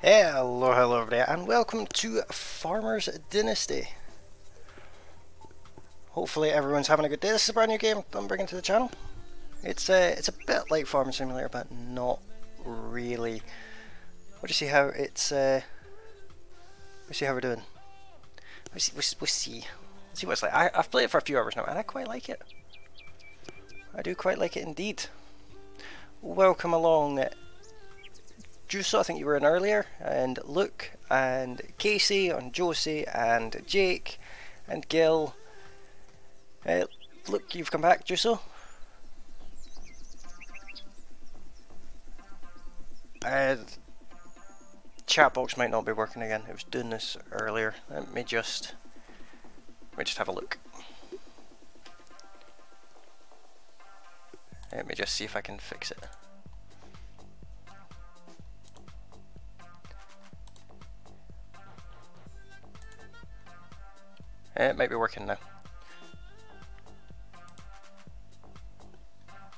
Hello everybody, and welcome to Farmers Dynasty. Hopefully everyone's having a good day. This is a brand new game I'm bringing to the channel. It's a bit like Farming Simulator, but not really. We'll just see how it's. We'll see how we're doing. We'll see what it's like. I've played it for a few hours now, and I quite like it. I do quite like it indeed. Welcome along, Juso, I think you were in earlier, and Luke, and Casey, and Josie, and Jake, and Gil. Look, you've come back, Juso. Chat box might not be working again. It was doing this earlier. Let me just have a look. Let me just see if I can fix it. It might be working now.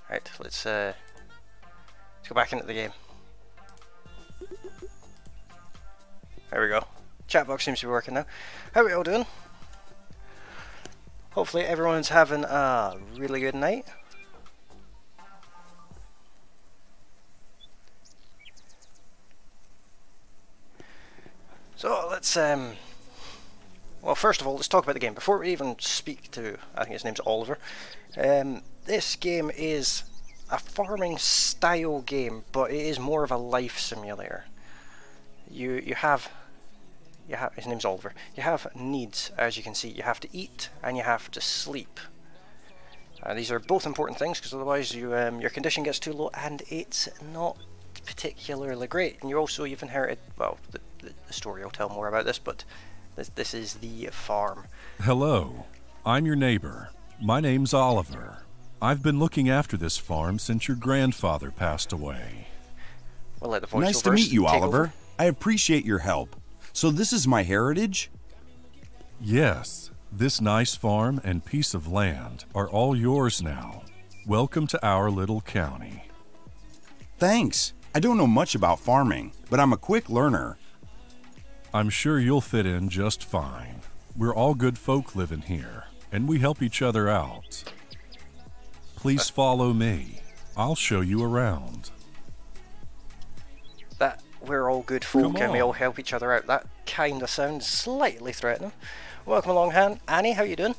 Right, let's go back into the game. There we go. Chat box seems to be working now. How are we all doing? Hopefully everyone's having a really good night. So let's well, first of all, let's talk about the game. Before we even speak to, I think his name's Oliver, this game is a farming style game, but it is more of a life simulator. You have, his name's Oliver, you have needs, as you can see. You have to eat and you have to sleep. These are both important things, because otherwise your condition gets too low and it's not particularly great. And you've inherited, well, the story will tell more about this, but this is the farm. Hello, I'm your neighbor. My name's Oliver. I've been looking after this farm since your grandfather passed away. We'll let the voiceovers Nice to meet you, Oliver. over. I appreciate your help. So this is my heritage? Yes, this nice farm and piece of land are all yours now. Welcome to our little county. Thanks. I don't know much about farming, but I'm a quick learner. I'm sure you'll fit in just fine. We're all good folk living here, and we help each other out. Please follow me. I'll show you around. That we're all good folk and we all help each other out, that kind of sounds slightly threatening. Welcome along, Annie, how you doing?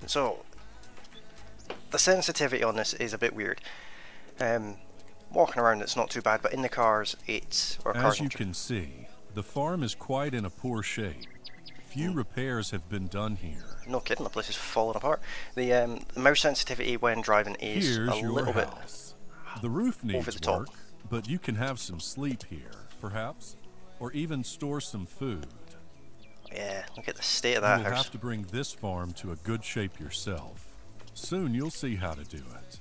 So, the sensitivity on this is a bit weird. Walking around it's not too bad, but in the cars As you can see, the farm is quite in a poor shape. Few repairs have been done here. No kidding, the place is falling apart. The mouse sensitivity when driving is Here's a little bit The roof needs over the top. work, but you can have some sleep here, perhaps, or even store some food. Yeah, look at the state of that You'll house. have to bring this farm to a good shape yourself. Soon you'll see how to do it.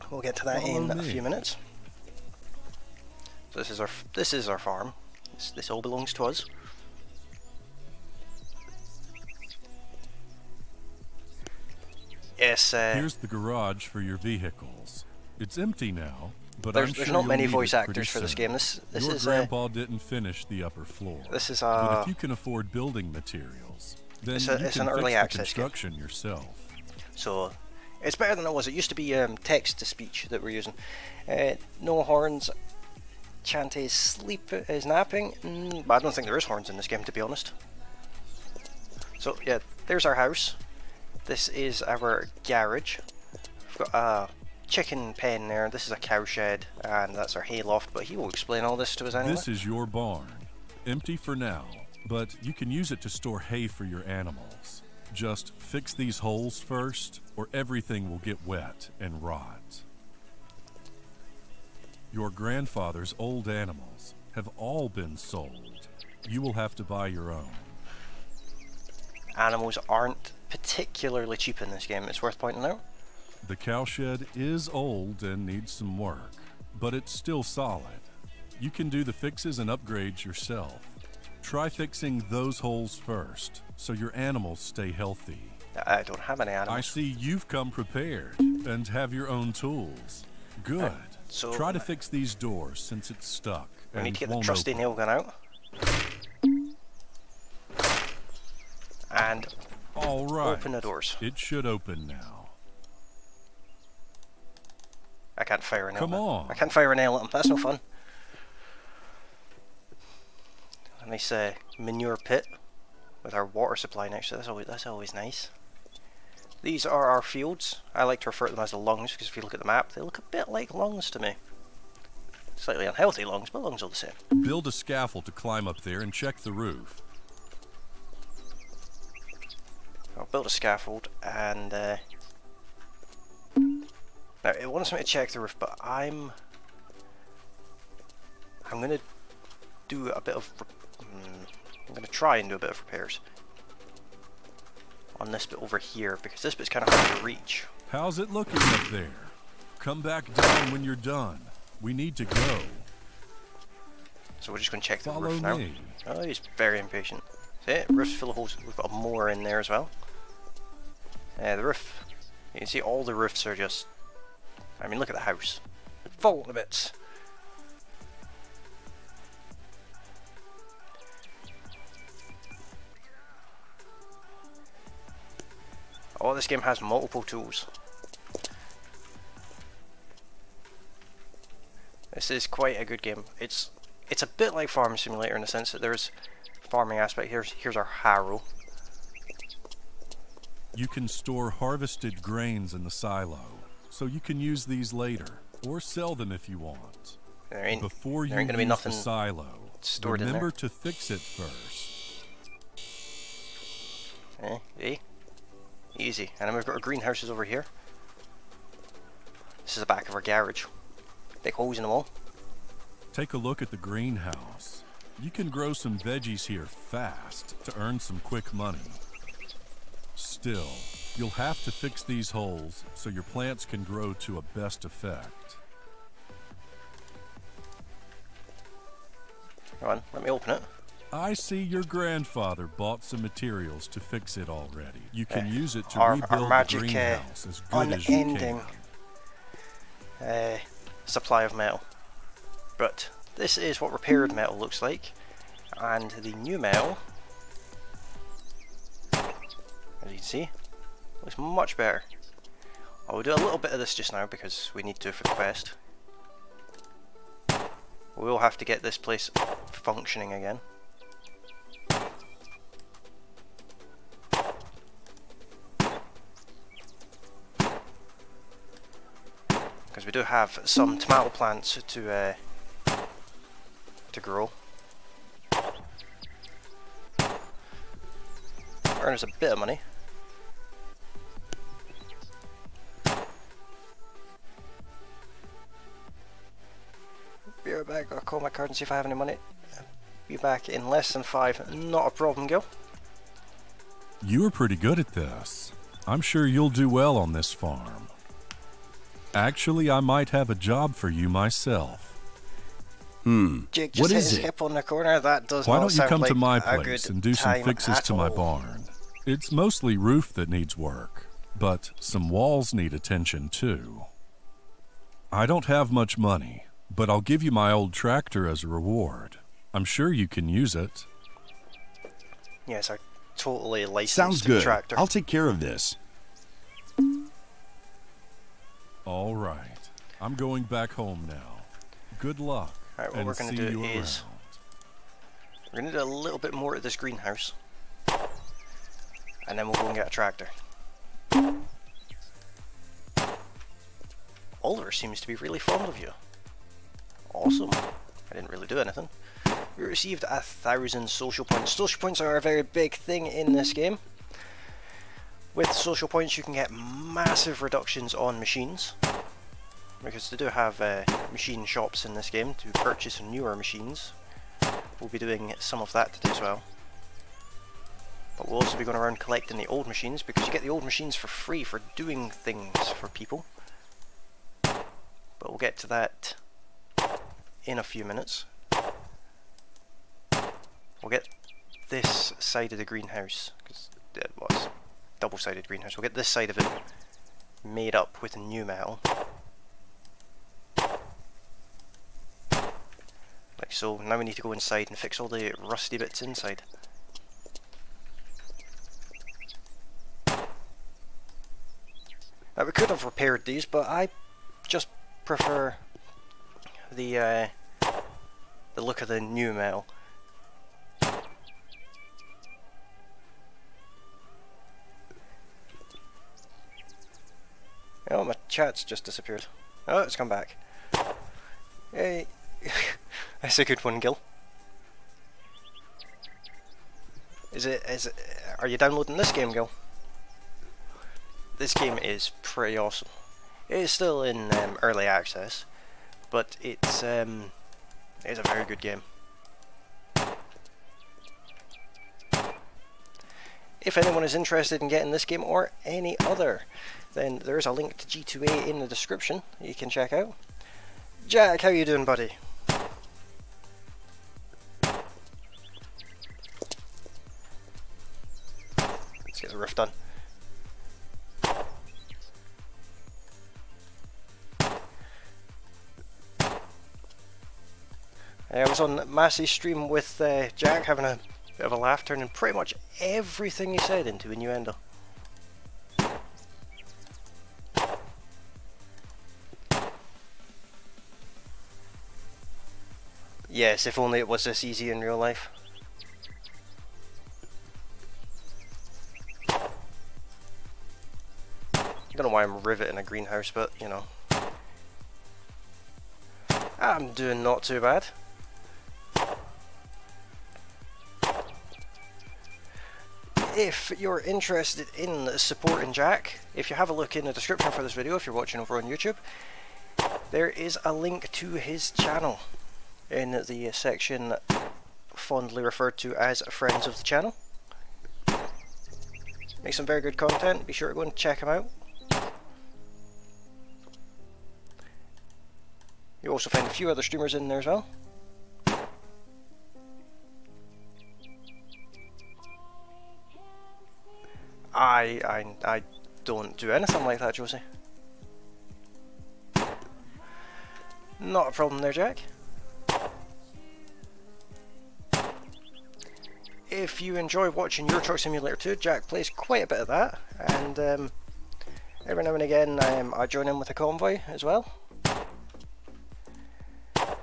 We'll get to that in a few minutes. So this is our farm. This all belongs to us. Yes. Here's the garage for your vehicles. It's empty now, but there's I'm sure not you'll many need voice it actors pretty for this soon. game. This Your is grandpa didn't finish the upper floor. This is but if you can afford building materials, then it's you an can early fix the access game. construction yourself. So it's better than it was. It used to be text to speech that we're using. No horns. Chante is napping. But I don't think there is horns in this game, to be honest. So yeah, there's our house. This is our garage. We've got a chicken pen there. This is a cow shed, and that's our hay loft. But he will explain all this to us anyway. This is your barn. Empty for now, but you can use it to store hay for your animals. Just fix these holes first, or everything will get wet and rot. Your grandfather's old animals have all been sold. You will have to buy your own. Animals aren't particularly cheap in this game, it's worth pointing out. The cowshed is old and needs some work, but it's still solid. You can do the fixes and upgrades yourself. Try fixing those holes first, so your animals stay healthy. I don't have any animals. I see you've come prepared. And have your own tools. Good. So try to fix these doors since it's stuck. We need to get the won't trusty open. nail gun out. And All right. open the doors. It should open now. I can't fire a nail. Come on. I can't fire a nail at them. That's no fun. A nice manure pit with our water supply next to it. That's always nice. These are our fields. I like to refer to them as the lungs because if you look at the map, they look a bit like lungs to me. Slightly unhealthy lungs, but lungs are the same. Build a scaffold to climb up there and check the roof. I'll build a scaffold and now it wants me to check the roof, but I'm gonna do a bit of I'm gonna try and do a bit of repairs on this bit over here because this bit's kind of hard to reach. How's it looking up there? Come back down when you're done. We need to go. So we're just gonna check the Follow roof now. me. Oh, he's very impatient. See, roof's full of holes. We've got a moor in there as well. The roof. You can see all the roofs are just. I mean, look at the house. Falling to bits. Oh, this game has multiple tools. This is quite a good game. It's a bit like Farm Simulator in the sense that there's farming aspect. Here's our harrow. You can store harvested grains in the silo, so you can use these later, or sell them if you want. Before you ain't gonna be use nothing the silo, stored in remember there. to fix it first. Easy. And then we've got our greenhouses over here. This is the back of our garage. Big holes in the wall. Take a look at the greenhouse. You can grow some veggies here fast to earn some quick money. Still, you'll have to fix these holes so your plants can grow to a best effect. Come on, let me open it. I see your grandfather bought some materials to fix it already. You can use it to our rebuild magic, the greenhouse as good as you unending supply of metal. But this is what repaired metal looks like, and the new metal, as you can see, looks much better. I will do a little bit of this just now because we need to for the quest. We will have to get this place functioning again. Because we do have some tomato plants to grow. Earn us a bit of money. Be right back. I'll call my card and see if I have any money. Be back in less than 5. Not a problem, Gil. You are pretty good at this. I'm sure you'll do well on this farm. Actually, I might have a job for you myself. Jake just What hit is his it? hip on the corner. That does Why not don't you sound come like to my a place good and do some time fixes at to my all. barn? It's mostly roof that needs work, but some walls need attention too. I don't have much money, but I'll give you my old tractor as a reward. I'm sure you can use it. Yes, I totally licensed Sounds good. tractor. I'll take care of this. All right. I'm going back home now. Good luck. Alright, what and we're going see to do you is around. we're going to do a little bit more at this greenhouse, and then we'll go and get a tractor. Oliver seems to be really fond of you. Awesome. I didn't really do anything. We received 1,000 social points. Social points are a very big thing in this game. With social points you can get massive reductions on machines, because they do have machine shops in this game to purchase newer machines. We'll be doing some of that today as well. But we'll also be going around collecting the old machines, because you get the old machines for free for doing things for people. But we'll get to that in a few minutes. We'll get this side of the greenhouse, because it was double-sided greenhouse. We'll get this side of it made up with new metal. Like so. Now we need to go inside and fix all the rusty bits inside. Now we could have repaired these, but I just prefer the look of the new metal. Oh, my chat's just disappeared. Oh, it's come back. Hey, that's a good one, Gil. Are you downloading this game, Gil? This game is pretty awesome. It is still in early access, but it's a very good game. If anyone is interested in getting this game or any other, then there is a link to G2A in the description that you can check out. Jack, how you doing, buddy? Let's get the roof done. I was on Massey's stream with Jack, having a bit of a laugh, turning pretty much everything he said into innuendo. Yes, if only it was this easy in real life. I don't know why I'm riveting a greenhouse, but you know. I'm doing not too bad. If you're interested in supporting Jack, if you have a look in the description for this video, if you're watching over on YouTube, there is a link to his channel in the section fondly referred to as Friends of the Channel. Makes some very good content, be sure to go and check him out. You'll also find a few other streamers in there as well. I don't do anything like that, Josie. Not a problem there, Jack. If you enjoy watching Euro Truck Simulator 2, Jack plays quite a bit of that, and every now and again I join in with a convoy as well.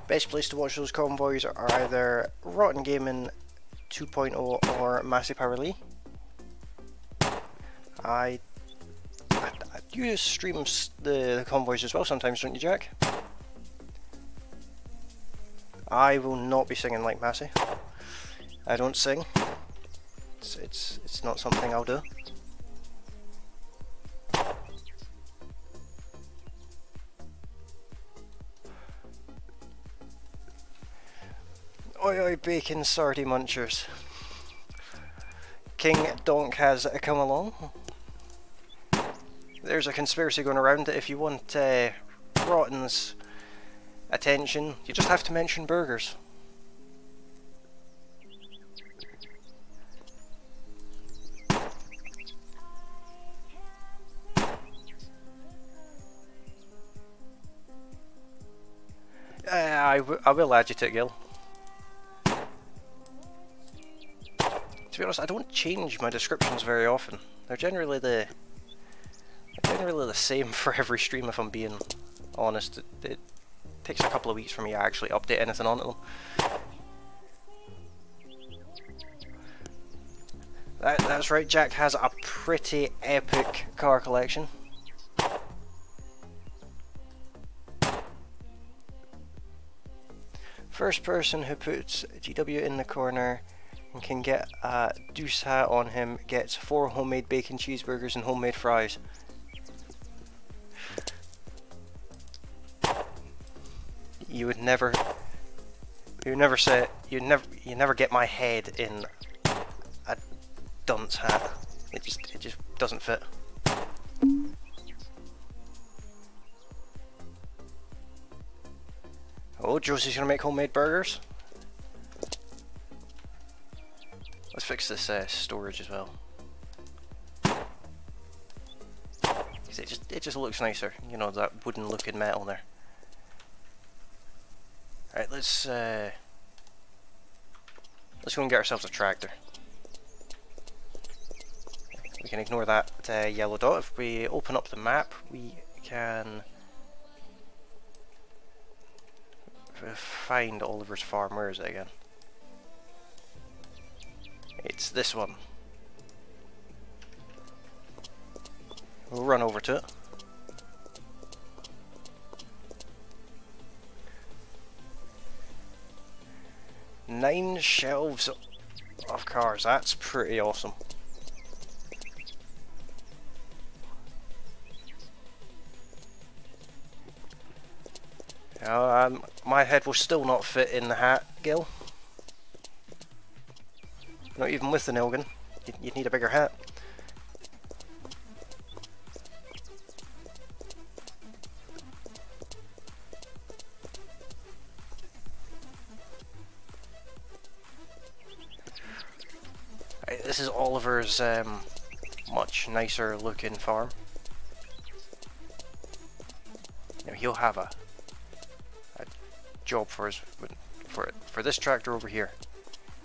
Best place to watch those convoys are either Rotten Gaming 2.0 or Massey Power Lee. You stream the convoys as well sometimes, don't you, Jack? I will not be singing like Massey. I don't sing. It's not something I'll do. Oi oi bacon sardy munchers. King Donk has come along. There's a conspiracy going around that if you want Rotten's attention, you just have to mention burgers. I will add you to it, Gil. To be honest, I don't change my descriptions very often. They're generally the same for every stream, if I'm being honest. It takes a couple of weeks for me to actually update anything onto them. That's right, Jack has a pretty epic car collection. First person who puts GW in the corner and can get a deuce hat on him gets 4 homemade bacon cheeseburgers and homemade fries. You never get my head in a dunce hat. It just doesn't fit. Oh, Josie's gonna make homemade burgers. Let's fix this storage as well. 'Cause it just looks nicer, you know, that wooden looking metal there. Alright, let's go and get ourselves a tractor. We can ignore that yellow dot. If we open up the map, we can find Oliver's farm. Where is it again? It's this one. We'll run over to it. Nine shelves of cars. That's pretty awesome. My head will still not fit in the hat, Gil. Not even with the Nilgan. You'd need a bigger hat. This is Oliver's much nicer looking farm. Now he'll have a job for this tractor over here.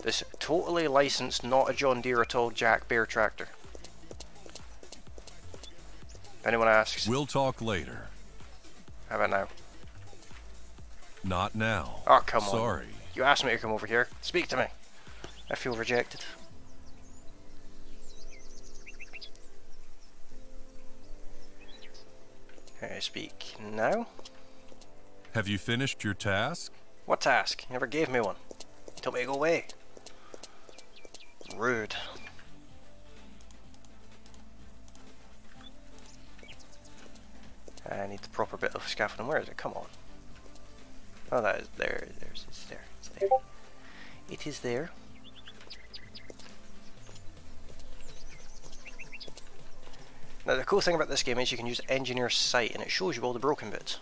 This totally licensed, not a John Deere at all, Jack Bear tractor. If anyone asks, we'll talk later. How about now? Not now. Oh, come on. Sorry. You asked me to come over here. Speak to me. I feel rejected. Can I speak now? Have you finished your task? What task? You never gave me one. You told me to go away. Rude. I need the proper bit of scaffolding. Where is it? Come on. Oh, that is there. It's there. It's there. It is there. Now the cool thing about this game is you can use Engineer's Sight and it shows you all the broken bits.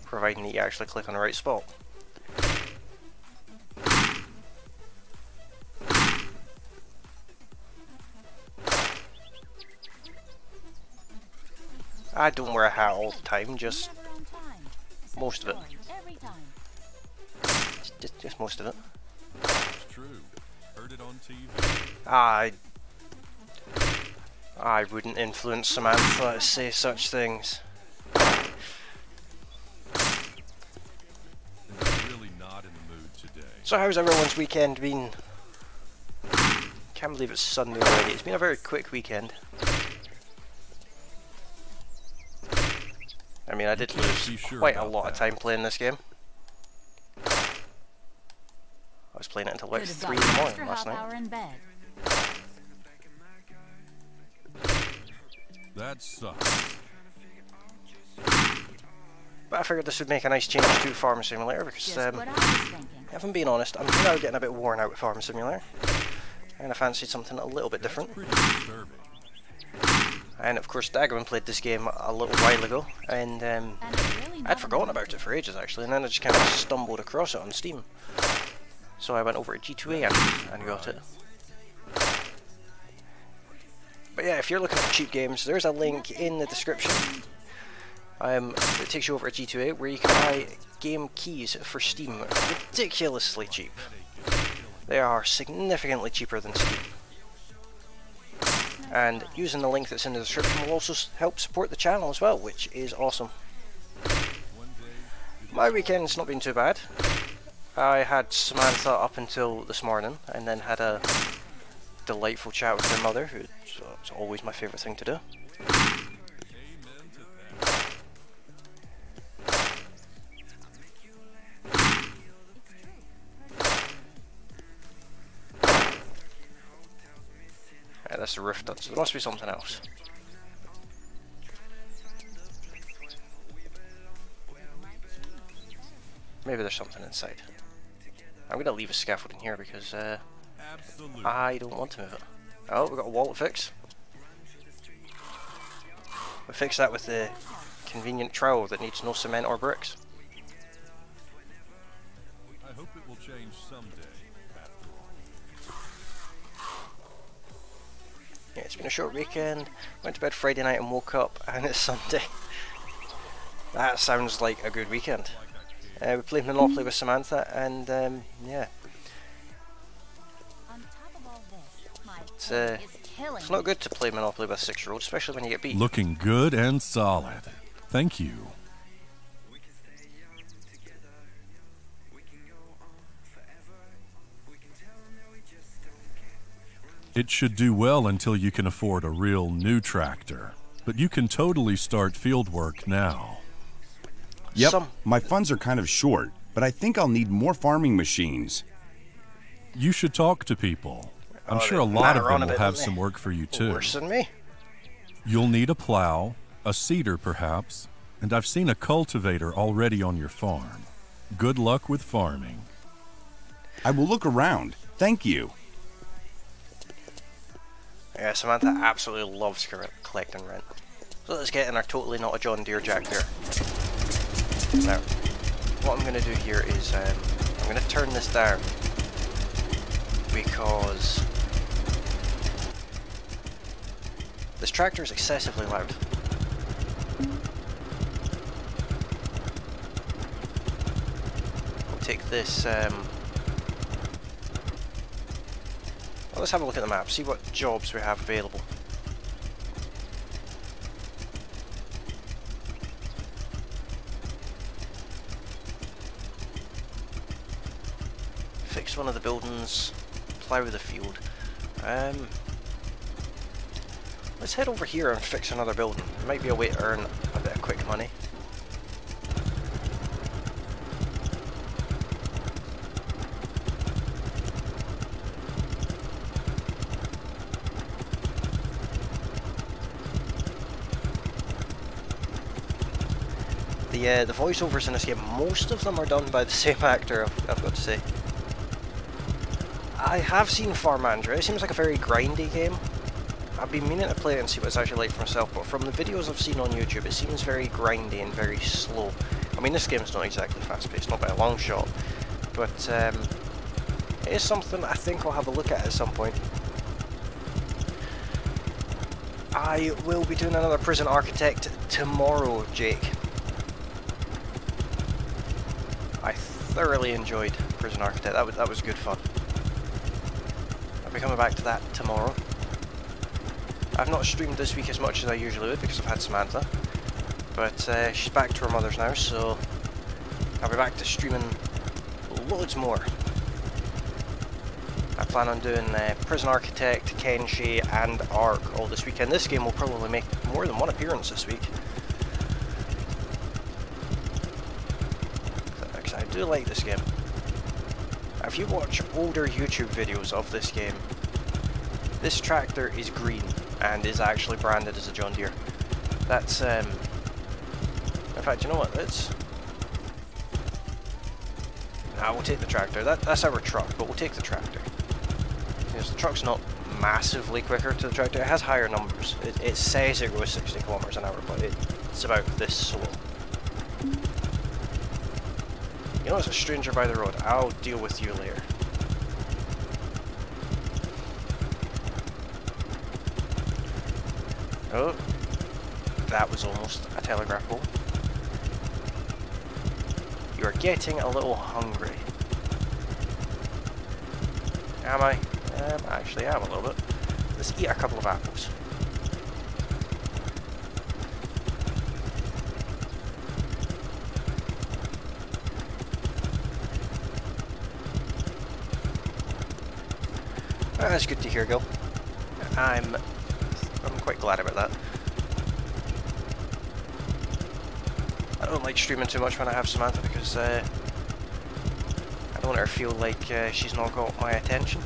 Providing that you actually click on the right spot. I don't wear a hat all the time, just most of it. Just most of it. It's true. Heard it on TV. I wouldn't influence Samantha to say such things. Really not in the mood today. So how's everyone's weekend been? Can't believe it's Sunday already. It's been a very quick weekend. I mean, I did lose quite a lot of time playing this game. I was playing it until about 3 in the morning last night. That sucks. But I figured this would make a nice change to Farm Simulator because, if I'm being honest, I'm now getting a bit worn out with Farm Simulator. And I fancied something a little bit different. And of course Daggerman played this game a little while ago, and I'd forgotten about it for ages actually, and then I just kind of stumbled across it on Steam. So I went over to G2A and got it. But yeah, if you're looking for cheap games, there's a link in the description. It takes you over to G2A where you can buy game keys for Steam ridiculously cheap. They are significantly cheaper than Steam. And using the link that's in the description will also help support the channel as well, which is awesome. My weekend's not been too bad. I had Samantha up until this morning, and then had a delightful chat with her mother, who's always my favourite thing to do. Yeah, that's the roof done, so there must be something else. Maybe there's something inside. I'm going to leave a scaffolding here because I don't want to move it. Oh, we've got a wall to fix. We fix that with the convenient trowel that needs no cement or bricks. will change someday, after all. Yeah, it's been a short weekend. Went to bed Friday night and woke up, and it's Sunday. That sounds like a good weekend. We played Monopoly with Samantha, and yeah. It's not good to play Monopoly with a 6-year-old, especially when you get beat. Looking good and solid. Thank you. It should do well until you can afford a real new tractor. But you can totally start field work now. Yep, my funds are kind of short, but I think I'll need more farming machines. You should talk to people. I'm sure a lot of them will have some work for you too. Worse than me. You'll need a plow, a seeder perhaps, and I've seen a cultivator already on your farm. Good luck with farming. I will look around. Thank you. Yeah, Samantha absolutely loves collecting rent. So let's get in our totally not a John Deere Jack there. Now, what I'm going to do here is I'm going to turn this down because this tractor is excessively loud. We'll take this. Well, let's have a look at the map, see what jobs we have available. Fix one of the buildings, plough the field. Let's head over here and fix another building. There might be a way to earn a bit of quick money. The voiceovers in this game, most of them are done by the same actor, I've got to say. I have seen Farm Manager. It seems like a very grindy game. I've been meaning to play it and see what it's actually like for myself, but from the videos I've seen on YouTube, it seems very grindy and very slow. I mean, this game's not exactly fast-paced, not by a long shot, but it is something I think I'll have a look at some point. I will be doing another Prison Architect tomorrow, Jake. I thoroughly enjoyed Prison Architect. That was good fun. I'll be coming back to that tomorrow. I've not streamed this week as much as I usually would because I've had Samantha, but she's back to her mother's now, so I'll be back to streaming loads more. I plan on doing Prison Architect, Kenshi, and Ark all this weekend. This game will probably make more than one appearance this week. Because I do like this game. If you watch older YouTube videos of this game, this tractor is green and is actually branded as a John Deere. That's, in fact, you know what, we'll take the tractor. That's our truck, but we'll take the tractor. Because the truck's not massively quicker to the tractor. It has higher numbers. It says it goes 60 kilometers an hour, but it's about this slow. You know, it's a stranger by the road. I'll deal with you later. Oh, that was almost a telegraph pole. You're getting a little hungry. Am I? Actually, I am a little bit. Let's eat a couple of apples. That's good to hear, Gil. I'm quite glad about that. I don't like streaming too much when I have Samantha because I don't want her to feel like she's not got my attention.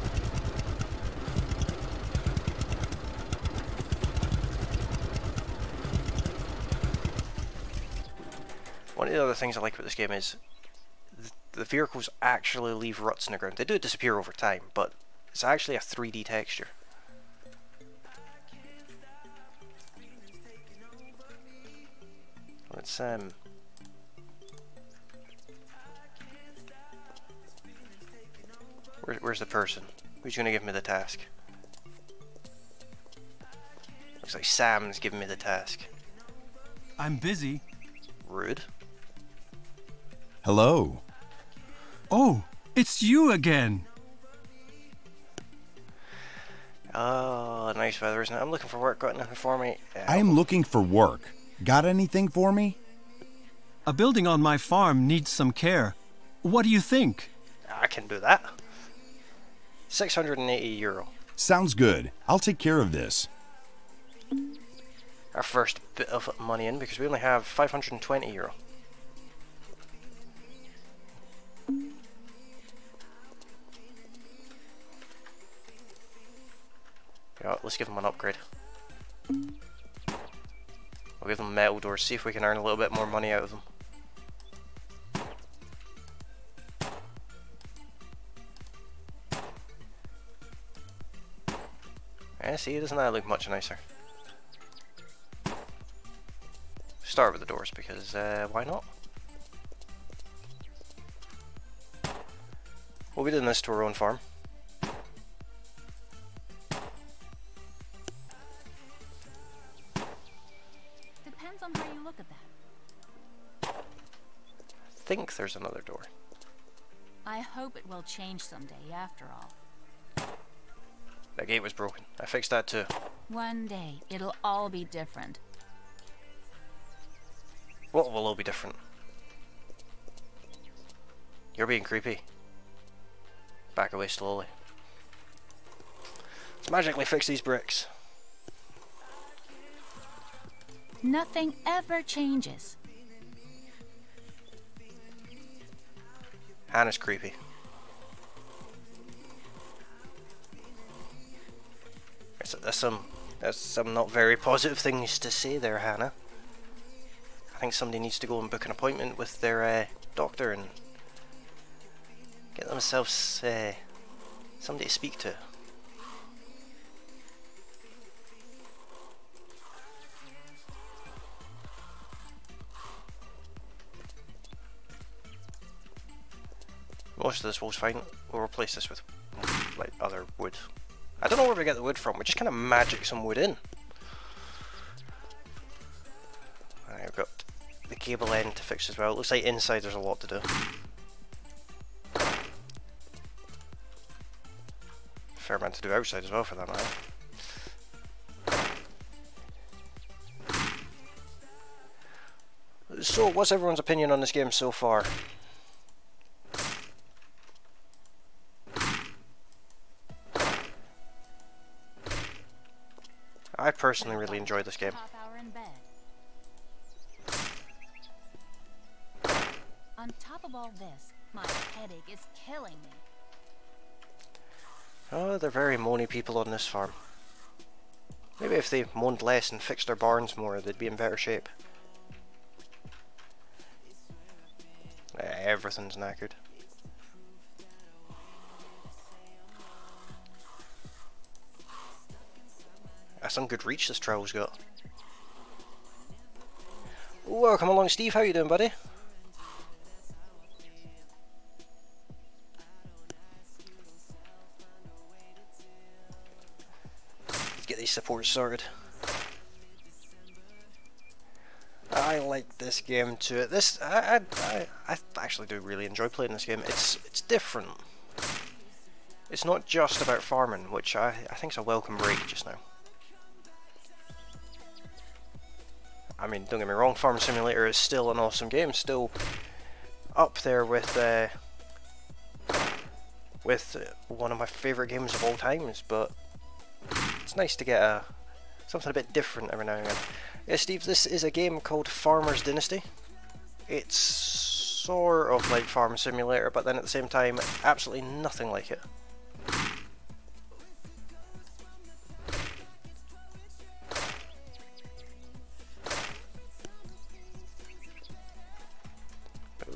One of the other things I like about this game is the vehicles actually leave ruts in the ground. They do disappear over time, but it's actually a 3D texture. Let's Where's the person? Who's going to give me the task? Looks like Sam's giving me the task. I'm busy. Rude. Hello. Oh, it's you again. Oh, nice weather, isn't it? I'm looking for work. Got nothing for me. I am looking for work. Got anything for me? A building on my farm needs some care. What do you think? I can do that. €680. Sounds good. I'll take care of this. Our first bit of money in because we only have €520. Yeah, let's give them an upgrade. We'll give them metal doors, see if we can earn a little bit more money out of them. Yeah, see, doesn't that look much nicer? Start with the doors because why not? We'll be doing this to our own farm. Depends on how you look at that. I think there's another door. I hope it will change someday after all. That gate was broken. I fixed that too. One day, it'll all be different. What will all be different? You're being creepy. Back away slowly. Let's magically fix these bricks. Nothing ever changes. Hannah's creepy. That's some not very positive things to say there, Hannah. I think somebody needs to go and book an appointment with their doctor and get themselves somebody to speak to. Most of this wood's fine. We'll replace this with like other wood. I don't know where we get the wood from. We just kind of magic some wood in. I've got the cable end to fix as well. It looks like inside there's a lot to do. Fair amount to do outside as well for that matter. So, what's everyone's opinion on this game so far? I personally really enjoyed this game. On top of all this, my headache is killing me. Oh, they're very moany people on this farm. Maybe if they moaned less and fixed their barns more, they'd be in better shape. Everything's knackered. That's some good reach this trowel's got. Welcome along, Steve. How you doing, buddy? Let's get these supports sorted. I like this game too. I actually do really enjoy playing this game. It's different. It's not just about farming, which I think is a welcome break just now. I mean, don't get me wrong, Farm Simulator is still an awesome game, still up there with one of my favourite games of all times, but it's nice to get something a bit different every now and again. Yeah, Steve, this is a game called Farmer's Dynasty. It's sort of like Farm Simulator, but then at the same time, absolutely nothing like it.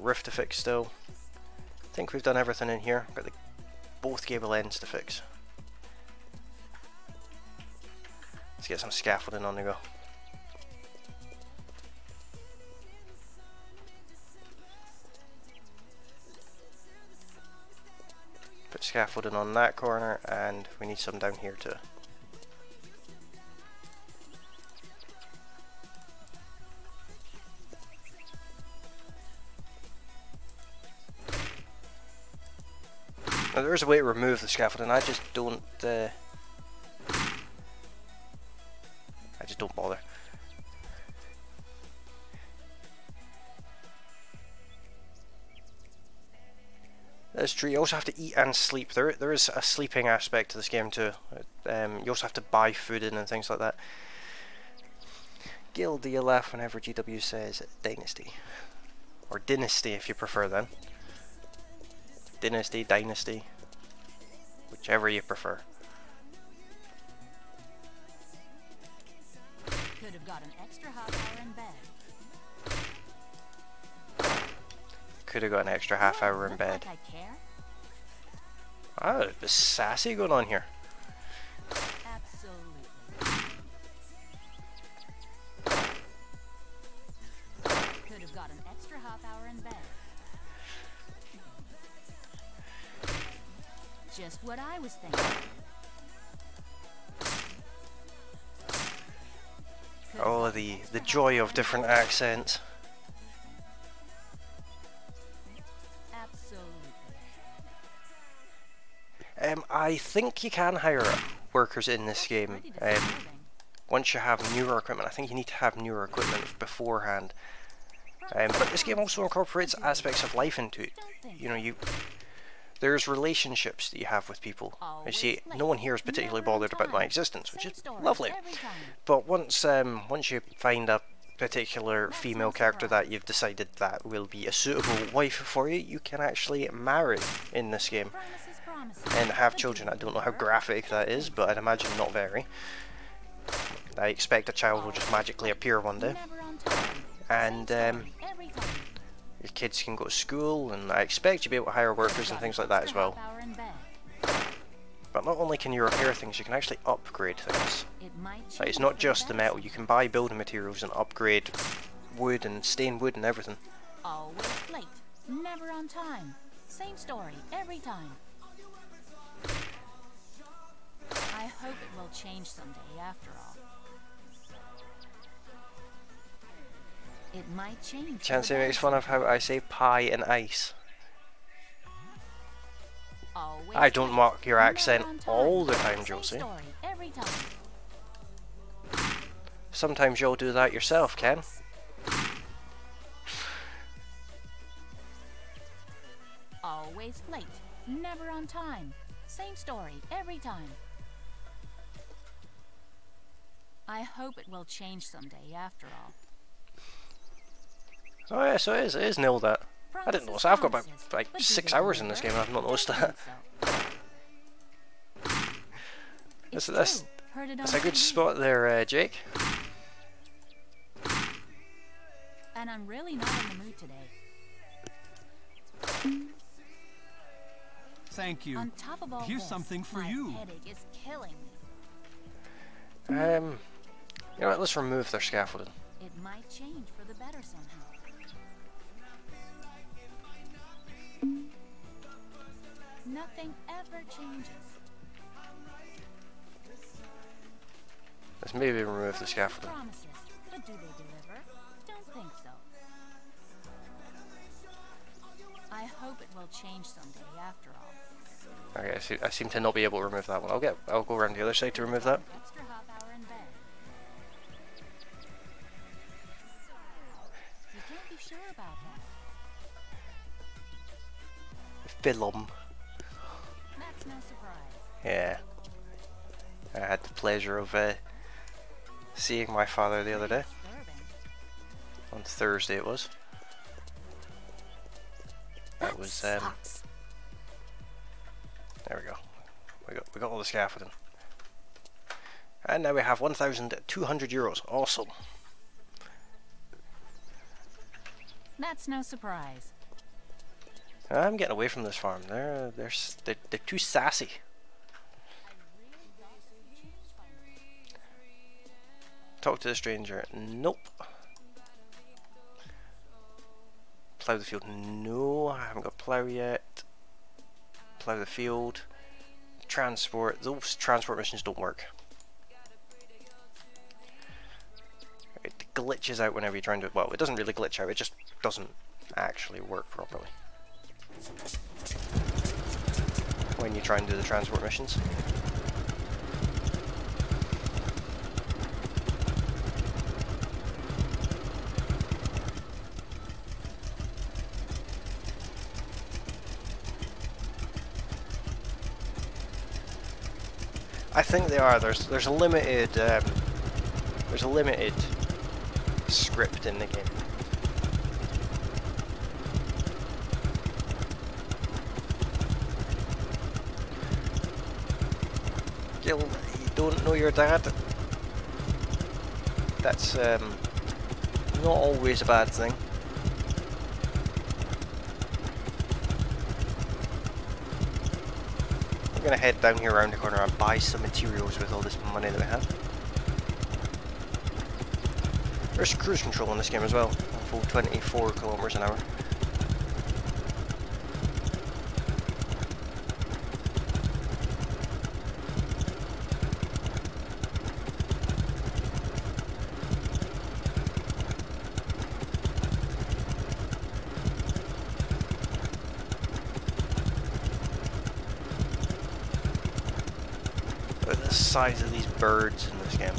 Roof to fix still. I think we've done everything in here. Got both gable ends to fix. Let's get some scaffolding on the go. Put scaffolding on that corner, and we need some down here too. Now there is a way to remove the scaffolding, I just don't bother. That's true, you also have to eat and sleep. There is a sleeping aspect to this game too. You also have to buy food in and things like that. Gil, do you laugh whenever GW says Dynasty? Or Dynasty if you prefer then. Dynasty, Dynasty, whichever you prefer. Could have got an extra half hour in bed. Could have got an extra half hour in bed. Like I care? Ah, there's a bit sassy going on here. Absolutely. Could have got an extra half hour in bed. Just what I was thinking. Oh, the joy of different accents. I think you can hire workers in this game. Once you have newer equipment, I think you need to have newer equipment beforehand. But this game also incorporates aspects of life into it. You know, there's relationships that you have with people. You see, no one here is particularly bothered about my existence, which is lovely. But once you find a particular female character that you've decided that will be a suitable wife for you, you can actually marry in this game and have children. I don't know how graphic that is, but I'd imagine not very. I expect a child will just magically appear one day, and your kids can go to school, and I expect you'll be able to hire workers and things like that as well. But not only can you repair things, you can actually upgrade things. Like, it's not just the metal, you can buy building materials and upgrade wood and stain wood and everything. Always late, never on time. Same story every time. I hope it will change someday after all. It might change. Chancey makes fun of how I say pie and ice. Always I don't mock your never accent on time. all the time, Same Josie. story every time. Sometimes you'll do that yourself, Ken. Always late, never on time. Same story every time. I hope it will change someday after all. Oh yeah, so it is nil that. I didn't notice. I've got about like 6 hours in this game and I've not noticed that. That's a good spot there, Jake. And I'm really not in the mood today. Thank you. On top of all Here's this, something for my you. headache is killing me. You know what, let's remove their scaffolding. It might change for the better somehow. Nothing ever changes. Let's maybe remove the scaffolding. Promises, but do they deliver? Don't think so. I hope it will change someday after all. Okay, I seem to not be able to remove that one. I'll go around the other side to remove that. Extra half hour in bed. You can't be sure about that. Film. That's no surprise. Yeah. I had the pleasure of seeing my father the other day. Disturbing. On Thursday it was. That was Sucks. there we go. We got all the scaffolding. And now we have 1,200 euros. Awesome. That's no surprise. I'm getting away from this farm. They're too sassy. Talk to the stranger. Nope. Plough the field. No, I haven't got plough yet. plough the field, transport. Those transport missions don't work. It glitches out whenever you're trying to, well, it doesn't really glitch out, it just doesn't actually work properly when you try and do the transport missions. I think they are. There's a limited script in the game. Gil, you don't know your dad? That's not always a bad thing. I'm gonna head down here around the corner and buy some materials with all this money that we have. There's cruise control in this game as well, full 24 kilometers an hour. Look at the size of these birds in this game.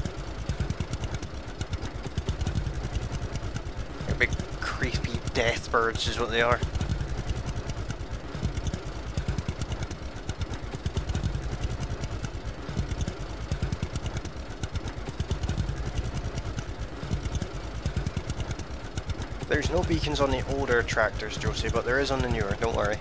They're big creepy death birds is what they are. There's no beacons on the older tractors, Josie, but there is on the newer, don't worry.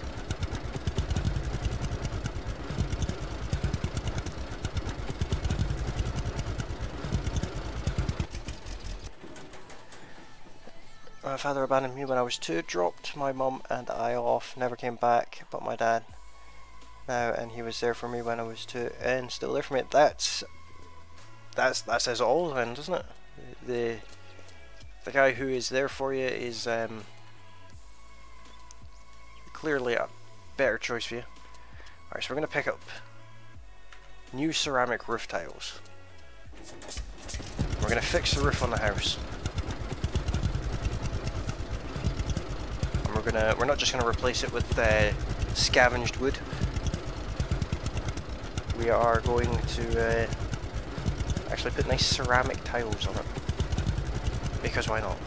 My father abandoned me when I was 2, dropped my mum and I off, never came back, but my dad now, and he was there for me when I was 2, and still there for me. That says it all then, doesn't it? The guy who is there for you is clearly a better choice for you. Alright, so we're going to pick up new ceramic roof tiles. We're going to fix the roof on the house. And we're not just going to replace it with scavenged wood. We are going to actually put nice ceramic tiles on it. Because why not?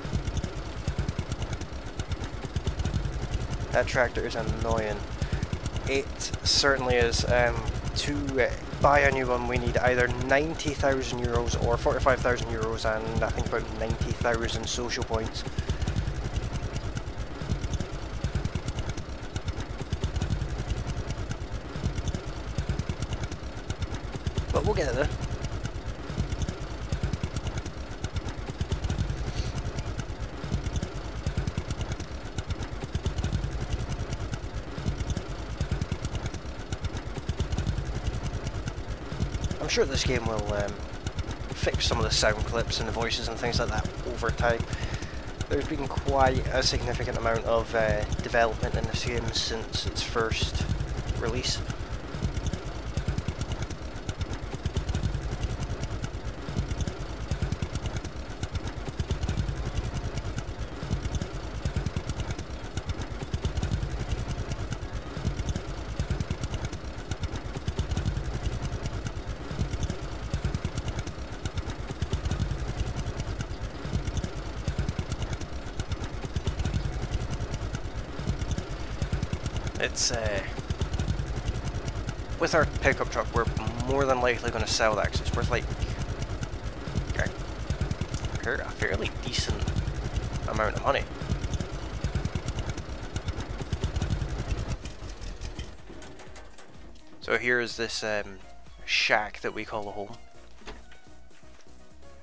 That tractor is annoying. It certainly is. To buy a new one we need either 90,000 euros or 45,000 euros and I think about 90,000 social points. But we'll get there. I'm sure this game will fix some of the sound clips and the voices and things like that over time. There's been quite a significant amount of development in this game since its first release. It's with our pickup truck, we're more than likely going to sell that because it's worth like a fairly decent amount of money. So here is this shack that we call a home,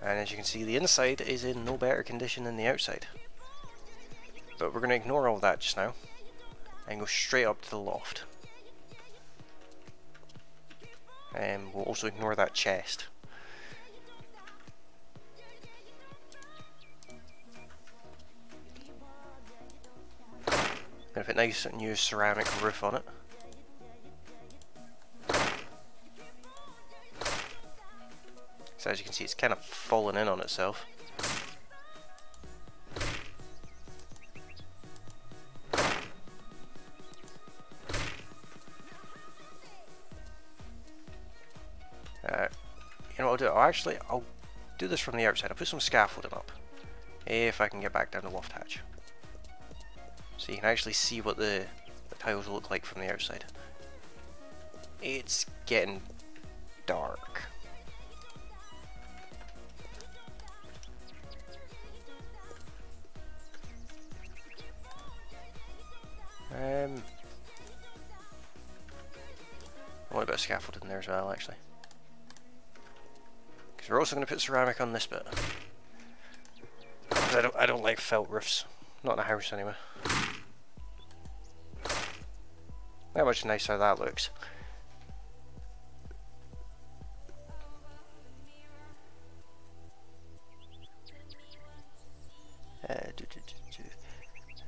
and as you can see, the inside is in no better condition than the outside. But we're going to ignore all that just now and go straight up to the loft. And we'll also ignore that chest. Gonna put a nice new ceramic roof on it. So as you can see, it's kind of fallen in on itself. You know what I'll do? I'll do this from the outside. I'll put some scaffolding up. If I can get back down the loft hatch. So you can actually see what the tiles look like from the outside. It's getting dark. I want a bit of scaffolding in there as well, actually. Because we're also going to put ceramic on this bit. Because I don't like felt roofs. Not in a house anyway. Look how much nicer that looks.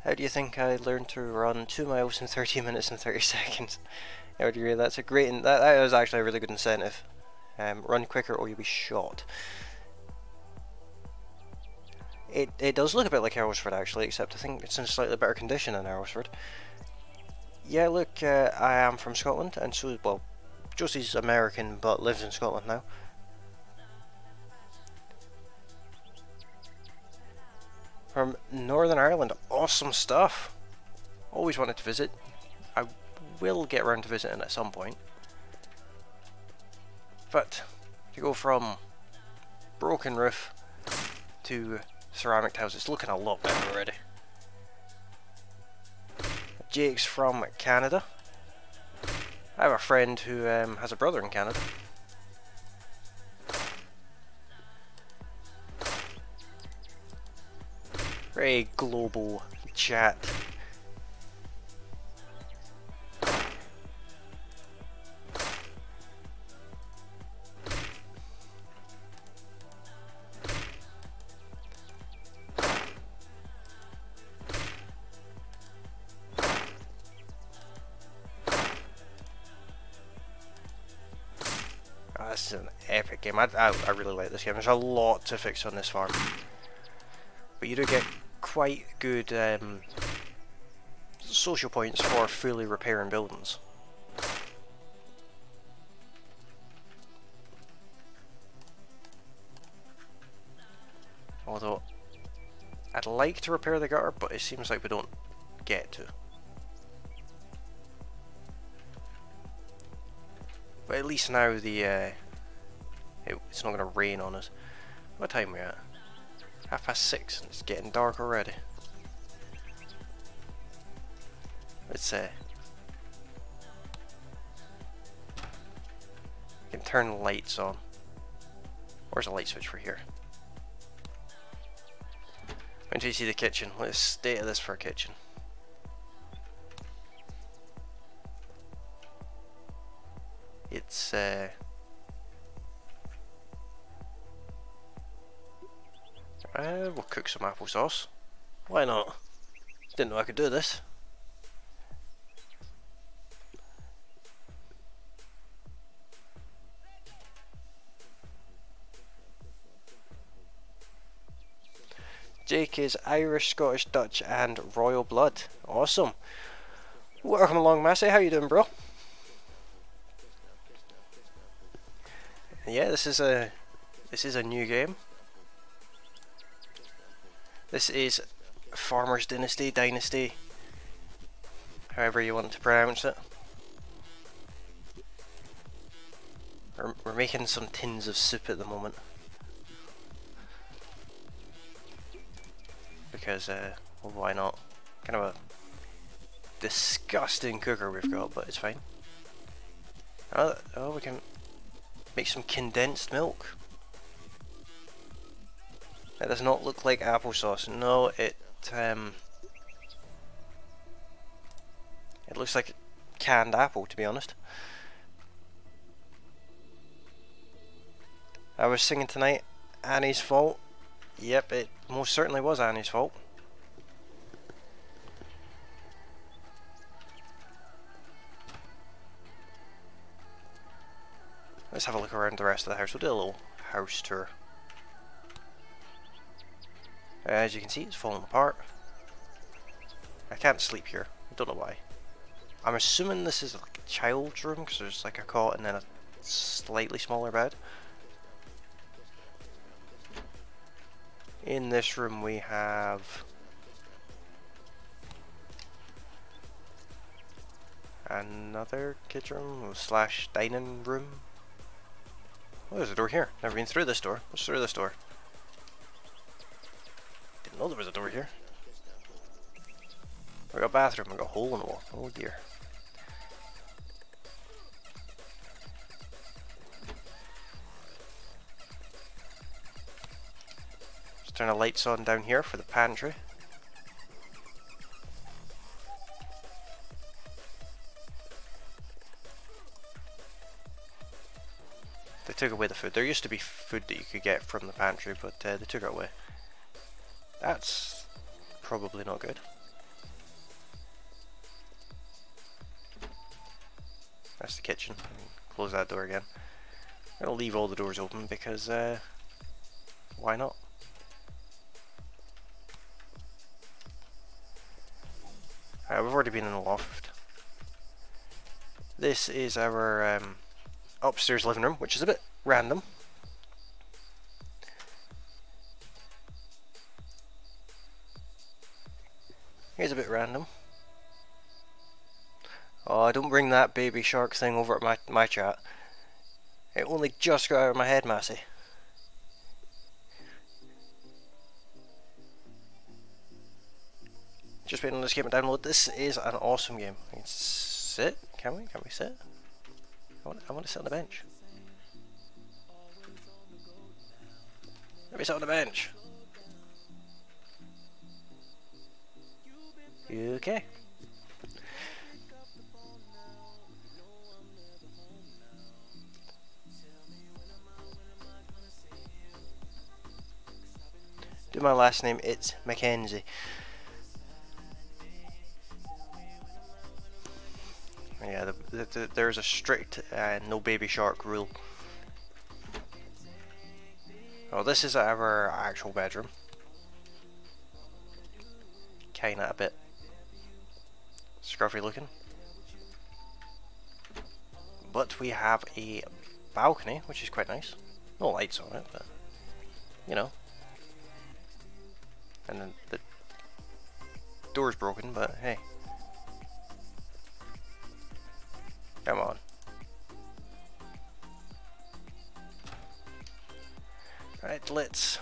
How do you think I learned to run 2 miles in 30 minutes and 30 seconds? I would agree, that's a great, that is actually a really good incentive. Run quicker or you'll be shot. It does look a bit like Aylesford actually, except I think it's in slightly better condition than Aylesford. Yeah, look, I am from Scotland, and so, well, Josie's American but lives in Scotland now. From Northern Ireland, awesome stuff. Always wanted to visit. I will get around to visiting at some point. But to go from broken roof to ceramic tiles, it's looking a lot better already. Jake's from Canada. I have a friend who has a brother in Canada. Very global chat. This is an epic game. I really like this game. There's a lot to fix on this farm. But you do get quite good social points for fully repairing buildings. Although, I'd like to repair the gutter, but it seems like we don't get to. But at least now the it's not going to rain on us. What time are we at? 6:30, and it's getting dark already. Let's can turn the lights on. Where's the light switch for here? When do you see the kitchen? Let's stay at this for a kitchen. It's we'll cook some applesauce. Why not? Didn't know I could do this. Jake is Irish, Scottish, Dutch and royal blood. Awesome. Welcome along, Massey. How you doing, bro? Yeah, this is a new game. This is Farmer's Dynasty, however you want to pronounce it. We're making some tins of soup at the moment. Because, well, why not? Kind of a disgusting cooker we've got, but it's fine. Oh, we can make some condensed milk. That does not look like applesauce. No, it looks like canned apple, to be honest. I was singing tonight, Annie's fault. Yep, it most certainly was Annie's fault. Let's have a look around the rest of the house. We'll do a little house tour. As you can see, it's falling apart. I can't sleep here. I don't know why. I'm assuming this is like a child's room because there's like a cot and then a slightly smaller bed. In this room we have another kids room slash dining room. Oh, there's a door here. Never been through this door. What's through this door? Didn't know there was a door here. We got a bathroom. We got a hole in the wall. Oh dear. Let's turn the lights on down here for the pantry. They took away the food. There used to be food that you could get from the pantry, but they took it away. That's probably not good. That's the kitchen. Close that door again. I'm gonna leave all the doors open because why not? We've already been in the loft. This is our upstairs living room, which is a bit random. Here's a bit random. Oh, don't bring that baby shark thing over at my chat. It only just got out of my head, Massey. Just waiting on this game to download. This is an awesome game. We can sit. Can we? Can we sit? I want to sit on the bench. Let me sit on the bench. Okay. Do my last name, it's Mackenzie. Yeah, there's a strict no baby shark rule. Oh, this is our actual bedroom. Kinda a bit scruffy looking. But we have a balcony, which is quite nice. No lights on it, but you know. And then the door's broken, but hey. Come on. Right, let's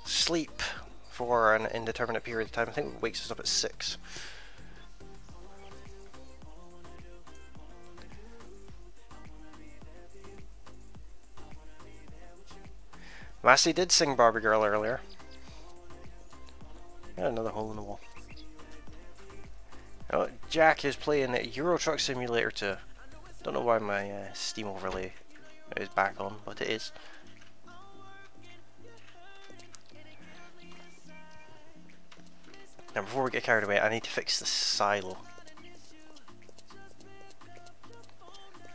sleep for an indeterminate period of time. I think it wakes us up at 6. Massey did sing Barbie Girl earlier. Got another hole in the wall. Oh, Jack is playing Euro Truck Simulator 2. Don't know why my Steam overlay is back on, but it is. Now before we get carried away, I need to fix the silo.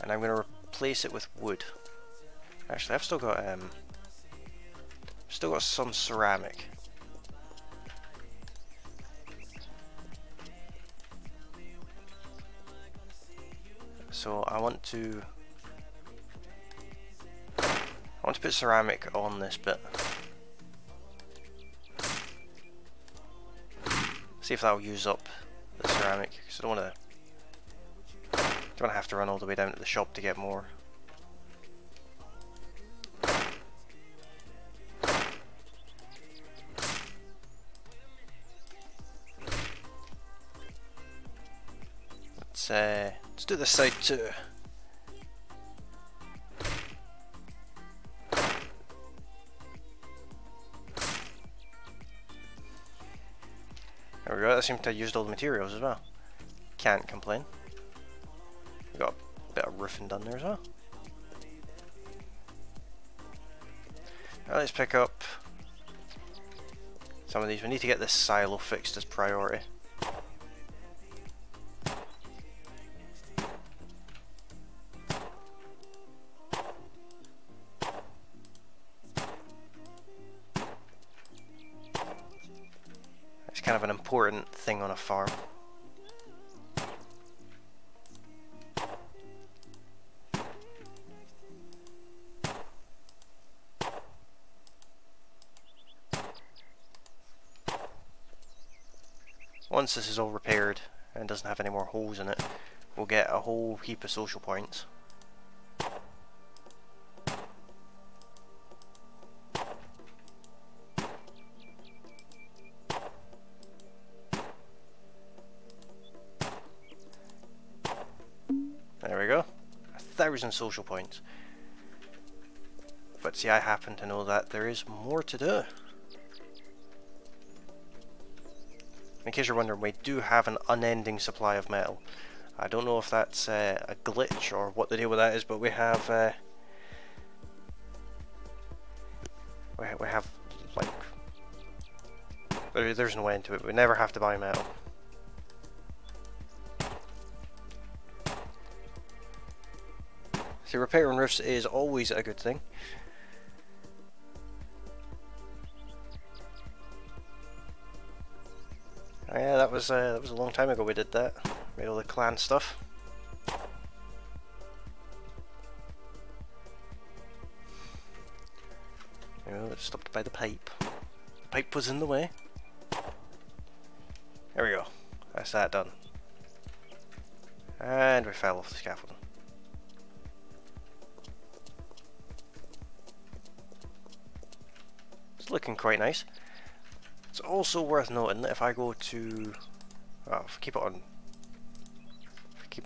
And I'm going to replace it with wood. Actually, I've still got some ceramic. So I want to put ceramic on this bit. See if that'll use up the ceramic, because I don't want to have to run all the way down to the shop to get more. Let's do this side too. There we go, that seems to have used all the materials as well. Can't complain. We got a bit of roofing done there as well. Now let's pick up some of these. We need to get this silo fixed as priority. important thing on a farm. Once this is all repaired and doesn't have any more holes in it, we'll get a whole heap of social points. There we go, 1,000 social points. But see, I happen to know that there is more to do. In case you're wondering, we do have an unending supply of metal. I don't know if that's a glitch or what the deal with that is, but we have we have like there's no end to it. We never have to buy metal. See, repairing roofs is always a good thing. Oh yeah, that was a long time ago we did that. Made all the clan stuff. Oh, it's stopped by the pipe. The pipe was in the way. There we go. That's that done. And we fell off the scaffolding. It's looking quite nice. It's also worth noting that if I go to, well, if I keep it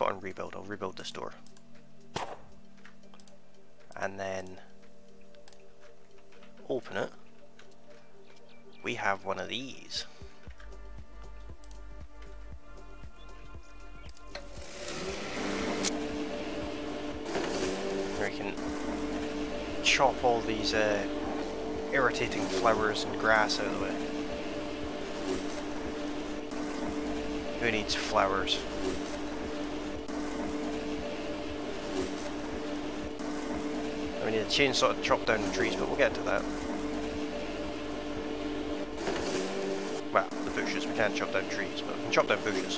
on rebuild, I'll rebuild this door, and then open it. We have one of these. Where we can chop all these irritating flowers and grass out of the way. Who needs flowers? We need a chainsaw to chop down the trees, but we'll get to that. Well, the bushes. We can't chop down trees, but we can chop down bushes.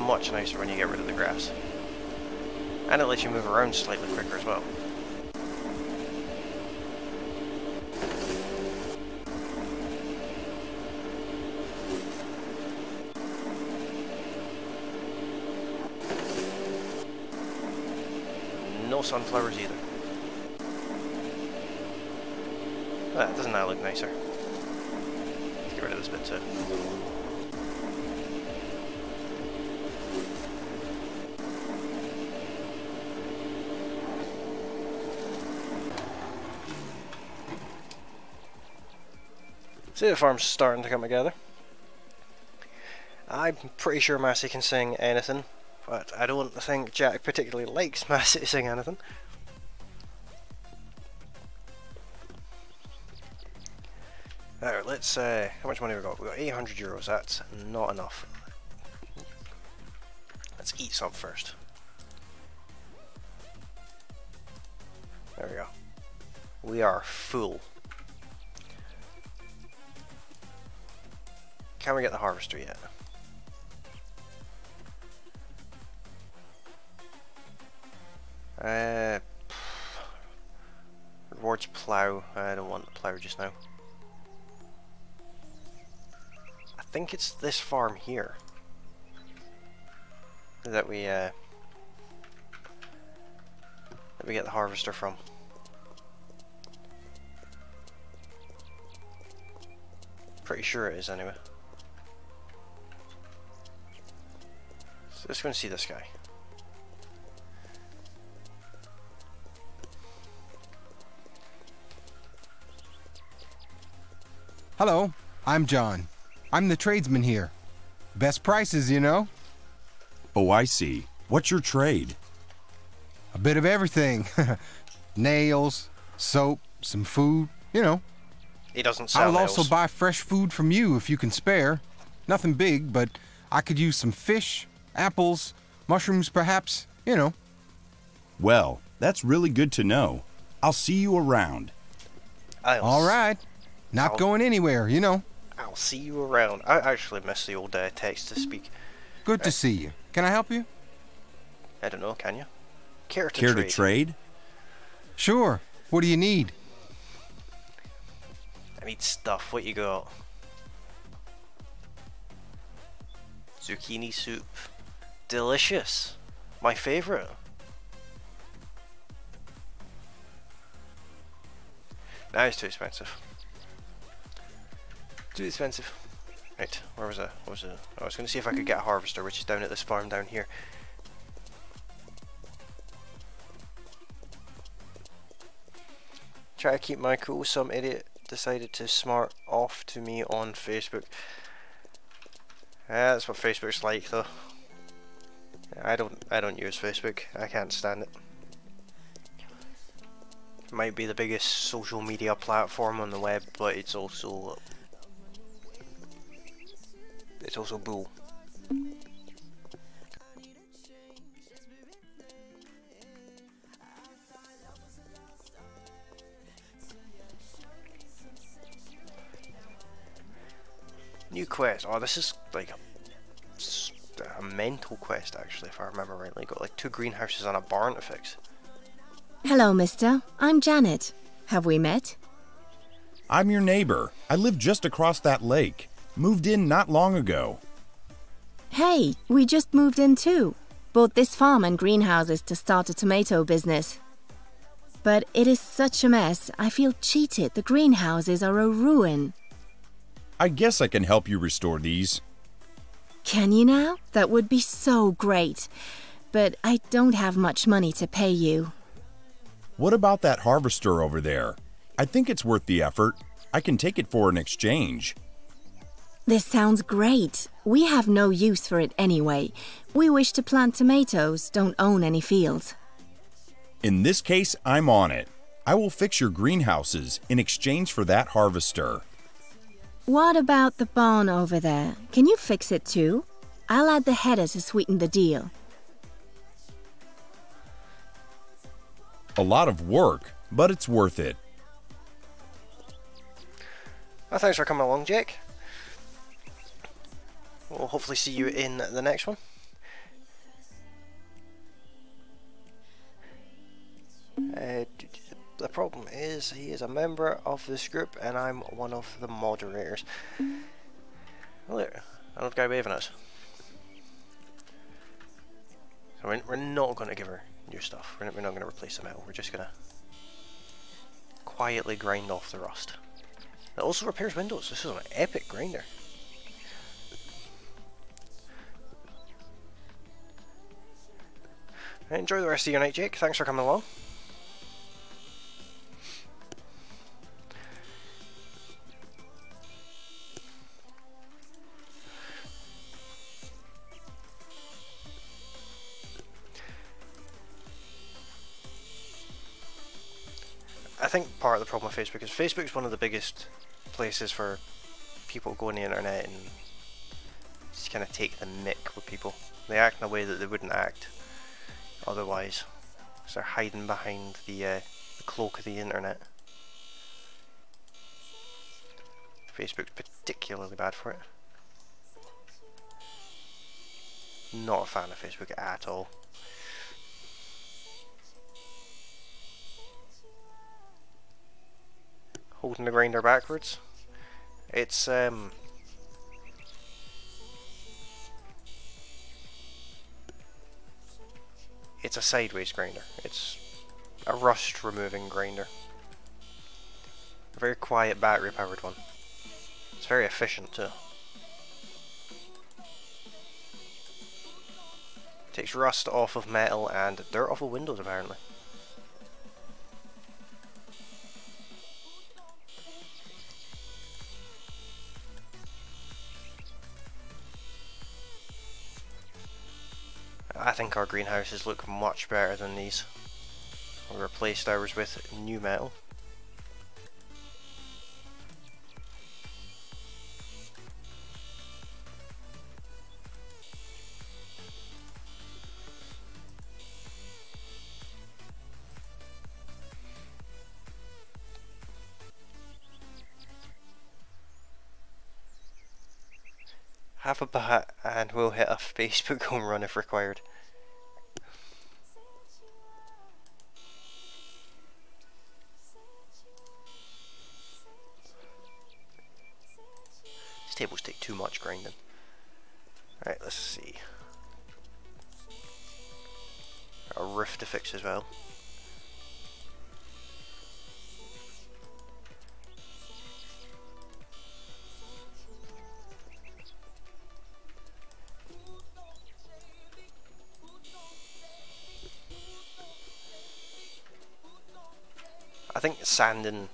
Much nicer when you get rid of the grass, and it lets you move around slightly quicker as well. No sunflowers either. Ah, doesn't that look nicer? Let's get rid of this bit too. See, the farm's starting to come together. I'm pretty sure Massey can sing anything, but I don't think Jack particularly likes Massey to sing anything. Now, let's, how much money we got? We got 800 euros, that's not enough. Let's eat some first. There we go. We are full. Can we get the harvester yet? Rewards plough. I don't want the plough just now. I think it's this farm here that we get the harvester from. Pretty sure it is anyway. So let's go and see this guy. Hello, I'm John. I'm the tradesman here. Best prices, you know? Oh, I see. What's your trade? A bit of everything. Nails, soap, some food, you know. He doesn't sell I'll also nails. buy fresh food from you if you can spare. Nothing big, but I could use some fish, apples, mushrooms perhaps, you know. Well, that's really good to know. I'll see you around. All right. Not going anywhere, you know. I'll see you around. I actually miss the old text-to-speak. Good to see you. Can I help you? I don't know, can you? Care to trade? Sure. What do you need? I need stuff. What you got? Zucchini soup. Delicious. My favorite. Nah, it's too expensive. Too expensive. Right, where was I? What was it? I was going to see if I could get a harvester, which is down at this farm down here. Try to keep my cool. Some idiot decided to smart off to me on Facebook. That's what Facebook's like, though. I don't use Facebook. I can't stand it. It might be the biggest social media platform on the web, but it's also bull. New quest. Oh, this is like a mental quest, actually, if I remember rightly. Got like 2 greenhouses and a barn to fix. Hello, mister. I'm Janet. Have we met? I'm your neighbor. I live just across that lake. Moved in not long ago. Hey, we just moved in too. Bought this farm and greenhouses to start a tomato business. But it is such a mess. I feel cheated. The greenhouses are a ruin. I guess I can help you restore these. Can you now? That would be so great. But I don't have much money to pay you. What about that harvester over there? I think it's worth the effort. I can take it for an exchange. This sounds great. We have no use for it anyway. We wish to plant tomatoes, don't own any fields. In this case, I'm on it. I will fix your greenhouses in exchange for that harvester. What about the barn over there? Can you fix it too? I'll add the header to sweeten the deal. A lot of work, but it's worth it. Well, thanks for coming along, Jake. We'll hopefully see you in the next one. The problem is he is a member of this group and I'm one of the moderators. Well, there, another guy waving at us. So we're not going to give her new stuff. We're not going to replace the metal. We're just going to quietly grind off the rust. It also repairs windows. This is an epic grinder. Enjoy the rest of your night, Jake. Thanks for coming along. I think part of the problem with Facebook is Facebook's one of the biggest places for people to go on the internet and just kind of take the mick with people. They act in a way that they wouldn't act otherwise, because they're hiding behind the cloak of the internet. Facebook's particularly bad for it. Not a fan of Facebook at all. Holding the grinder backwards. It's a sideways grinder. It's a rust removing grinder. A very quiet battery powered one. It's very efficient too. Takes rust off of metal and dirt off of windows apparently. I think our greenhouses look much better than these. We replaced ours with new metal. have a bat and we'll hit a Facebook home run if required. These tables take too much grinding. Right, let's see. A roof to fix as well. I think sanding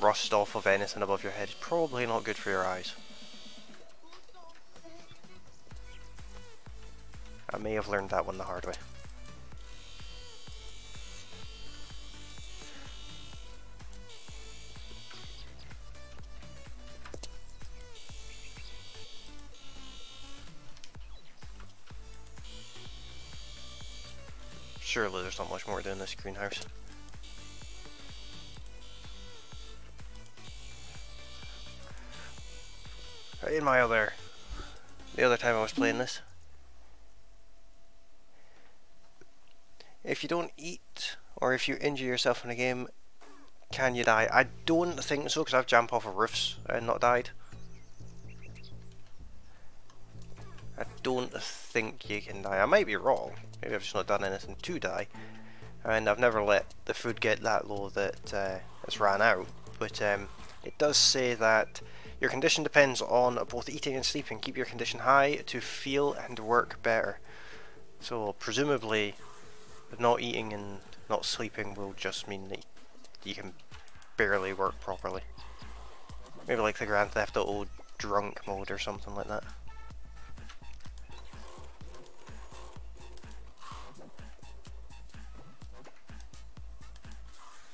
rust off of anything above your head is probably not good for your eyes. I may have learned that one the hard way. Surely there's not much more to do in this greenhouse. Right, in the other time I was playing this, if you don't eat or if you injure yourself in a game, can you die? I don't think so, because I've jumped off of roofs and not died. I don't think you can die. I might be wrong. Maybe I've just not done anything to die. And I've never let the food get that low that it's ran out. But it does say that your condition depends on both eating and sleeping. Keep your condition high to feel and work better. So presumably not eating and not sleeping will just mean that you can barely work properly. Maybe like the Grand Theft Auto drunk mode or something like that.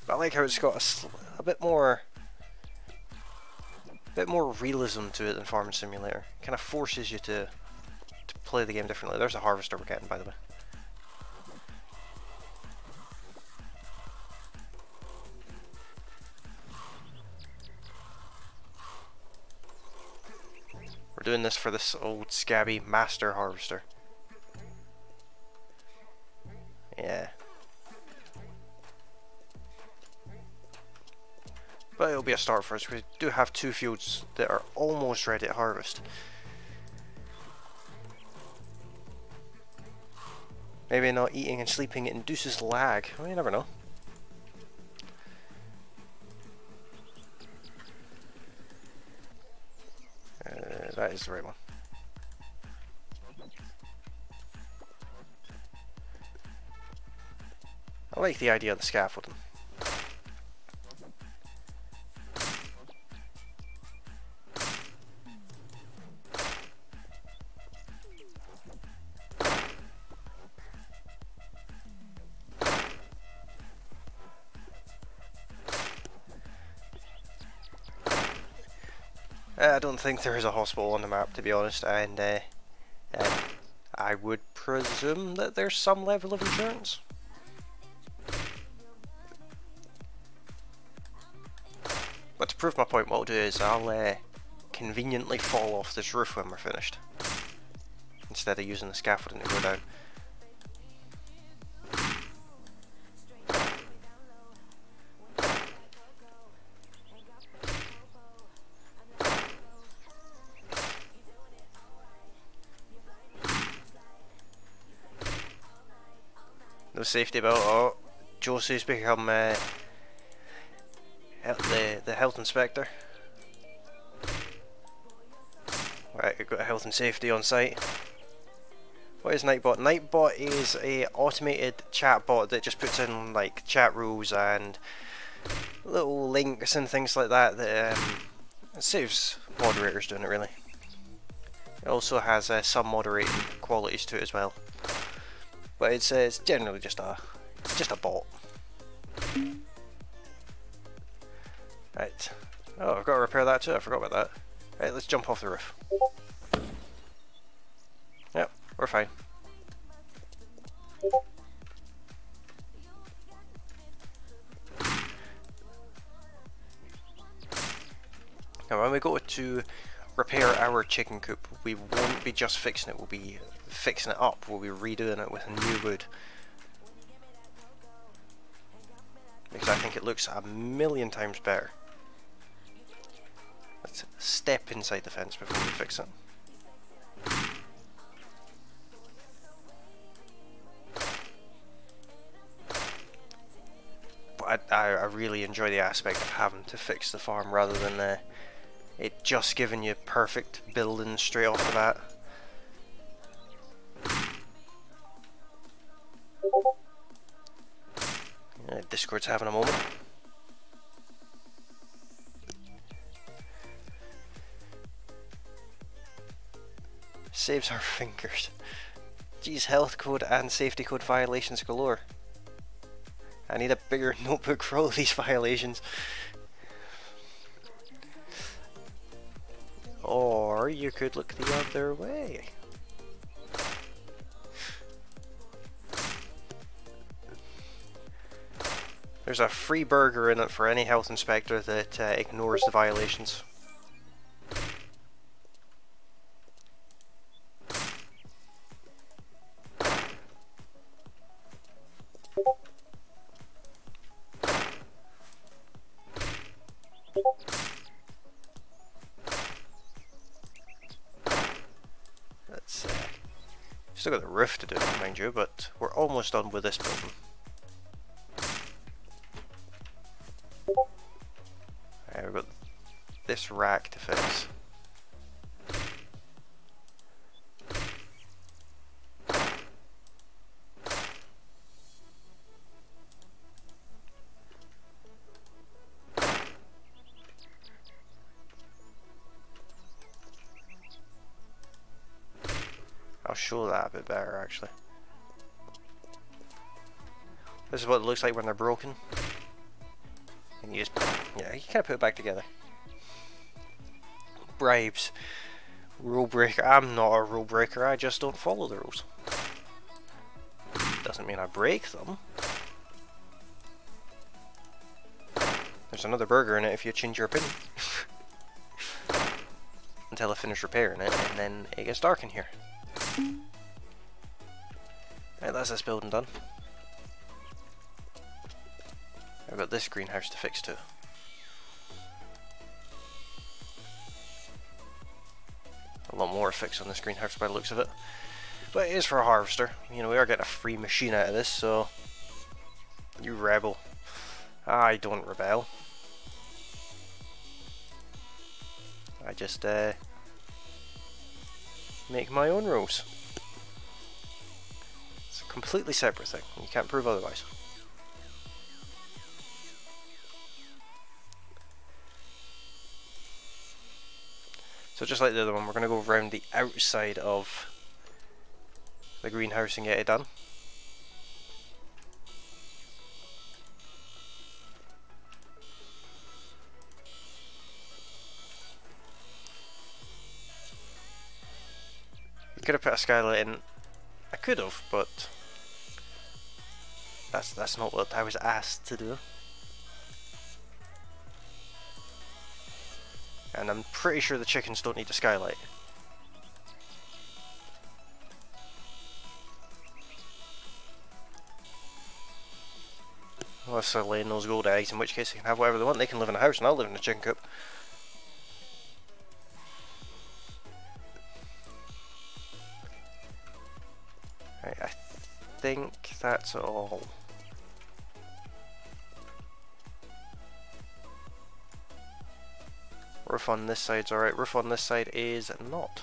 But I like how it's got a bit more realism to it than Farming Simulator. It kind of forces you to play the game differently. There's a harvester we're getting, by the way. We're doing this for this old scabby master harvester. Yeah. But it'll be a start for us. We do have 2 fields that are almost ready to harvest. Maybe not eating and sleeping induces lag. Well, you never know. That is the right one. I like the idea of the scaffolding. I don't think there is a hospital on the map, to be honest, and I would presume that there's some level of insurance. But to prove my point, what I'll do is I'll conveniently fall off this roof when we're finished, instead of using the scaffolding to go down. No safety belt. Oh, Josie's become the health inspector. Right, we've got health and safety on site. What is Nightbot? Nightbot is a automated chat bot that just puts in like chat rules and little links and things like that that saves moderators doing it, really. It also has some moderating qualities to it as well. But it's generally just a bot. Right. Oh, I've got to repair that too. I forgot about that. Right, let's jump off the roof. Yep, we're fine. Now when we go to repair our chicken coop, we won't be just fixing it, we'll be fixing it up, we'll be redoing it with new wood. Because I think it looks a million times better. Let's step inside the fence before we fix it. But I really enjoy the aspect of having to fix the farm rather than it just giving you perfect building straight off the bat. Discord's having a moment. Saves our fingers. Geez, health code and safety code violations galore. I need a bigger notebook for all of these violations. Or you could look the other way. There's a free burger in it for any health inspector that ignores the violations. Let's still got the roof to do, mind you, but we're almost done with this building. We've got this rack to fix. I'll show that a bit better actually. This is what it looks like when they're broken. And you just, yeah, you can't put it back together. Bribes. Rule breaker. I'm not a rule breaker, I just don't follow the rules. Doesn't mean I break them. There's another burger in it if you change your opinion. Until I finish repairing it, and then it gets dark in here. Right, that's this building done. I've got this greenhouse to fix too. A lot more to fix on this greenhouse by the looks of it. But it is for a harvester. You know, we are getting a free machine out of this, so... You rebel. I don't rebel. I just, make my own rules. It's a completely separate thing. You can't prove otherwise. So just like the other one, we're going to go around the outside of the greenhouse and get it done. I could have put a skylight in. I could have, but that's not what I was asked to do. And I'm pretty sure the chickens don't need a skylight. Unless they're laying those gold eggs, in which case they can have whatever they want. They can live in a house and I'll live in a chicken coop. Right, I think that's all. Roof on this side's alright, roof on this side is not.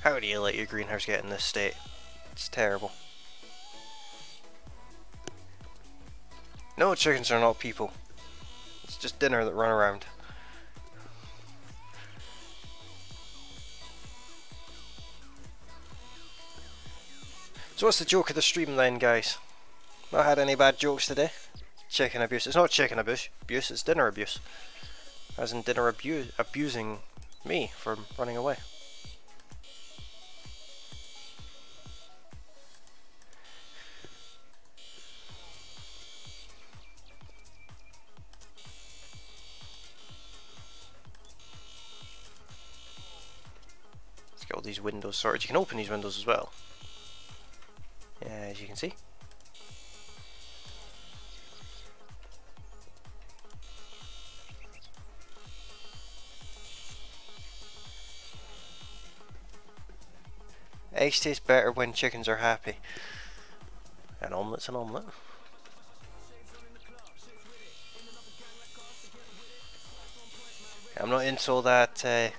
How do you let your greenhouse get in this state? It's terrible. No, chickens are not people. It's just dinner that run around. So what's the joke of the stream then, guys? Not had any bad jokes today. Chicken abuse. It's not chicken abuse, it's dinner abuse. As in dinner abusing me for running away. these windows sorted. You can open these windows as well, as you can see. Eggs taste better when chickens are happy. An omelet's an omelet. I'm not into all that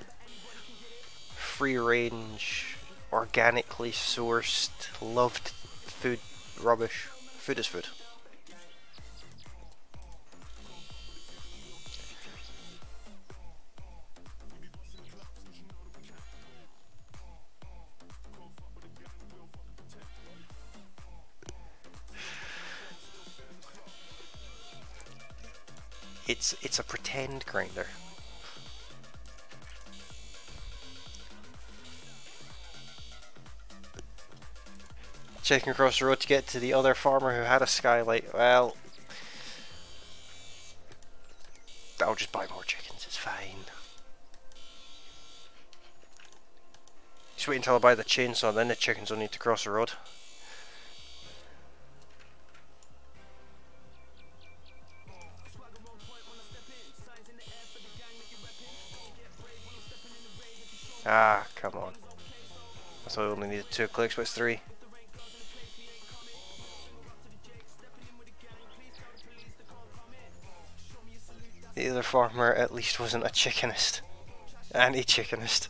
free range, organically sourced, loved food rubbish. Food is food. It's a pretend grinder. Checking across the road to get to the other farmer who had a skylight. Well, I'll just buy more chickens, it's fine. Just wait until I buy the chainsaw, then the chickens will need to cross the road. Ah, come on. I thought I only needed 2 clicks, but it's 3. The other farmer at least wasn't a chickenist. Anti-chickenist.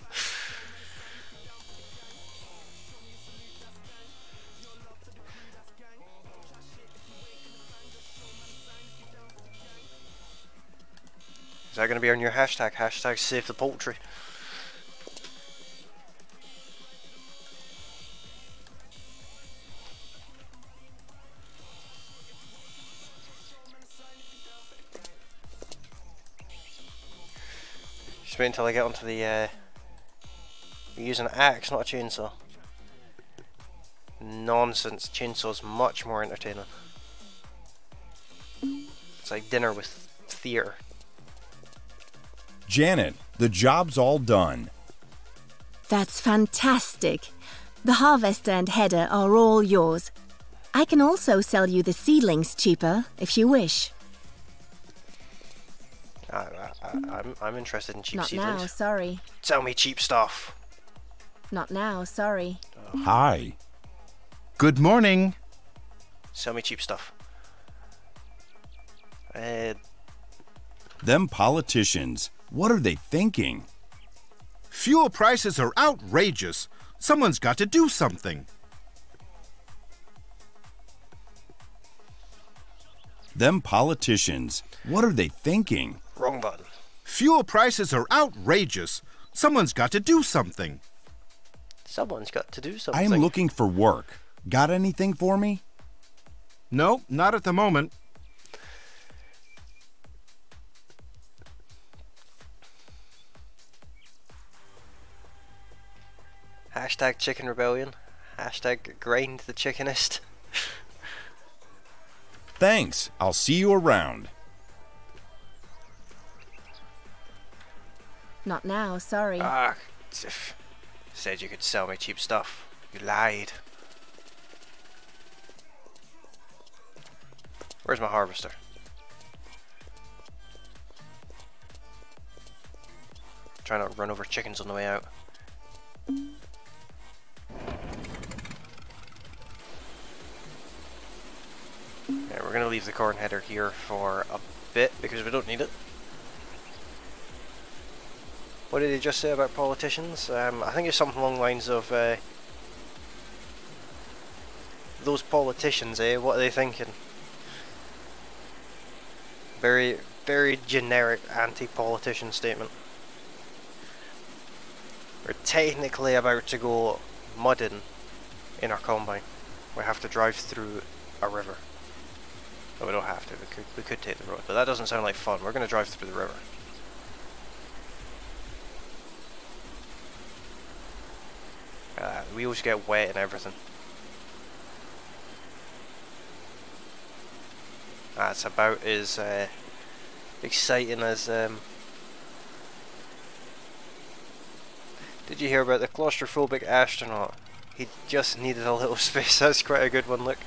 Is that going to be our new hashtag? Hashtag save the poultry. Just wait until I get onto the use an axe, not a chainsaw. Nonsense, chainsaw's much more entertaining. It's like dinner with theatre. Janet, the job's all done. That's fantastic. The harvester and header are all yours. I can also sell you the seedlings cheaper, if you wish. I'm interested in cheap Not seedlings. now, sorry. Sell me cheap stuff. Not now, sorry. Hi. Good morning. Sell me cheap stuff. Them politicians, what are they thinking? Fuel prices are outrageous. Someone's got to do something. Them politicians, what are they thinking? Wrong button. Fuel prices are outrageous. Someone's got to do something. Someone's got to do I something. am looking for work. Got anything for me? No, not at the moment. Hashtag chicken rebellion. Hashtag grind the chickenist. Thanks. I'll see you around. Not now, sorry. Ah, said you could sell me cheap stuff. You lied. Where's my harvester? Trying to run over chickens on the way out. Yeah, we're gonna leave the corn header here for a bit because we don't need it. What did he just say about politicians? I think it's something along the lines of those politicians, what are they thinking? Very, very generic anti-politician statement. We're technically about to go mudding in our combine. We have to drive through a river. No, we don't have to. We could take the road, but that doesn't sound like fun. We're going to drive through the river. We always get wet and everything. That's about as exciting as Did you hear about the claustrophobic astronaut? He just needed a little space. That's quite a good one, look.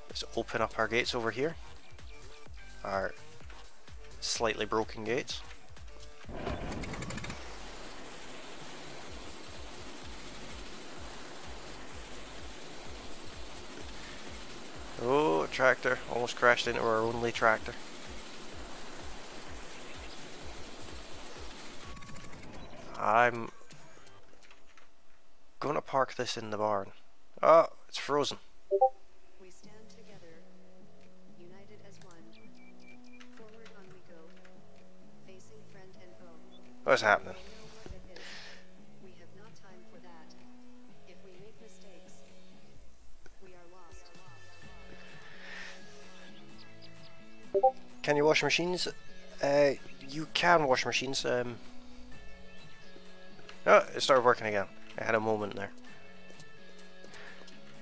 Let's open up our gates over here. Our slightly broken gates. Oh, tractor. Almost crashed into our only tractor. I'm gonna park this in the barn. Oh, it's frozen. We stand together, united as one. Forward on we go, facing friend and foe. What's happening? We know what it is. We have not time for that. If we make mistakes, we are lost. Can you wash machines? You can wash machines. Oh, it started working again. I had a moment there.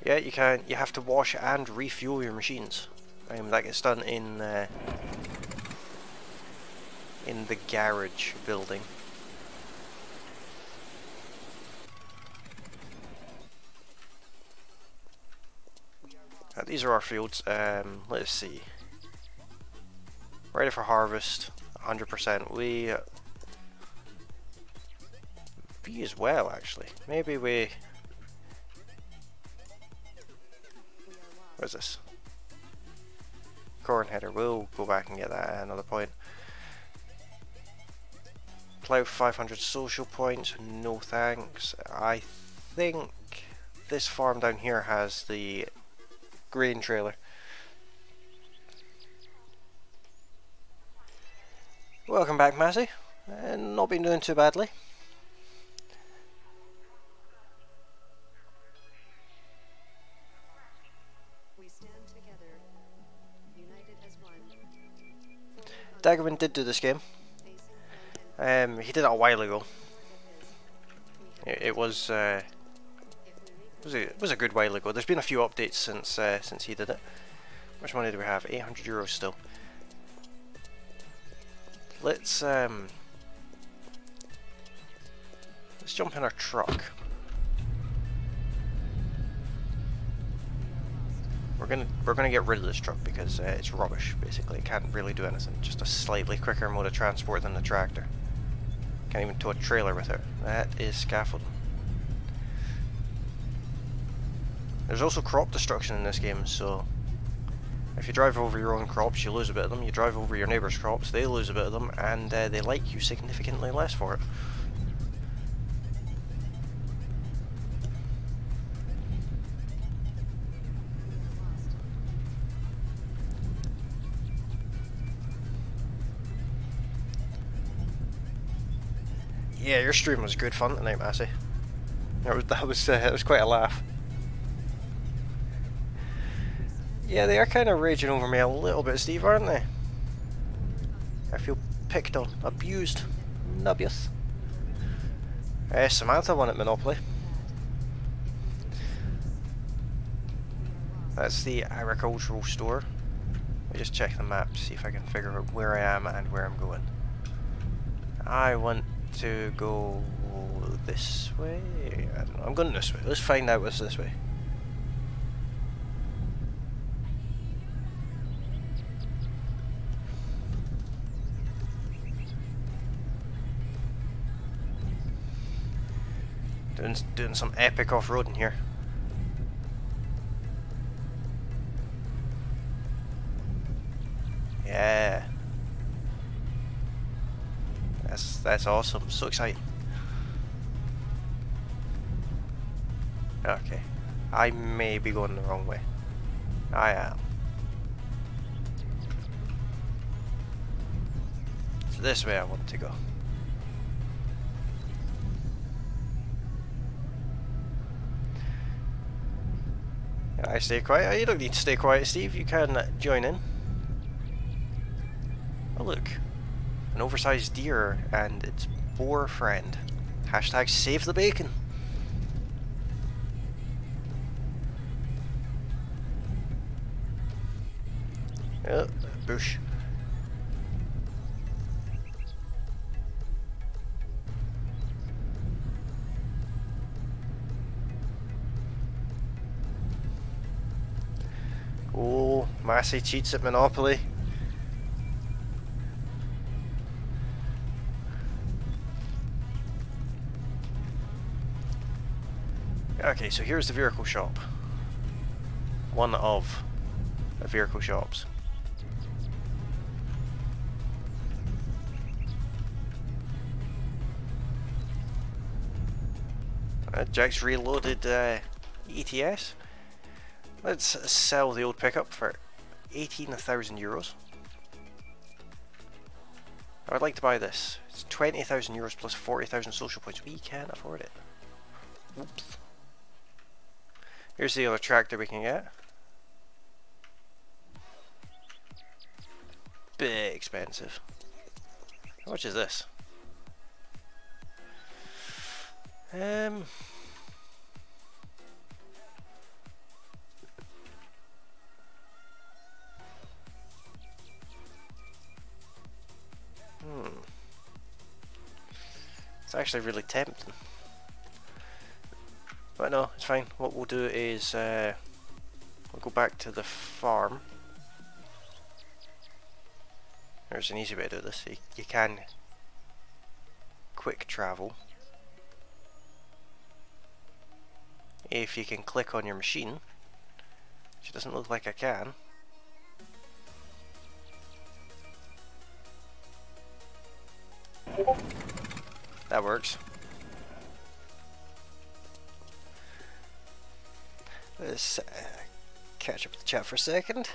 Yeah, you can. You have to wash and refuel your machines. That gets done in the garage building. These are our fields. Let's see. Ready for harvest, 100%. We be as well, actually. Maybe we. Where's this? Corn header. We'll go back and get that at another point. Plough 500 social points. No thanks. I think this farm down here has the grain trailer. Welcome back, Massey. Not been doing too badly. We stand together, united as one. Daggerman did do this game. He did it a while ago. It was a good while ago. There's been a few updates since he did it. How much money do we have? 800 euros still. Let's jump in our truck. We're gonna get rid of this truck because it's rubbish. Basically, it can't really do anything. Just a slightly quicker mode of transport than the tractor. Can't even tow a trailer with it. That is scaffolding. There's also crop destruction in this game, so if you drive over your own crops, you lose a bit of them. You drive over your neighbour's crops, they lose a bit of them, and they like you significantly less for it. Yeah, your stream was good fun tonight, Massey. That was quite a laugh. Yeah, they are kind of raging over me a little bit, Steve, aren't they? I feel picked on, abused, nubbious. Samantha won at Monopoly. That's the agricultural store. Let me just check the map, see if I can figure out where I am and where I'm going. I want to go this way. I don't know. I'm going this way. Let's find out what's this way. Doing some epic off-roading here. Yeah. That's awesome. So exciting. Okay. I may be going the wrong way. I am. It's this way I want to go. I stay quiet. You don't need to stay quiet, Steve. You can join in. Oh look, an oversized deer and its boar friend. Hashtag save the bacon. Oh, bush. Oh, Massey cheats at Monopoly. Okay, so here's the vehicle shop. One of the vehicle shops. Jack's reloaded ETS. Let's sell the old pickup for 18,000 euros. I would like to buy this. It's 20,000 euros plus 40,000 social points. We can't afford it. Oops. Here's the other tractor we can get. Bit expensive. How much is this? It's actually really tempting. But no, it's fine. What we'll do is we'll go back to the farm. There's an easy way to do this. You can quick travel. If you can click on your machine, which doesn't look like I can. That works. Let's catch up with the chat for a second.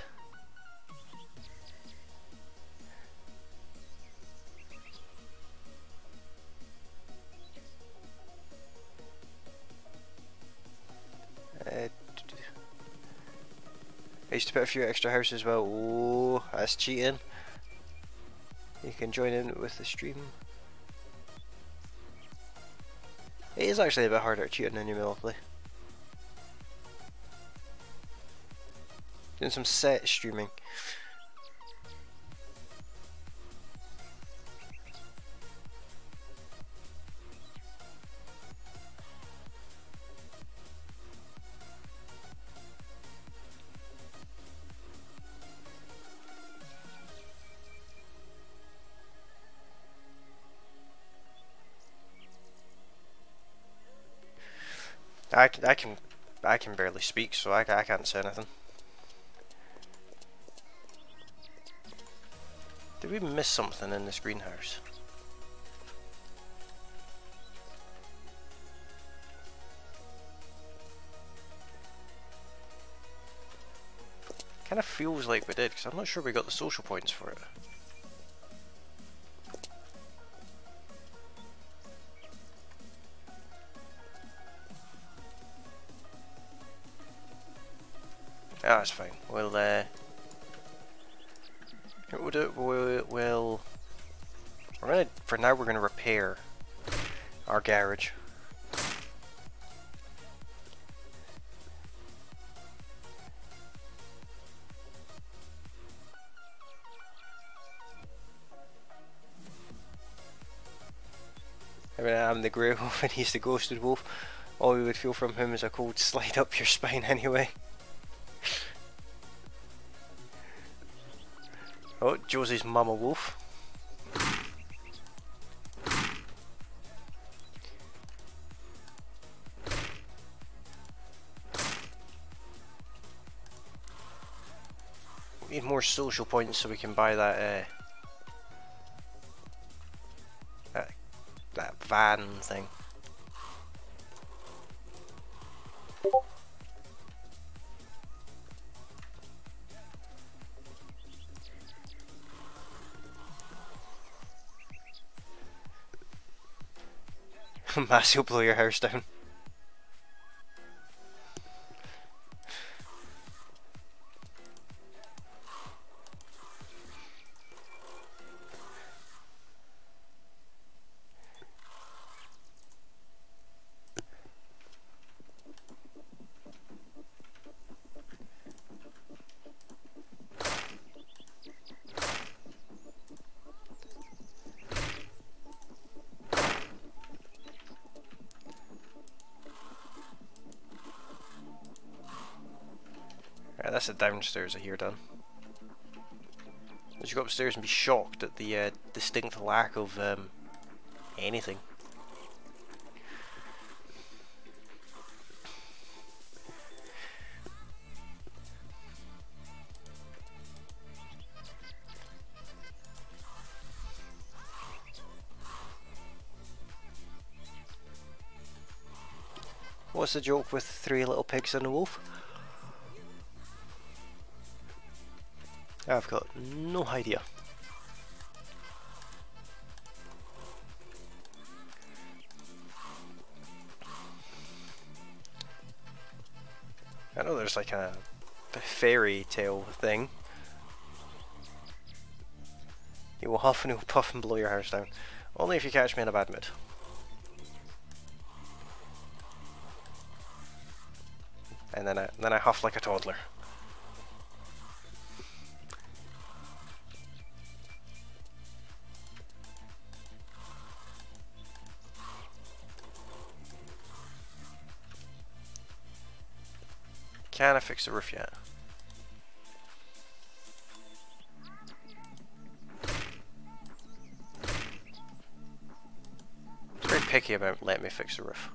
I used to put a few extra houses as well. Oh, that's cheating. You can join in with the stream. It is actually a bit harder to cheat on a new Monopoly. Doing some set streaming. I can barely speak, so I can't say anything. Did we miss something in this greenhouse? Kind of feels like we did, because I'm not sure we got the social points for it. Ah, that's fine. We'll for now we're gonna repair our garage. I mean, I'm the grey wolf and he's the ghosted wolf. All we would feel from him is a cold slide up your spine anyway. Oh, Josie's mama wolf. We need more social points so we can buy that that van thing. Massey will blow your house down. that's the downstairs I hear done. You go upstairs and be shocked at the distinct lack of anything. What's the joke with 3 little pigs and a wolf? I've got no idea. I know there's like a fairy tale thing. You will huff and you will puff and blow your house down. Only if you catch me in a bad mood. And then I huff like a toddler. Can I fix the roof yet? It's very picky about letting me fix the roof.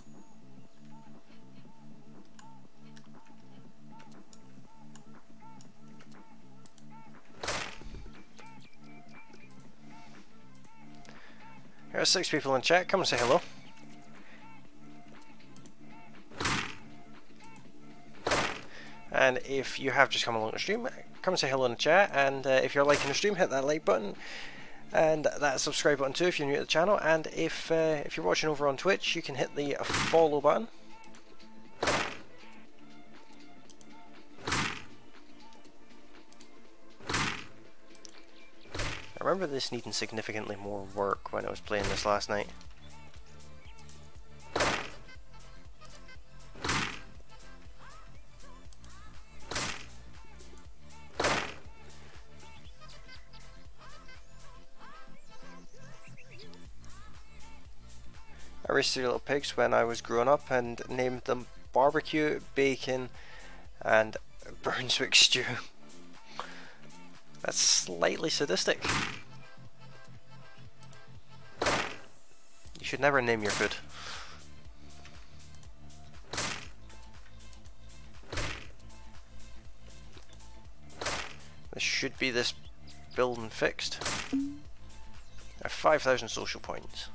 There are 6 people in chat, come and say hello. And if you have just come along the stream, come and say hello in the chat, and if you're liking the stream, hit that like button and that subscribe button too if you're new to the channel, and if you're watching over on Twitch, you can hit the follow button. I remember this needing significantly more work when I was playing this last night. I raised 3 little pigs when I was growing up and named them Barbecue, Bacon and Brunswick Stew. That's slightly sadistic. You should never name your food. This should be this building fixed. I have 5,000 social points.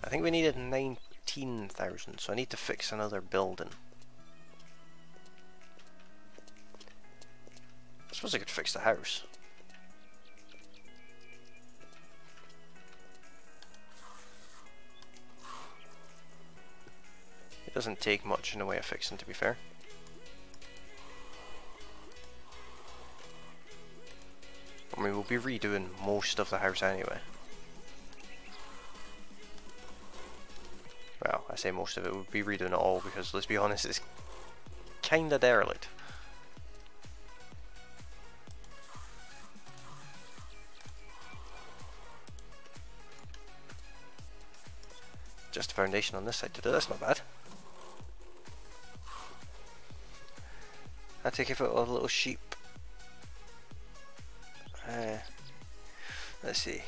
I think we needed 19,000, so I need to fix another building. I suppose I could fix the house. It doesn't take much in the way of fixing, to be fair. I mean, we'll be redoing most of the house anyway. Well, I say most of it, would be redoing it all because, let's be honest, it's kinda derelict. Just a foundation on this side to do, that's not bad. I take a photo of a little sheep. Let's see.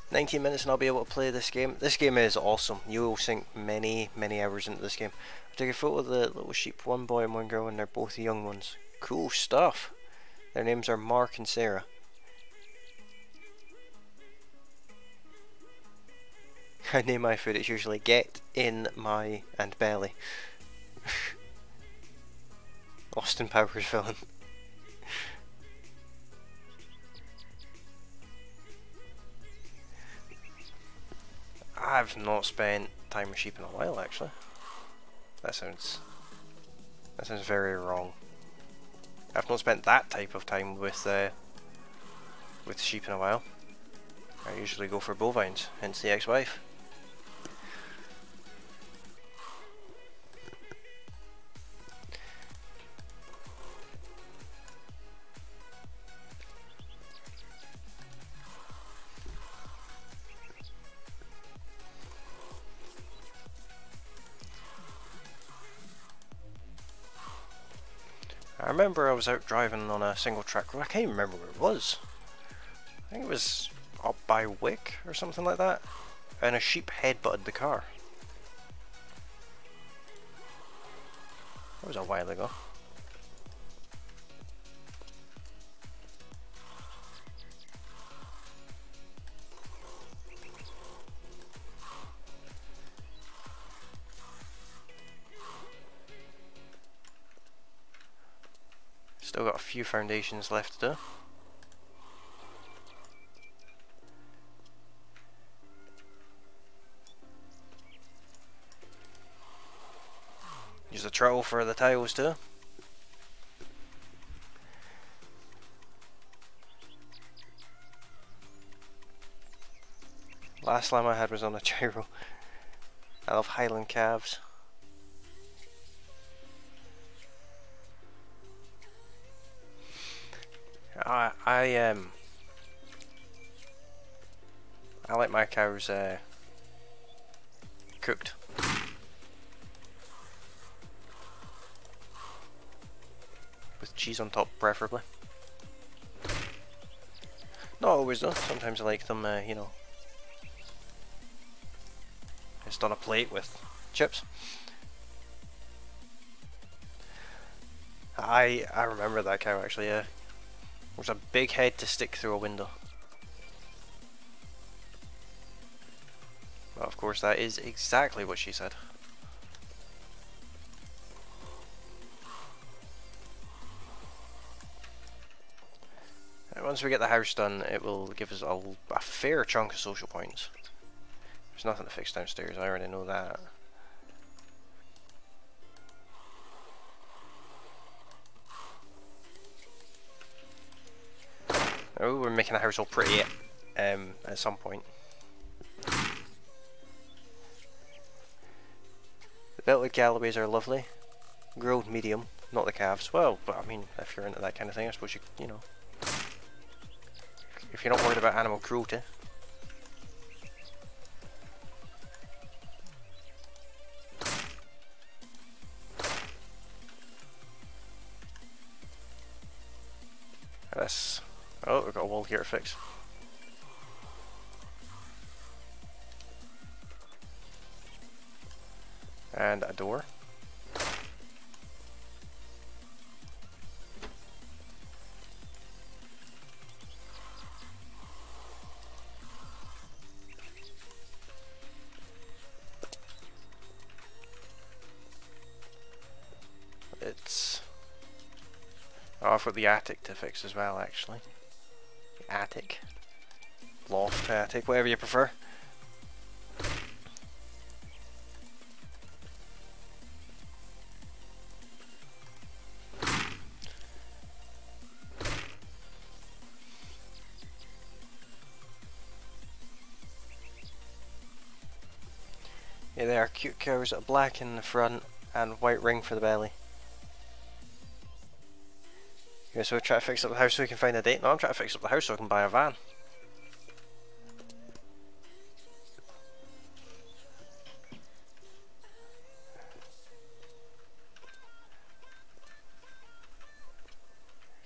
19 minutes and I'll be able to play this game. This game is awesome. You will sink many hours into this game. I took a photo of the little sheep, one boy and one girl, and they're both young ones. Cool stuff. Their names are Mark and Sarah. I name my food, it's usually get in my and belly. Austin Powers villain. I've not spent time with sheep in a while, actually. That sounds very wrong. I've not spent that type of time with sheep in a while. I usually go for bovines, hence the ex-wife. I remember I was out driving on a single track road. I can't even remember where it was. I think it was up by Wick or something like that. And a sheep headbutted the car. That was a while ago. Still got a few foundations left to do. Use the trowel for the tiles too. Last slam I had was on a gyro. I love Highland calves. I like my cows cooked. With cheese on top, preferably. Not always though, sometimes I like them, you know, just on a plate with chips. I remember that cow actually, yeah. It was a big head to stick through a window. Well, of course that is exactly what she said. Once we get the house done, it will give us a fair chunk of social points. There's nothing to fix downstairs, I already know that. Oh, we're making the house all pretty at some point. The belted Galloways are lovely. Grilled medium, not the calves. Well, but I mean, if you're into that kind of thing, I suppose you know. If you're not worried about animal cruelty. This. Oh, we've got a wall here to fix. And a door. Oh, I've got the attic to fix as well, actually. The attic. Loft, attic, whatever you prefer. Yeah, they are cute cows, black in the front and white ring for the belly. Yeah, so we're trying to fix up the house so we can find a date. No, I'm trying to fix up the house so I can buy a van.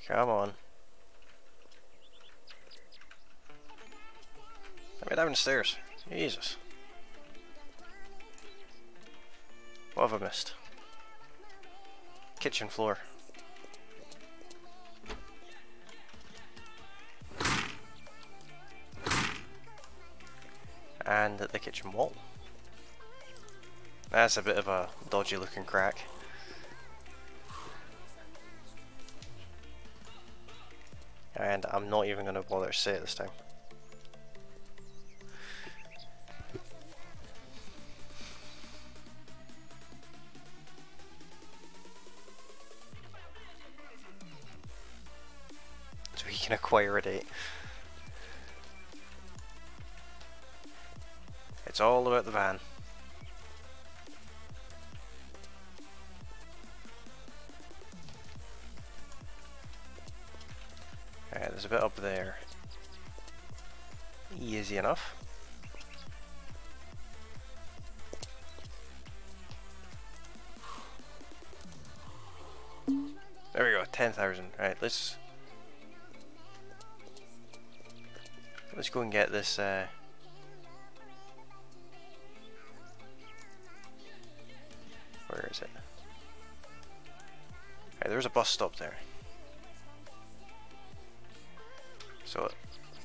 Come on. Let me down the stairs. Jesus. What have I missed? Kitchen floor. And the kitchen wall. That's a bit of a dodgy looking crack. And I'm not even going to bother to say it this time. So he can acquire a date. It's all about the van. There's a bit up there. Easy enough. There we go, 10,000. Right, let's go and get this. Where is it? Right, there's a bus stop there. So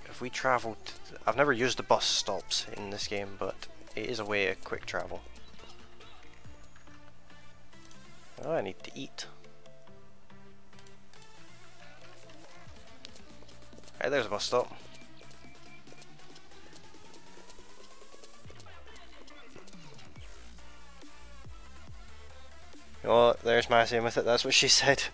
if we travel, I've never used the bus stops in this game, but it is a way of quick travel. Oh, I need to eat. Right, there's a bus stop. Oh, there's Massey with it, that's what she said.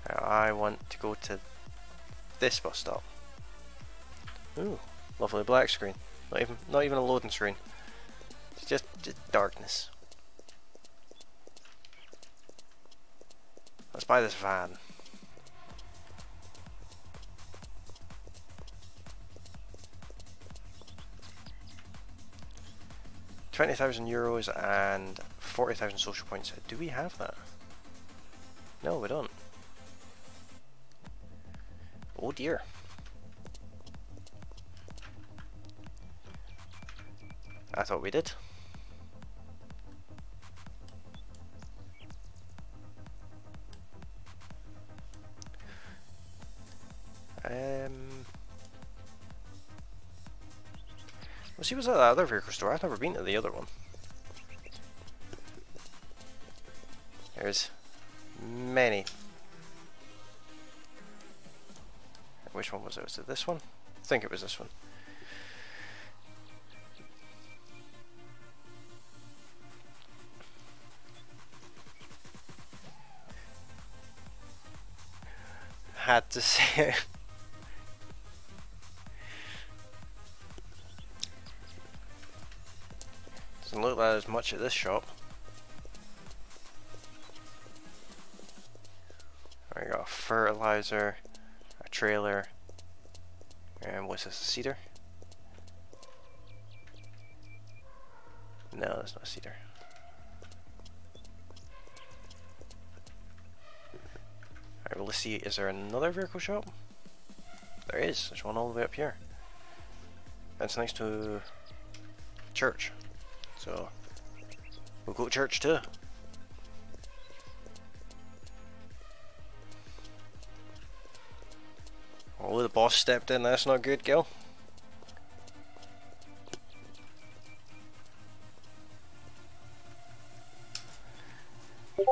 I want to go to this bus stop. Ooh, lovely black screen. Not even a loading screen. It's just darkness. Let's buy this van. €20,000 and 40,000 social points. Do we have that? No, we don't. Oh dear. I thought we did. Let's see what's at the other vehicle store. I've never been to the other one. There's many. Which one was it? Was it this one? I think it was this one. Had to say it. Doesn't look like there's much at this shop. We got a fertilizer, a trailer, and what's this, a cedar? No, that's not a cedar. Alright, well, let's see, is there another vehicle shop? There is, there's one all the way up here. That's next to church. So, we'll go to church too. Oh, the boss stepped in, that's not good, Gil. What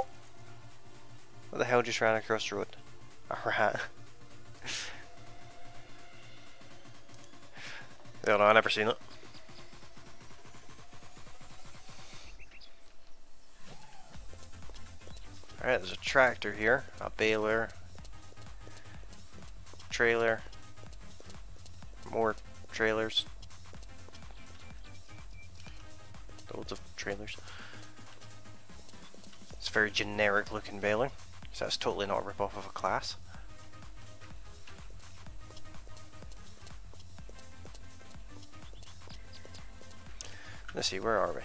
the hell just ran across the road? A rat. I don't know, I've never seen it. Alright, there's a tractor here, a baler, trailer, more trailers, loads of trailers. It's a very generic looking baler, so that's totally not a rip-off of a class. Let's see, where are we?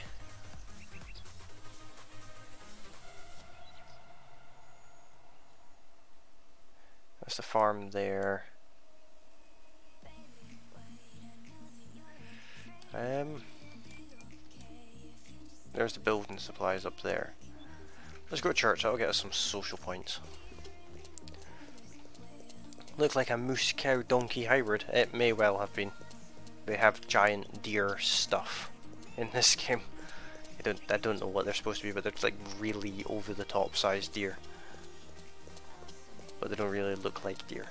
That's the farm there. There's the building supplies up there. Let's go to church, that'll get us some social points. Looks like a moose cow donkey hybrid. It may well have been. They have giant deer stuff in this game. I don't know what they're supposed to be, but they're like really over the top sized deer. But they don't really look like deer.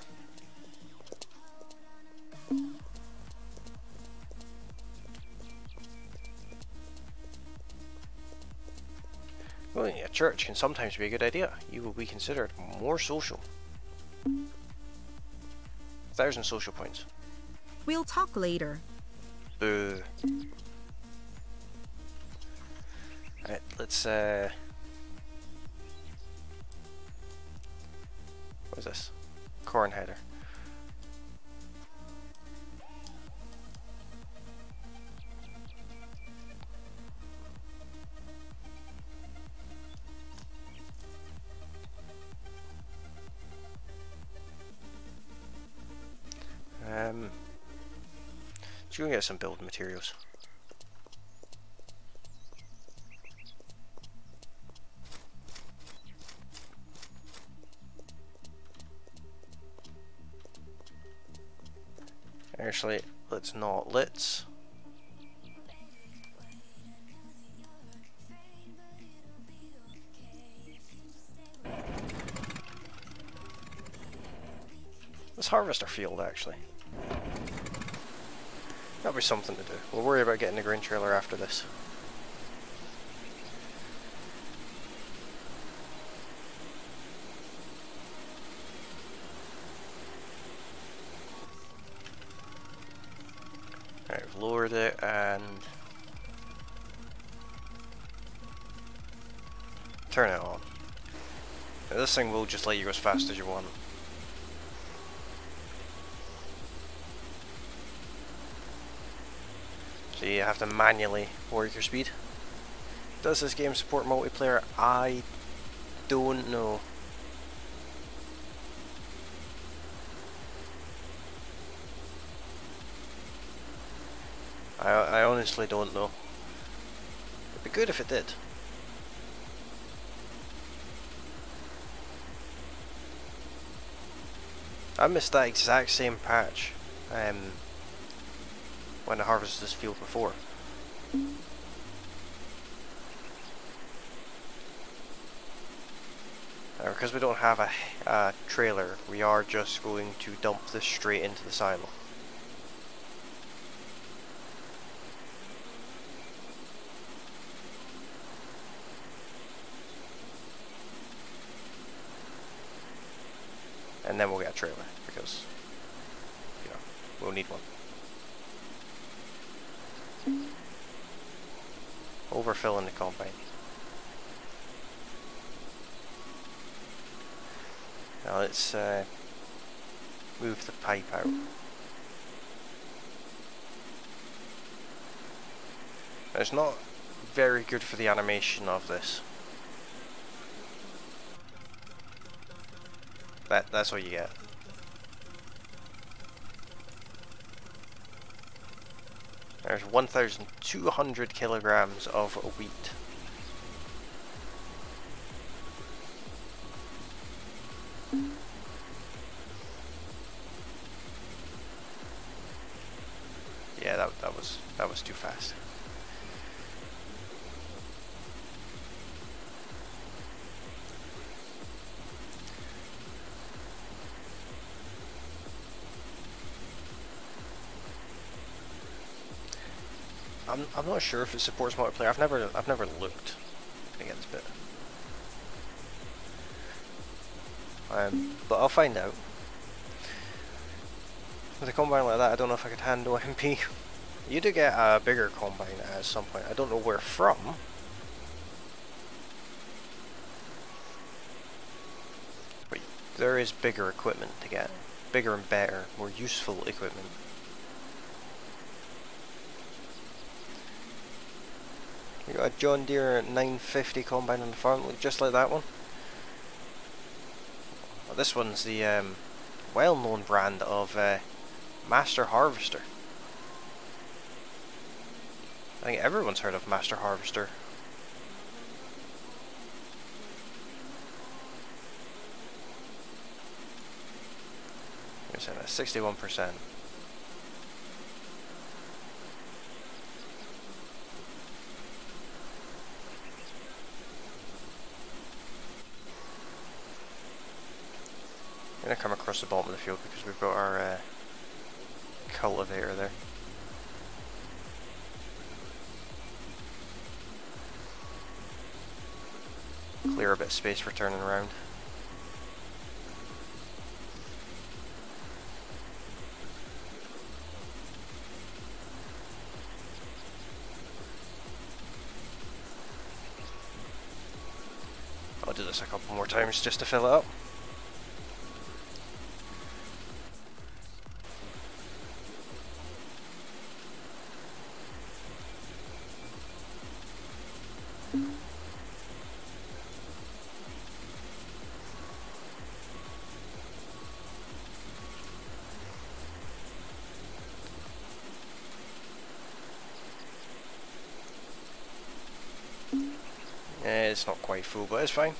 Going to a church can sometimes be a good idea. You will be considered more social. 1,000 social points. We'll talk later. Boo. Alright, let's what is this? Corn header. Let's go get some building materials. Actually, let's not. Let's... Let's harvest our field, actually. That'll be something to do. We'll worry about getting the grain trailer after this. Alright, we've lowered it and turn it on. Now, this thing will just let you go as fast as you want. So you have to manually work your speed. Does this game support multiplayer? I don't know. I honestly don't know. It'd be good if it did. I missed that exact same patch when I harvested this field before. Because we don't have a trailer, we are just going to dump this straight into the silo. And then we'll get a trailer, because, you know, we'll need one. Overfilling the combine. Now let's move the pipe out. It's not very good for the animation of this. That's what you get. There's 1,200 kilograms of wheat. Yeah, that was too fast. I'm not sure if it supports multiplayer. I've never looked. I'm gonna get this bit. But I'll find out. With a combine like that, I don't know if I could handle MP. You do get a bigger combine at some point. I don't know where from. But there is bigger equipment to get. Bigger and better, more useful equipment. We got a John Deere 950 combine on the farm, just like that one. Well, this one's the well-known brand of Master Harvester. I think everyone's heard of Master Harvester. You're saying that's 61%. I'm gonna come across the bottom of the field because we've got our cultivator there. Clear a bit of space for turning around. I'll do this a couple more times just to fill it up. It's not quite full, but it's fine.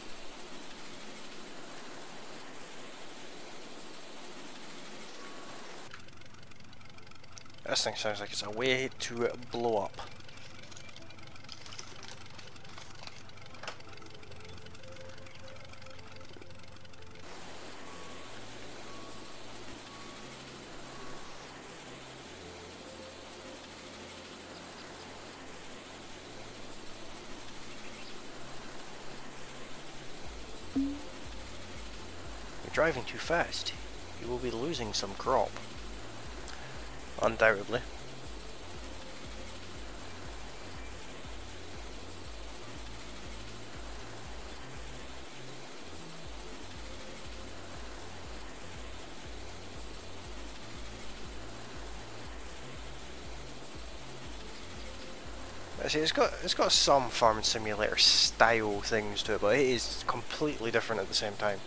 This thing sounds like it's a way to blow up. You're driving too fast. You will be losing some crop. Undoubtedly. See, it's got some farming simulator style things to it, but it is completely different at the same time.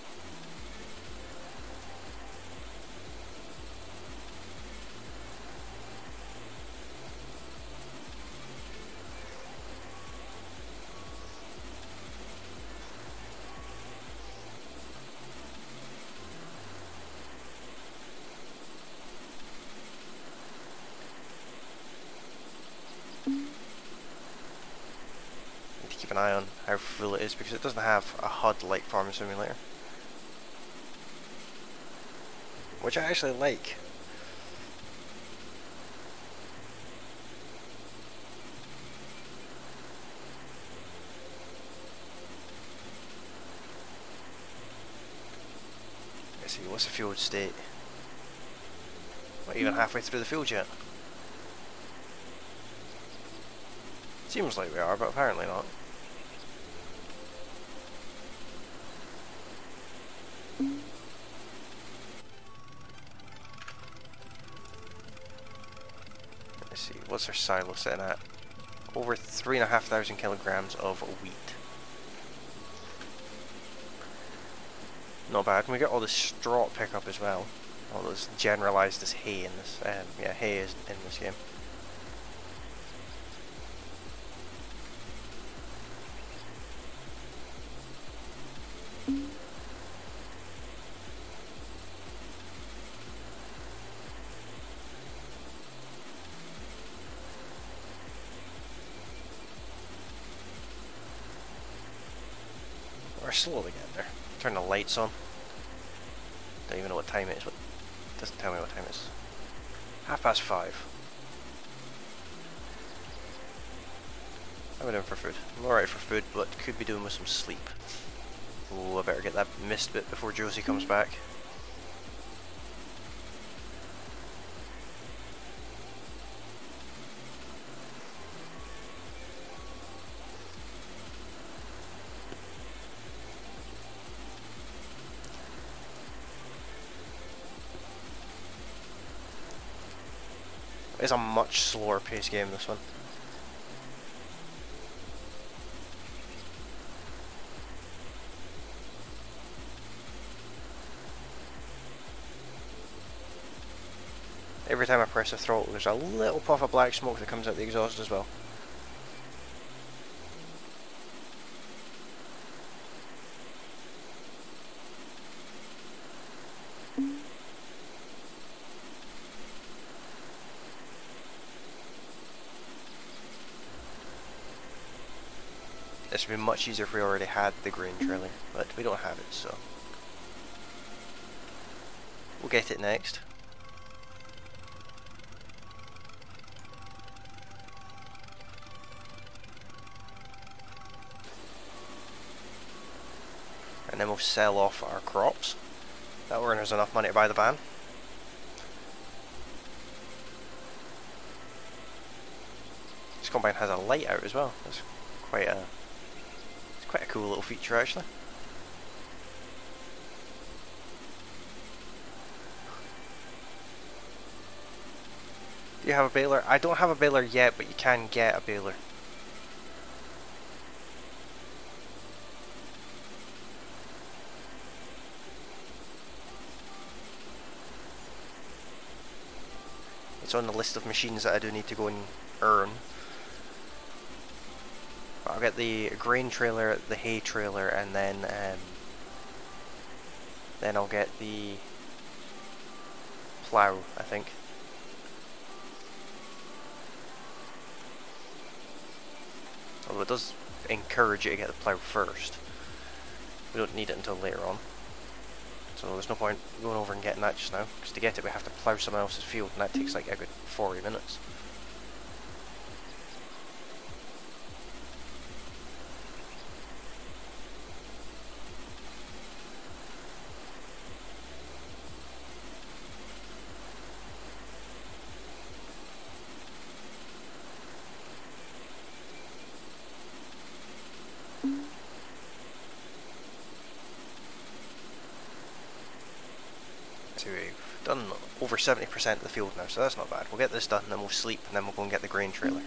Keep an eye on how full it is because it doesn't have a HUD like Farming Simulator, which I actually like. Let's see, what's the field state? Not even halfway through the field yet. Seems like we are, but apparently not. Let's see, what's our silo sitting at? Over 3,500 kilograms of wheat. Not bad. And we get all the straw pickup as well. All those generalised as hay in this. Yeah, hay is in this game. We're slowly getting there. Turn the lights on. Don't even know what time it is, but it doesn't tell me what time it is. 5:30. How am I doing for food? I'm alright for food, but could be doing with some sleep. Oh, I better get that missed bit before Josie comes back. It's a much slower paced game, this one. Every time I press the throttle, there's a little puff of black smoke that comes out the exhaust as well. This would be much easier if we already had the grain trailer, but we don't have it, so we'll get it next. And then we'll sell off our crops. That'll earn us enough money to buy the van. This combine has a light out as well. That's quite a cool little feature, actually. Do you have a baler? I don't have a baler yet, but you can get a baler. It's on the list of machines that I do need to go and earn. I'll get the grain trailer, the hay trailer, and then I'll get the plough, I think. Although it does encourage you to get the plough first. We don't need it until later on. So there's no point going over and getting that just now, because to get it we have to plough someone else's field, and that takes like a good 40 minutes. So we've done over 70% of the field now, so that's not bad. We'll get this done, and then we'll sleep, and then we'll go and get the grain trailer.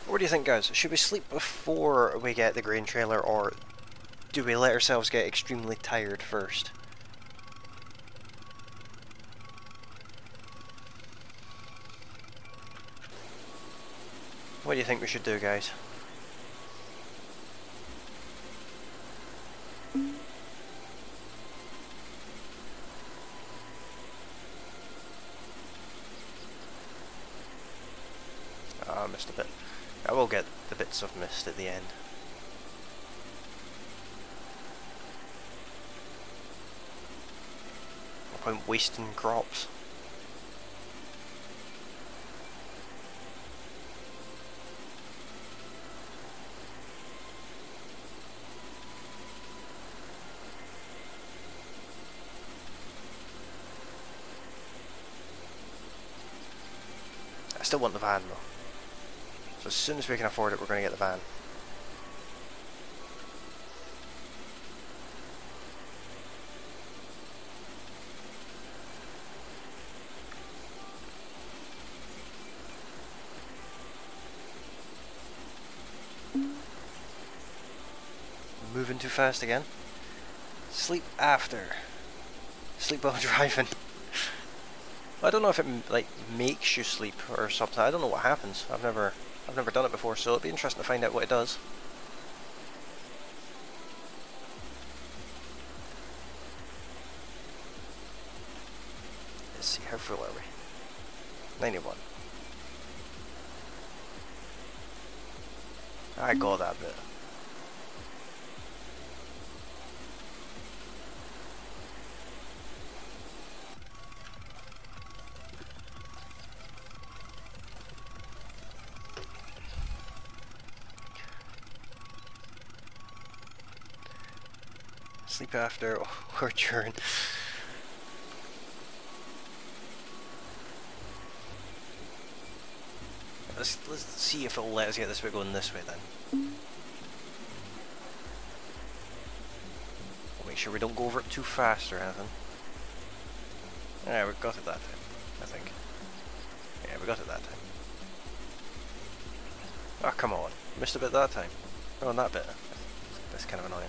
What do you think, guys? Should we sleep before we get the grain trailer, or do we let ourselves get extremely tired first? What do you think we should do, guys? I missed a bit. I will get the bits I've missed at the end. No point wasting crops. I still want the van though. So as soon as we can afford it, we're going to get the van. Moving too fast again. Sleep after. Sleep while driving. I don't know if it like makes you sleep or something. I don't know what happens. I've never done it before, so it'd be interesting to find out what it does. Let's see, how full are we? 91. I got that bit. Sleep after or during. Let's see if it'll let us get this bit going this way then. We'll make sure we don't go over it too fast or anything. Yeah, we got it that time, I think. Yeah, we got it that time. Oh, come on. Missed a bit that time. Oh, and that bit. That's kind of annoying.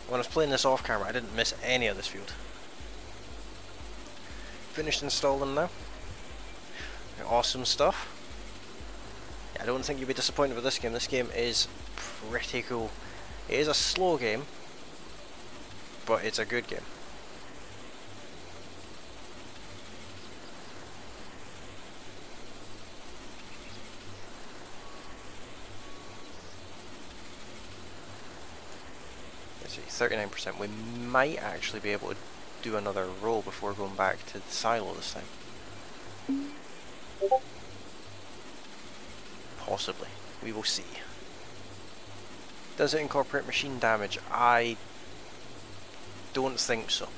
When I was playing this off camera, I didn't miss any of this field. Finished installing now. Awesome stuff. Yeah, I don't think you'll be disappointed with this game. This game is pretty cool. It is a slow game, but it's a good game. Let's see, 39%. We might actually be able to do another roll before going back to the silo this time. Possibly. We will see. Does it incorporate machine damage? I don't think so.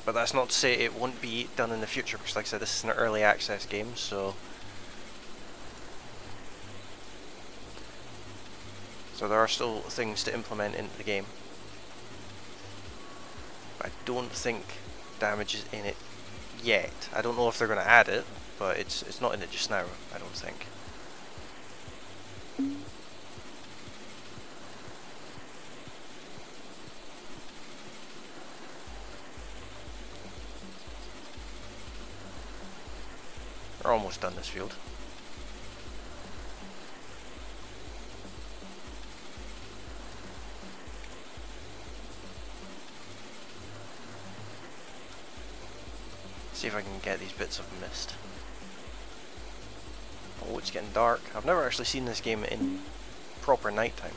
But that's not to say it won't be done in the future, because like I said, this is an early access game, so... So there are still things to implement into the game. I don't think damage is in it yet. I don't know if they're going to add it, but it's not in it just now, I don't think. We're almost done this field. See if I can get these bits of mist. Oh, it's getting dark. I've never actually seen this game in proper nighttime.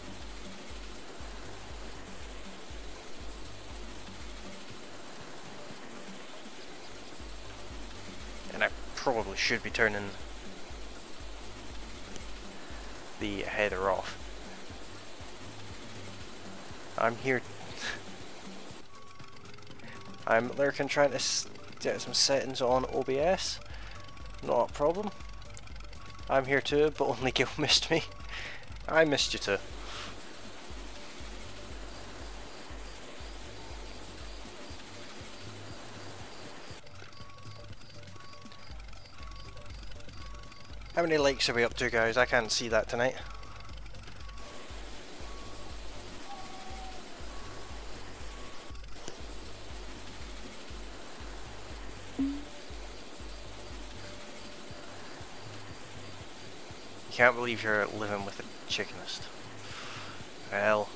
And I probably should be turning the header off. I'm here. I'm lurking trying to get some settings on OBS. Not a problem. I'm here too, but only Gil missed me. I missed you too. How many likes are we up to, guys? I can't see that tonight. Can't believe you're living with a chickenist. Well,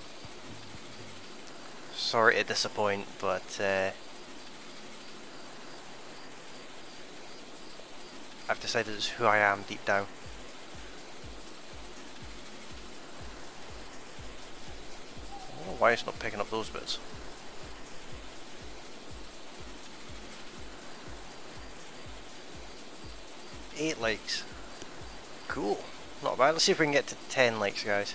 sorry to disappoint, but I've decided it's who I am deep down. I don't know why it's not picking up those bits. Eight likes. Cool. Not bad. Let's see if we can get to 10 likes, guys.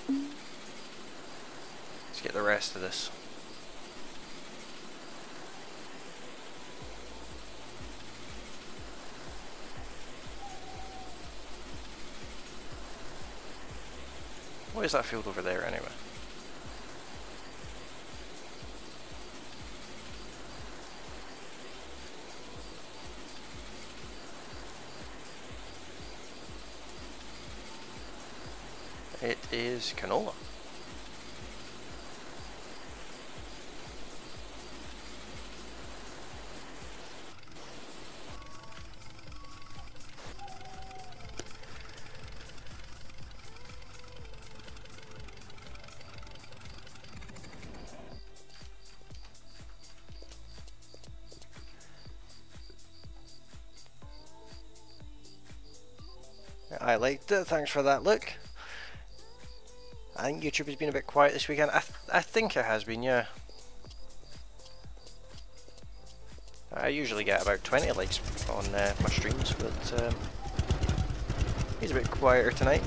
Let's get the rest of this. What is that field over there anyway? It is canola. I liked it, thanks for that look. I think YouTube has been a bit quiet this weekend. I think it has been, yeah. I usually get about 20 likes on my streams, but he's a bit quieter tonight.